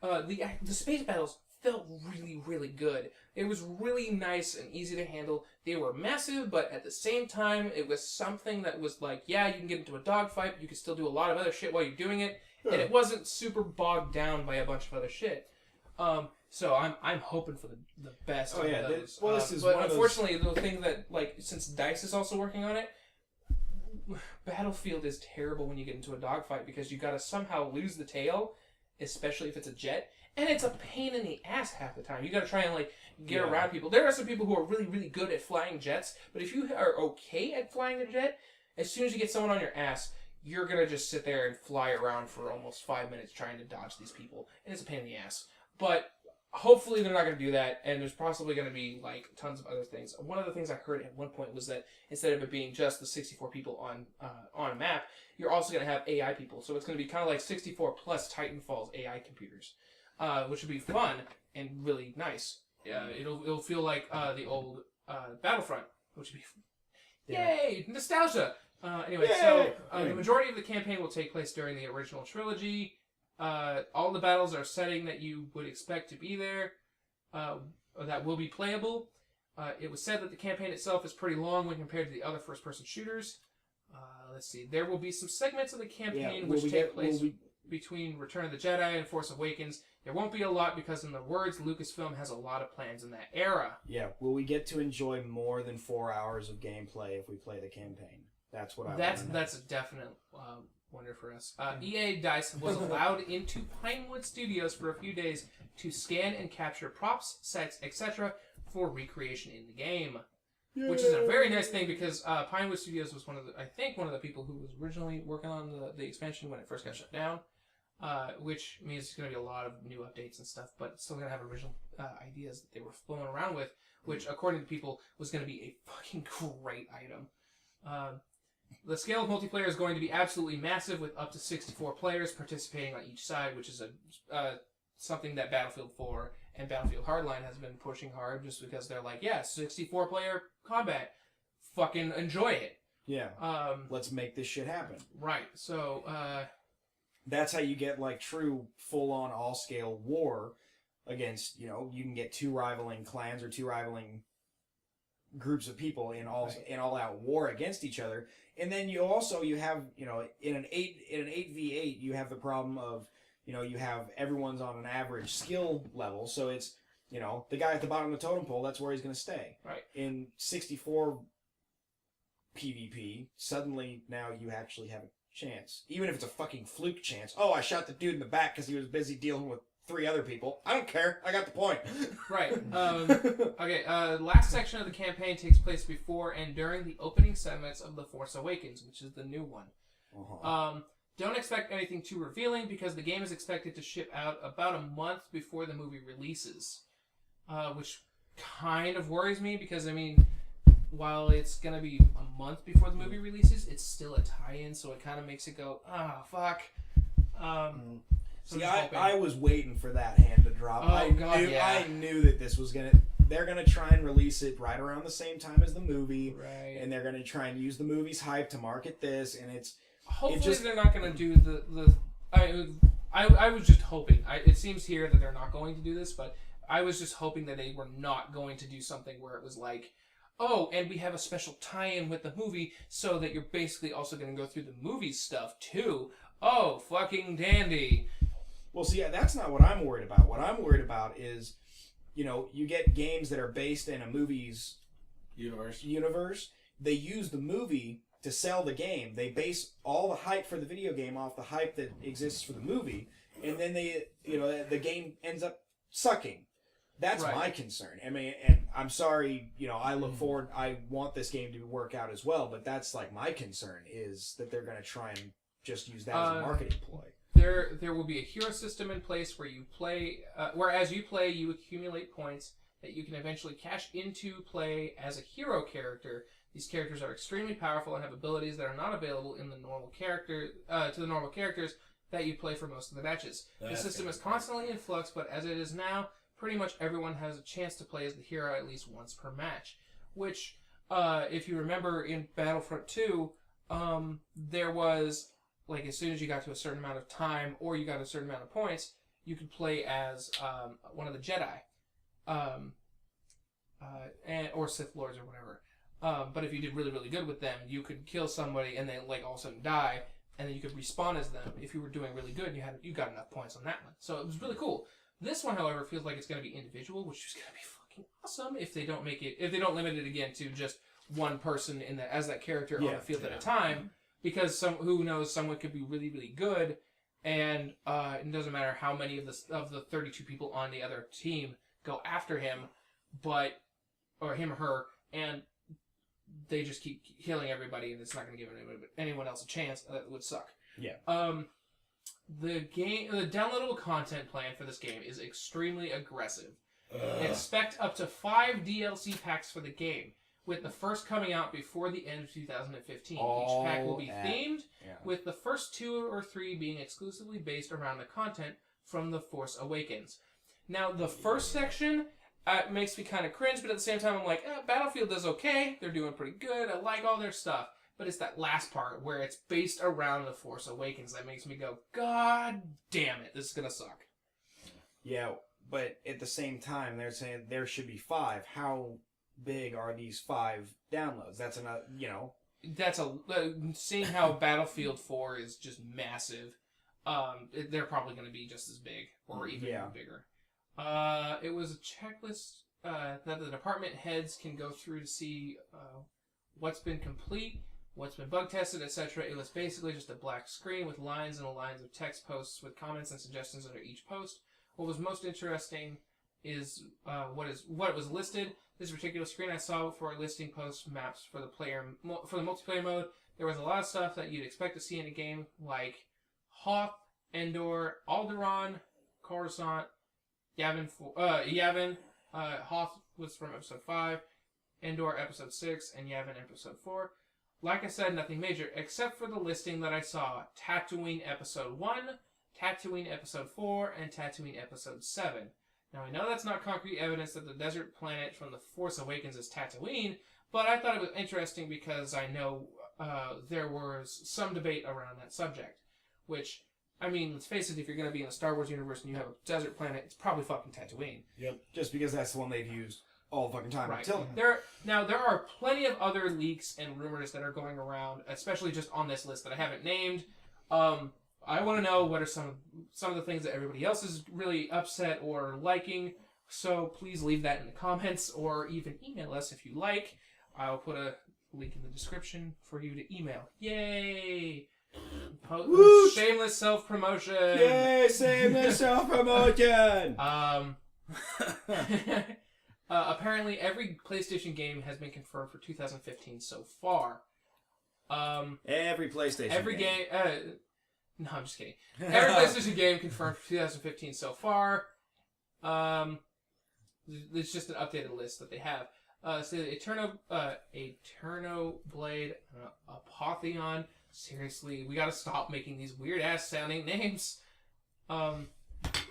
the space battles felt really, really good. It was really nice and easy to handle. They were massive, but at the same time, it was something that was like, yeah, you can get into a dogfight, but you can still do a lot of other shit while you're doing it, and it wasn't super bogged down by a bunch of other shit. So I'm hoping for the best of those. This is but unfortunately, the thing that, like, since DICE is also working on it, Battlefield is terrible when you get into a dogfight because you gotta somehow lose the tail, especially if it's a jet. And it's a pain in the ass half the time. You gotta try and, like, get around people. There are some people who are really, really good at flying jets, but if you are okay at flying a jet, as soon as you get someone on your ass, you're gonna just sit there and fly around for almost 5 minutes trying to dodge these people. And it's a pain in the ass. But hopefully they're not gonna do that, and there's possibly gonna be, like, tons of other things. One of the things I heard at one point was that instead of it being just the 64 people on a map, you're also gonna have AI people. So it's gonna be kind of like 64 plus Titanfall's AI computers. Which would be fun and really nice. It'll feel like the old Battlefront, which would be yay, nostalgia. Anyway, so the majority of the campaign will take place during the original trilogy. All the battles are setting that you would expect to be there, that will be playable. It was said that the campaign itself is pretty long when compared to the other first-person shooters. Let's see, there will be some segments of the campaign which take place between Return of the Jedi and Force Awakens. There won't be a lot because, in the words, Lucasfilm has a lot of plans in that era. Yeah, will we get to enjoy more than 4 hours of gameplay if we play the campaign? That's what I want to know. That's a definite wonder for us. EA DICE was allowed into Pinewood Studios for a few days to scan and capture props, sets, etc. for recreation in the game. Yay. Which is a very nice thing because Pinewood Studios was one of the people who was originally working on the expansion when it first got shut down. Which means there's going to be a lot of new updates and stuff, but it's still going to have original ideas that they were flowing around with, which, according to people, was going to be a fucking great item. The scale of multiplayer is going to be absolutely massive, with up to 64 players participating on each side, which is something that Battlefield 4 and Battlefield Hardline has been pushing hard, just because they're like, yeah, 64-player combat, fucking enjoy it. Yeah. Let's make this shit happen. Right. So. That's how you get, like, true full-on all-scale war against, you can get 2 rivaling clans or 2 rivaling groups of people in all-out war against each other. And then you have, in an 8v8, you have the problem of, you have everyone's on an average skill level. So it's, the guy at the bottom of the totem pole, that's where he's going to stay. Right. In 64 PvP, suddenly now you actually have a chance. Even if it's a fucking fluke chance. Oh, I shot the dude in the back because he was busy dealing with 3 other people. I don't care. I got the point. Right. Okay, last section of the campaign takes place before and during the opening segments of The Force Awakens, which is the new one. Don't expect anything too revealing because the game is expected to ship out about a month before the movie releases. Which kind of worries me because, I mean, while it's going to be a month before the movie releases, it's still a tie-in, so it kind of makes it go, fuck. See, I was waiting for that hand to drop. I knew that this was they're gonna try and release it right around the same time as the movie, right? And they're gonna try and use the movie's hype to market this, and it's hopefully they're not gonna do the. I was just hoping. It seems here that they're not going to do this, but I was just hoping that they were not going to do something where it was like, oh, and we have a special tie-in with the movie, so that you're basically also gonna go through the movie stuff too. Oh, fucking dandy. Well, see, that's not what I'm worried about. What I'm worried about is, you get games that are based in a movie's universe. They use the movie to sell the game. They base all the hype for the video game off the hype that exists for the movie, and then the game ends up sucking. That's my concern. I mean, and I'm sorry, I look forward. I want this game to work out as well, but that's like my concern is that they're going to try and just use that as a marketing ploy. There will be a hero system in place where you play, where as you play, you accumulate points that you can eventually cash into play as a hero character. These characters are extremely powerful and have abilities that are not available in the normal characters that you play for most of the matches. The system is constantly in flux, but as it is now, pretty much everyone has a chance to play as the hero at least once per match. Which, if you remember in Battlefront 2, there was, like, as soon as you got to a certain amount of time or you got a certain amount of points, you could play as one of the Jedi. Or Sith Lords or whatever. But if you did really, really good with them, you could kill somebody and they, like, all of a sudden die, and then you could respawn as them if you were doing really good and you got enough points on that one. So it was really cool. This one, however, feels like it's going to be individual, which is going to be fucking awesome if they don't limit it again to just one person as that character on the field at a time. Because who knows, someone could be really, really good, and it doesn't matter how many of the 32 people on the other team go after him, or him or her, and they just keep killing everybody, and it's not going to give anyone else a chance. That would suck. Yeah. The downloadable content plan for this game is extremely aggressive. Expect up to 5 DLC packs for the game, with the first coming out before the end of 2015. Each pack will be themed, with the first 2 or 3 being exclusively based around the content from The Force Awakens. Now, the first section makes me kind of cringe, but at the same time, I'm like, Battlefield does okay. They're doing pretty good. I like all their stuff. But it's that last part where it's based around The Force Awakens that makes me go, God damn it, this is going to suck. Yeah, but at the same time, they're saying there should be 5. How big are these 5 downloads? That's another, That's seeing how Battlefield 4 is just massive. They're probably going to be just as big or even bigger. It was a checklist that the department heads can go through to see what's been complete, what's been bug tested, etc. It was basically just a black screen with lines and lines of text posts with comments and suggestions under each post. What was most interesting is what was listed. This particular screen I saw for listing post maps for the multiplayer mode. There was a lot of stuff that you'd expect to see in a game, like Hoth, Endor, Alderaan, Coruscant, Yavin. Hoth was from episode 5, Endor episode 6, and Yavin episode 4. Like I said, nothing major, except for the listing that I saw. Tatooine episode 1, Tatooine episode 4, and Tatooine episode 7. Now, I know that's not concrete evidence that the desert planet from The Force Awakens is Tatooine, but I thought it was interesting because I know there was some debate around that subject. Which, I mean, let's face it, if you're going to be in the Star Wars universe and you have a desert planet, it's probably fucking Tatooine. Yep. Just because that's the one they've used all the fucking time. Right. There are plenty of other leaks and rumors that are going around, especially just on this list that I haven't named. I want to know what are some of the things that everybody else is really upset or liking. So please leave that in the comments or even email us if you like. I'll put a link in the description for you to email. Yay! Whoosh! Shameless self-promotion. Yay, shameless self-promotion. Apparently, every PlayStation game has been confirmed for 2015 so far. Every PlayStation Every game. No, I'm just kidding. Every PlayStation game confirmed for 2015 so far. It's just an updated list that they have. So Eterno Blade, Apotheon. Seriously, we gotta stop making these weird ass sounding names.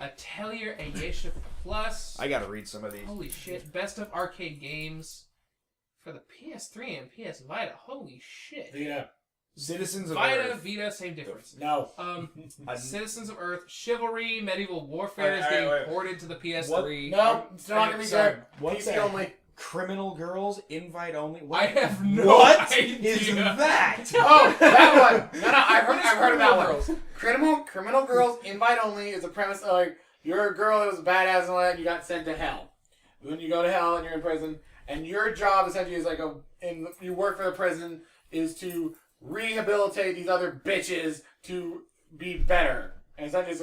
Atelier Ayesha Plus. I gotta read some of these. Holy shit! Best of arcade games for the PS3 and PS Vita. Holy shit! Vita. Citizens of Vita, Earth. Vita, same difference. No. Citizens of Earth, Chivalry, Medieval Warfare is getting ported to the PS3. No, it's not gonna be good. What's PC that? only. Criminal Girls, invite only. What? I have no What idea. is that? Oh, that one. No, I've heard of that Girls? one. Criminal Girls, invite only is a premise of like you're a girl that was badass and all that, and you got sent to hell. When you go to hell and you're in prison, and your job essentially is like you work for the prison is to rehabilitate these other bitches to be better. And it's like it's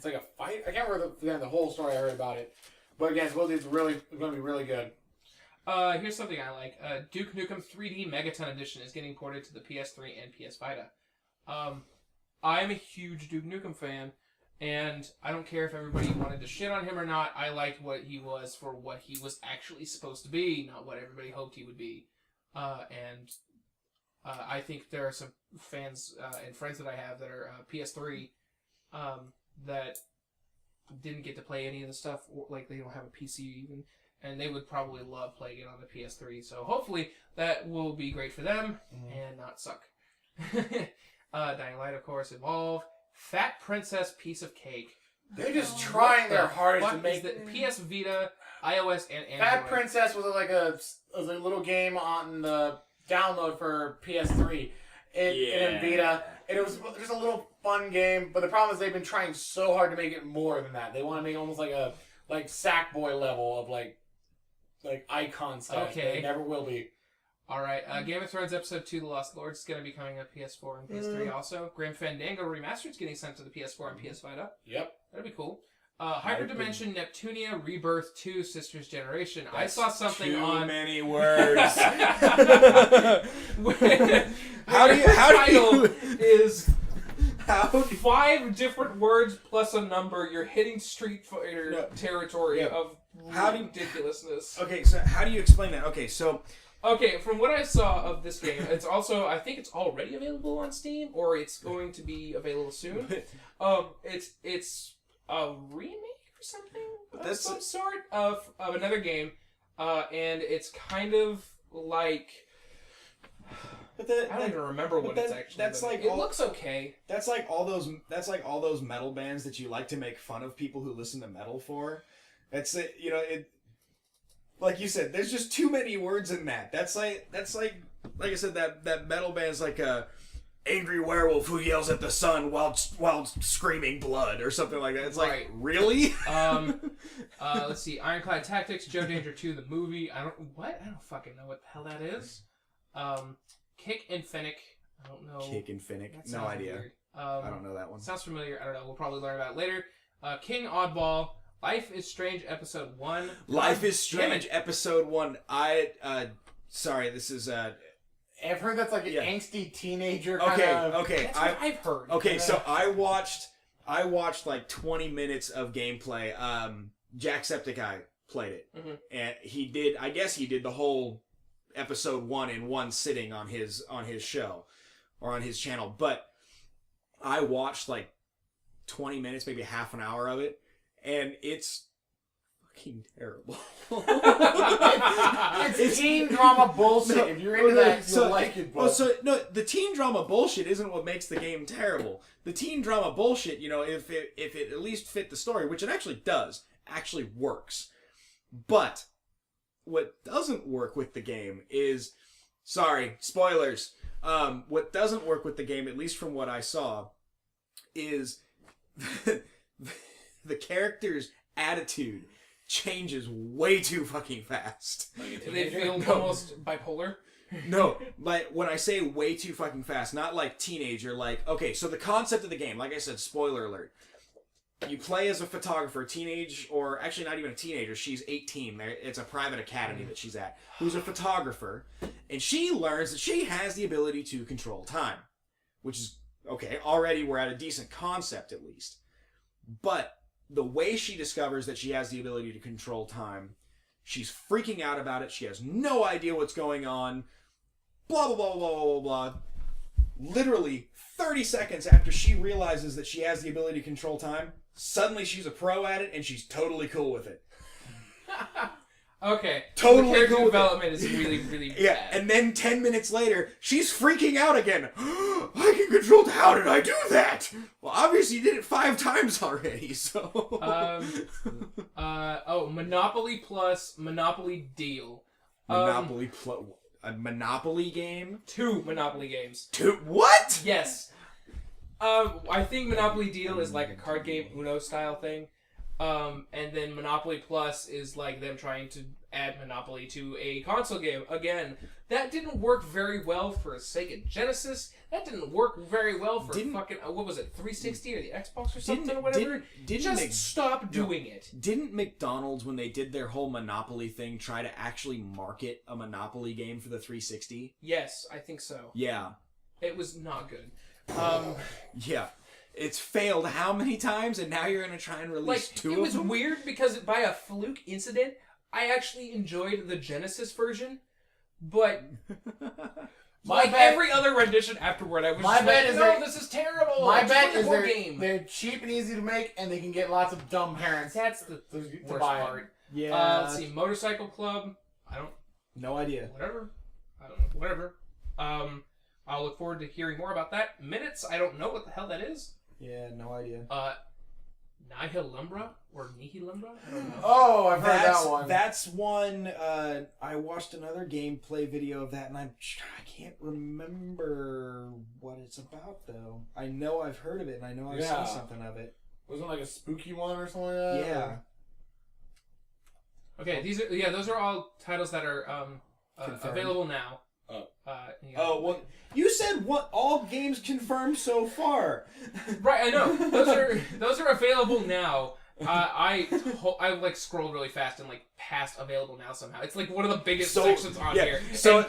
like a fight. I can't remember the whole story I heard about it. But again, it's going to be really good. Here's something I like. Duke Nukem 3D Megaton Edition is getting ported to the PS3 and PS Vita. I am a huge Duke Nukem fan, and I don't care if everybody wanted to shit on him or not. I liked what he was for what he was actually supposed to be, not what everybody hoped he would be. I think there are some fans and friends that I have that are PS3 that didn't get to play any of the stuff, or like they don't have a PC even, and they would probably love playing it on the PS3. So hopefully that will be great for them and not suck. Dying Light, of course, Evolve, Fat Princess Piece of Cake. They're just trying their hardest to make the PS Vita, iOS, and Android. Fat Princess was like a little game on the download for PS3 and Vita. And it was just a little fun game, but the problem is they've been trying so hard to make it more than that. They want to make it almost like a Sackboy level of like icon stuff. Okay. They never will be. All right, Game of Thrones Episode 2, The Lost Lords is going to be coming up PS4 and PS3 also. Grim Fandango Remastered is getting sent to the PS4 and PS Vita. Yep. That'd be cool. Hyperdimension Neptunia Rebirth 2 Sisters Generation. I saw something on... Too many words. How do you is 5 different words plus a number. You're hitting Street Fighter territory of ridiculousness. Okay, so how do you explain that? Okay, from what I saw of this game, it's also, I think it's already available on Steam, or it's going to be available soon. It's a remake or something of some sort of another game, and it's kind of like... I don't even remember what it's actually. That's like it looks okay. That's like all those metal bands that you like to make fun of people who listen to metal for. That's it. You know it. Like you said, there's just too many words in that. That's like I said, that metal band's like a angry werewolf who yells at the sun while screaming blood or something like that. It's like, right. Really? Let's see. Ironclad Tactics, Joe Danger 2, the movie. I don't fucking know what the hell that is. Kick and Fennec. I don't know. Kick and Fennec. That No sounds idea. weird. I don't know that one. Sounds familiar. I don't know. We'll probably learn about it later. King Oddball. Life is Strange Episode 1. Life is Strange Episode 1. Sorry, this is I've heard that's like an angsty teenager kind of... Okay, That's what I've heard. Okay, so I watched like 20 minutes of gameplay. Jacksepticeye played it. Mm-hmm. And he did the whole episode 1 in one sitting on his show or on his channel, but I watched like 20 minutes, maybe half an hour of it, and it's fucking terrible. It's teen drama bullshit. No, if you're into that, you'll like it. But... the teen drama bullshit isn't what makes the game terrible. The teen drama bullshit, you know, if it at least fit the story, which it actually does, actually works. But what doesn't work with the game is, sorry, spoilers. What doesn't work with the game, at least from what I saw, is the character's attitude changes way too fucking fast. Do they feel almost bipolar? No, but when I say way too fucking fast, not like teenager, like, okay, so the concept of the game, like I said, spoiler alert. You play as a photographer, teenage, or actually not even a teenager, she's 18. It's a private academy that she's at, who's a photographer, and she learns that she has the ability to control time, which is, okay, already we're at a decent concept at least. But the way she discovers that she has the ability to control time, she's freaking out about it, she has no idea what's going on, blah, blah, blah, blah, blah, blah. Literally 30 seconds after she realizes that she has the ability to control time, suddenly she's a pro at it and she's totally cool with it. Okay. Totally the character cool with development is really, really Yeah, bad. and then 10 minutes later, she's freaking out again. I can control. How did I do that? Well, obviously you did it 5 times already, so. Monopoly plus Monopoly Deal. A Monopoly game? 2 Monopoly games. 2? What? Yes. I think Monopoly Deal is like a card game Uno style thing. And then Monopoly Plus is like them trying to add Monopoly to a console game. Again, that didn't work very well for Sega Genesis. That didn't work very well for what was it, 360 or the Xbox or something or whatever. Stop doing it. Didn't McDonald's, when they did their whole Monopoly thing, try to actually market a Monopoly game for the 360? Yes, I think so. Yeah. It was not good. Yeah. It's failed how many times, and now you're going to try and release 2 of them? It was weird because by a fluke incident, I actually enjoyed the Genesis version, but every other rendition afterward, I was this is terrible. My Just bet play is the whole game. they're cheap and easy to make, and they can get lots of dumb parents. That's the to worst buy part. Yeah. Let's see, Motorcycle Club. No idea. Whatever. I don't know. Whatever. I'll look forward to hearing more about that. Minutes. I don't know what the hell that is. Yeah, no idea. Nihilumbra or Nihilumbra? I don't know. Oh, I've heard that one. That's one. I watched another gameplay video of that, and I can't remember what it's about though. I know I've heard of it, and I know I've seen something of it. Wasn't it like a spooky one or something like that? Yeah. Okay, those are all titles that are available now. Well, you said what all games confirmed so far. Right, I know. Those are available now. I like scrolled really fast and like past available now somehow. It's like one of the biggest sections on here. So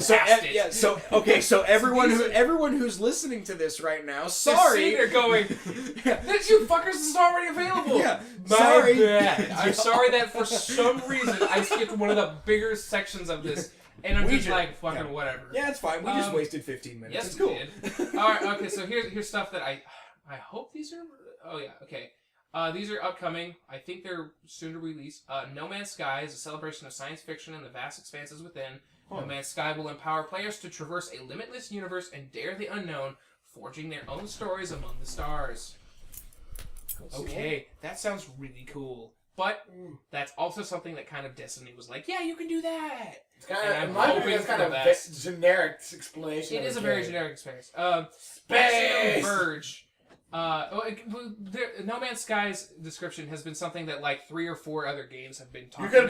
everyone who's listening to this right now, sorry, they're going. This you fuckers is already available. Yeah, sorry. Bad. I'm sorry that for some reason I skipped one of the bigger sections of this. And I'm just like, fucking whatever. Yeah, it's fine. We just wasted 15 minutes. Yes, it's cool. We did. Alright, okay, so here's stuff that I hope these are... Oh, yeah, okay. These are upcoming. I think they're soon to release. No Man's Sky is a celebration of science fiction and the vast expanses within. No Man's Sky will empower players to traverse a limitless universe and dare the unknown, forging their own stories among the stars. Okay, that sounds really cool. But that's also something that kind of Destiny was like, yeah, you can do that. It's kind of a generic explanation. It is a very generic experience. Space! Verge. No Man's Sky's description has been something that like 3 or 4 other games have been talking about.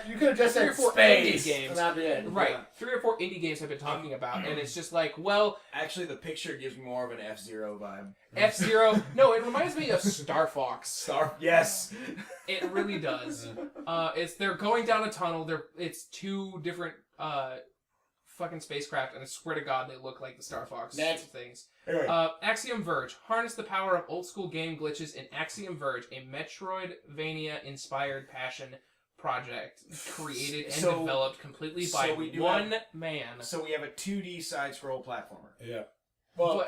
You could have just said 3 or 4 space. indie games. And that'd be it. Right. Yeah. 3 or 4 indie games have been talking about, and it's just like, well... Actually, the picture gives me more of an F-Zero vibe. F-Zero... No, it reminds me of Star Fox. Yes! It really does. They're going down a tunnel. It's 2 different fucking spacecraft, and I swear to God, they look like the Star Fox things. Anyway. Axiom Verge. Harness the power of old-school game glitches in Axiom Verge, a Metroidvania-inspired passion project created and developed completely by one man. So we have a 2D side-scroll platformer. Yeah. Well,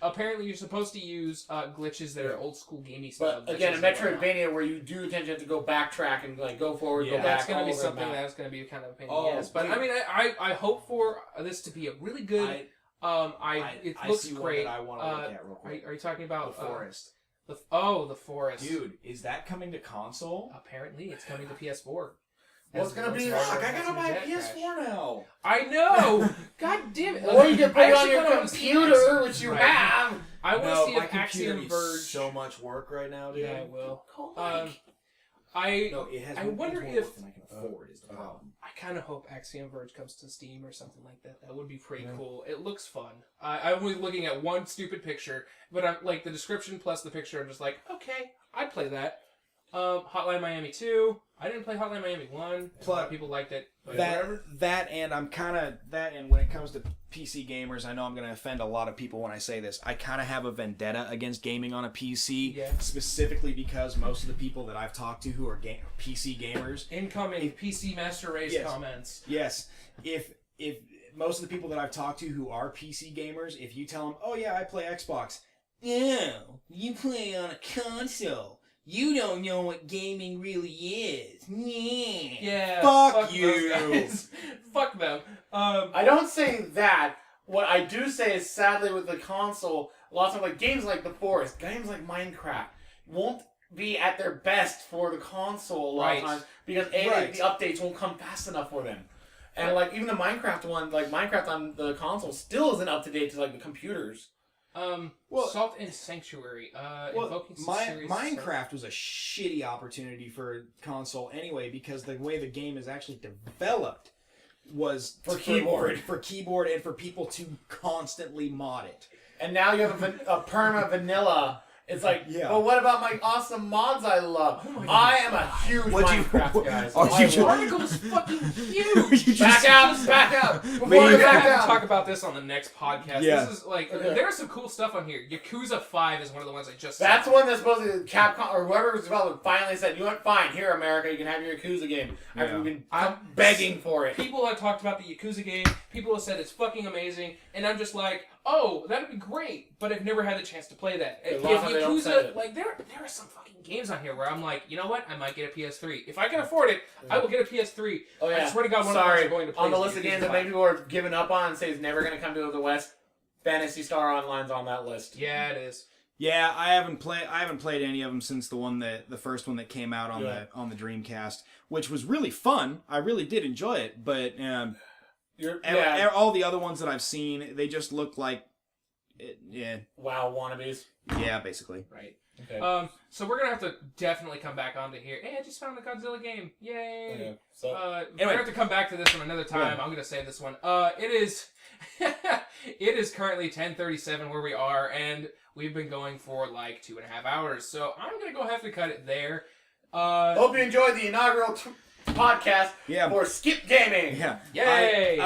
apparently you're supposed to use glitches that are old school gamey style. But again, a Metroidvania where you do tend to have to go backtrack and like go forward, go back. That's going to be something that's going to be kind of a pain in the ass. But I mean, I hope for this to be a really good. It looks great. I want to look at real quick. Are you talking about The Forest? The Forest. Dude, is that coming to console? Apparently, it's coming to PS4. Well, it's gonna be. Fuck, I gotta buy a PS4 now. I know. God damn it. Or you can put it on your computer, which you have. I want to see my if Axiom computer Verge. needs so much work right now, dude. Yeah, it will. No, it has I more wonder more if than I can afford is the problem. I kind of hope Axiom Verge comes to Steam or something like that. That would be pretty cool. It looks fun. I was looking at one stupid picture, but I'm like the description plus the picture. I'm just like, okay, I'd play that. Hotline Miami 2. I didn't play Hotline Miami 1. A lot of people liked it. But whatever. That and I'm kind of that, and when it comes to PC gamers, I know I'm going to offend a lot of people when I say this. I kind of have a vendetta against gaming on a PC, specifically because most of the people that I've talked to who are PC gamers, Incoming PC Master Race comments. Yes, if most of the people that I've talked to who are PC gamers, if you tell them, "Oh yeah, I play Xbox," no, you play on a console. You don't know what gaming really is. Yeah. Fuck those you. guys. Fuck them. I don't say that. What I do say is, sadly, with the console, a lot of times, like games like The Forest, games like Minecraft, won't be at their best for the console a lot of times because the updates won't come fast enough for them. And like even the Minecraft one, like Minecraft on the console, still isn't up to date to like the computers. Salt and Sanctuary. Invoking some serious Minecraft was a shitty opportunity for console anyway, because the way the game is actually developed was for keyboard and for people to constantly mod it. And now you have a perma vanilla. It's like, well, what about my awesome mods I love? I am a huge Minecraft guy. The article's fucking huge. Back out. We're going to have to talk about this on the next podcast. Yeah. This is like, there's some cool stuff on here. Yakuza 5 is one of the ones I just saw. That's one that's supposedly Capcom or whoever was developing finally said, you know what, fine, here America, you can have your Yakuza game. After we've been begging for it. People have talked about the Yakuza game. People have said it's fucking amazing. And I'm just like, oh, that'd be great, but I've never had the chance to play that. If Yakuza, like, there are some fucking games on here where I'm like, you know what, I might get a PS3. If I can afford it, I will get a PS3. Oh yeah. I swear to God, one of us are going to play on the list of games that maybe people are giving up on and say is never going to come to the West, Phantasy Star Online's on that list. Yeah, it is. Yeah, I haven't played any of them since the first one that came out on the Dreamcast, which was really fun. I really did enjoy it, but all the other ones that I've seen, they just look like WoW wannabes. Yeah, basically. Right. Okay. So we're gonna have to definitely come back onto here. Hey, I just found the Godzilla game. Yay! Okay. So we're gonna have to come back to this one another time. I'm gonna save this one. It is it is currently 10:37 where we are, and we've been going for like 2.5 hours. So I'm gonna have to cut it there. Hope you enjoyed the inaugural podcast for Skip Gaming. Yeah. Yay!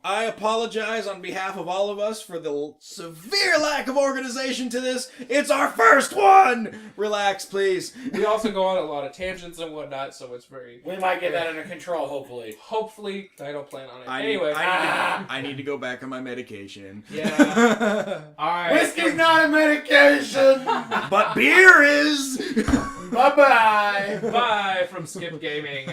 I apologize on behalf of all of us for the severe lack of organization to this. It's our first one! Relax, please. We also go on a lot of tangents and whatnot, so it's very... We might get that under control, hopefully. Hopefully. I don't plan on it. I need to go back on my medication. Yeah. Alright. Whiskey's not a medication! But beer is! Bye-bye! Bye from Skip Gaming.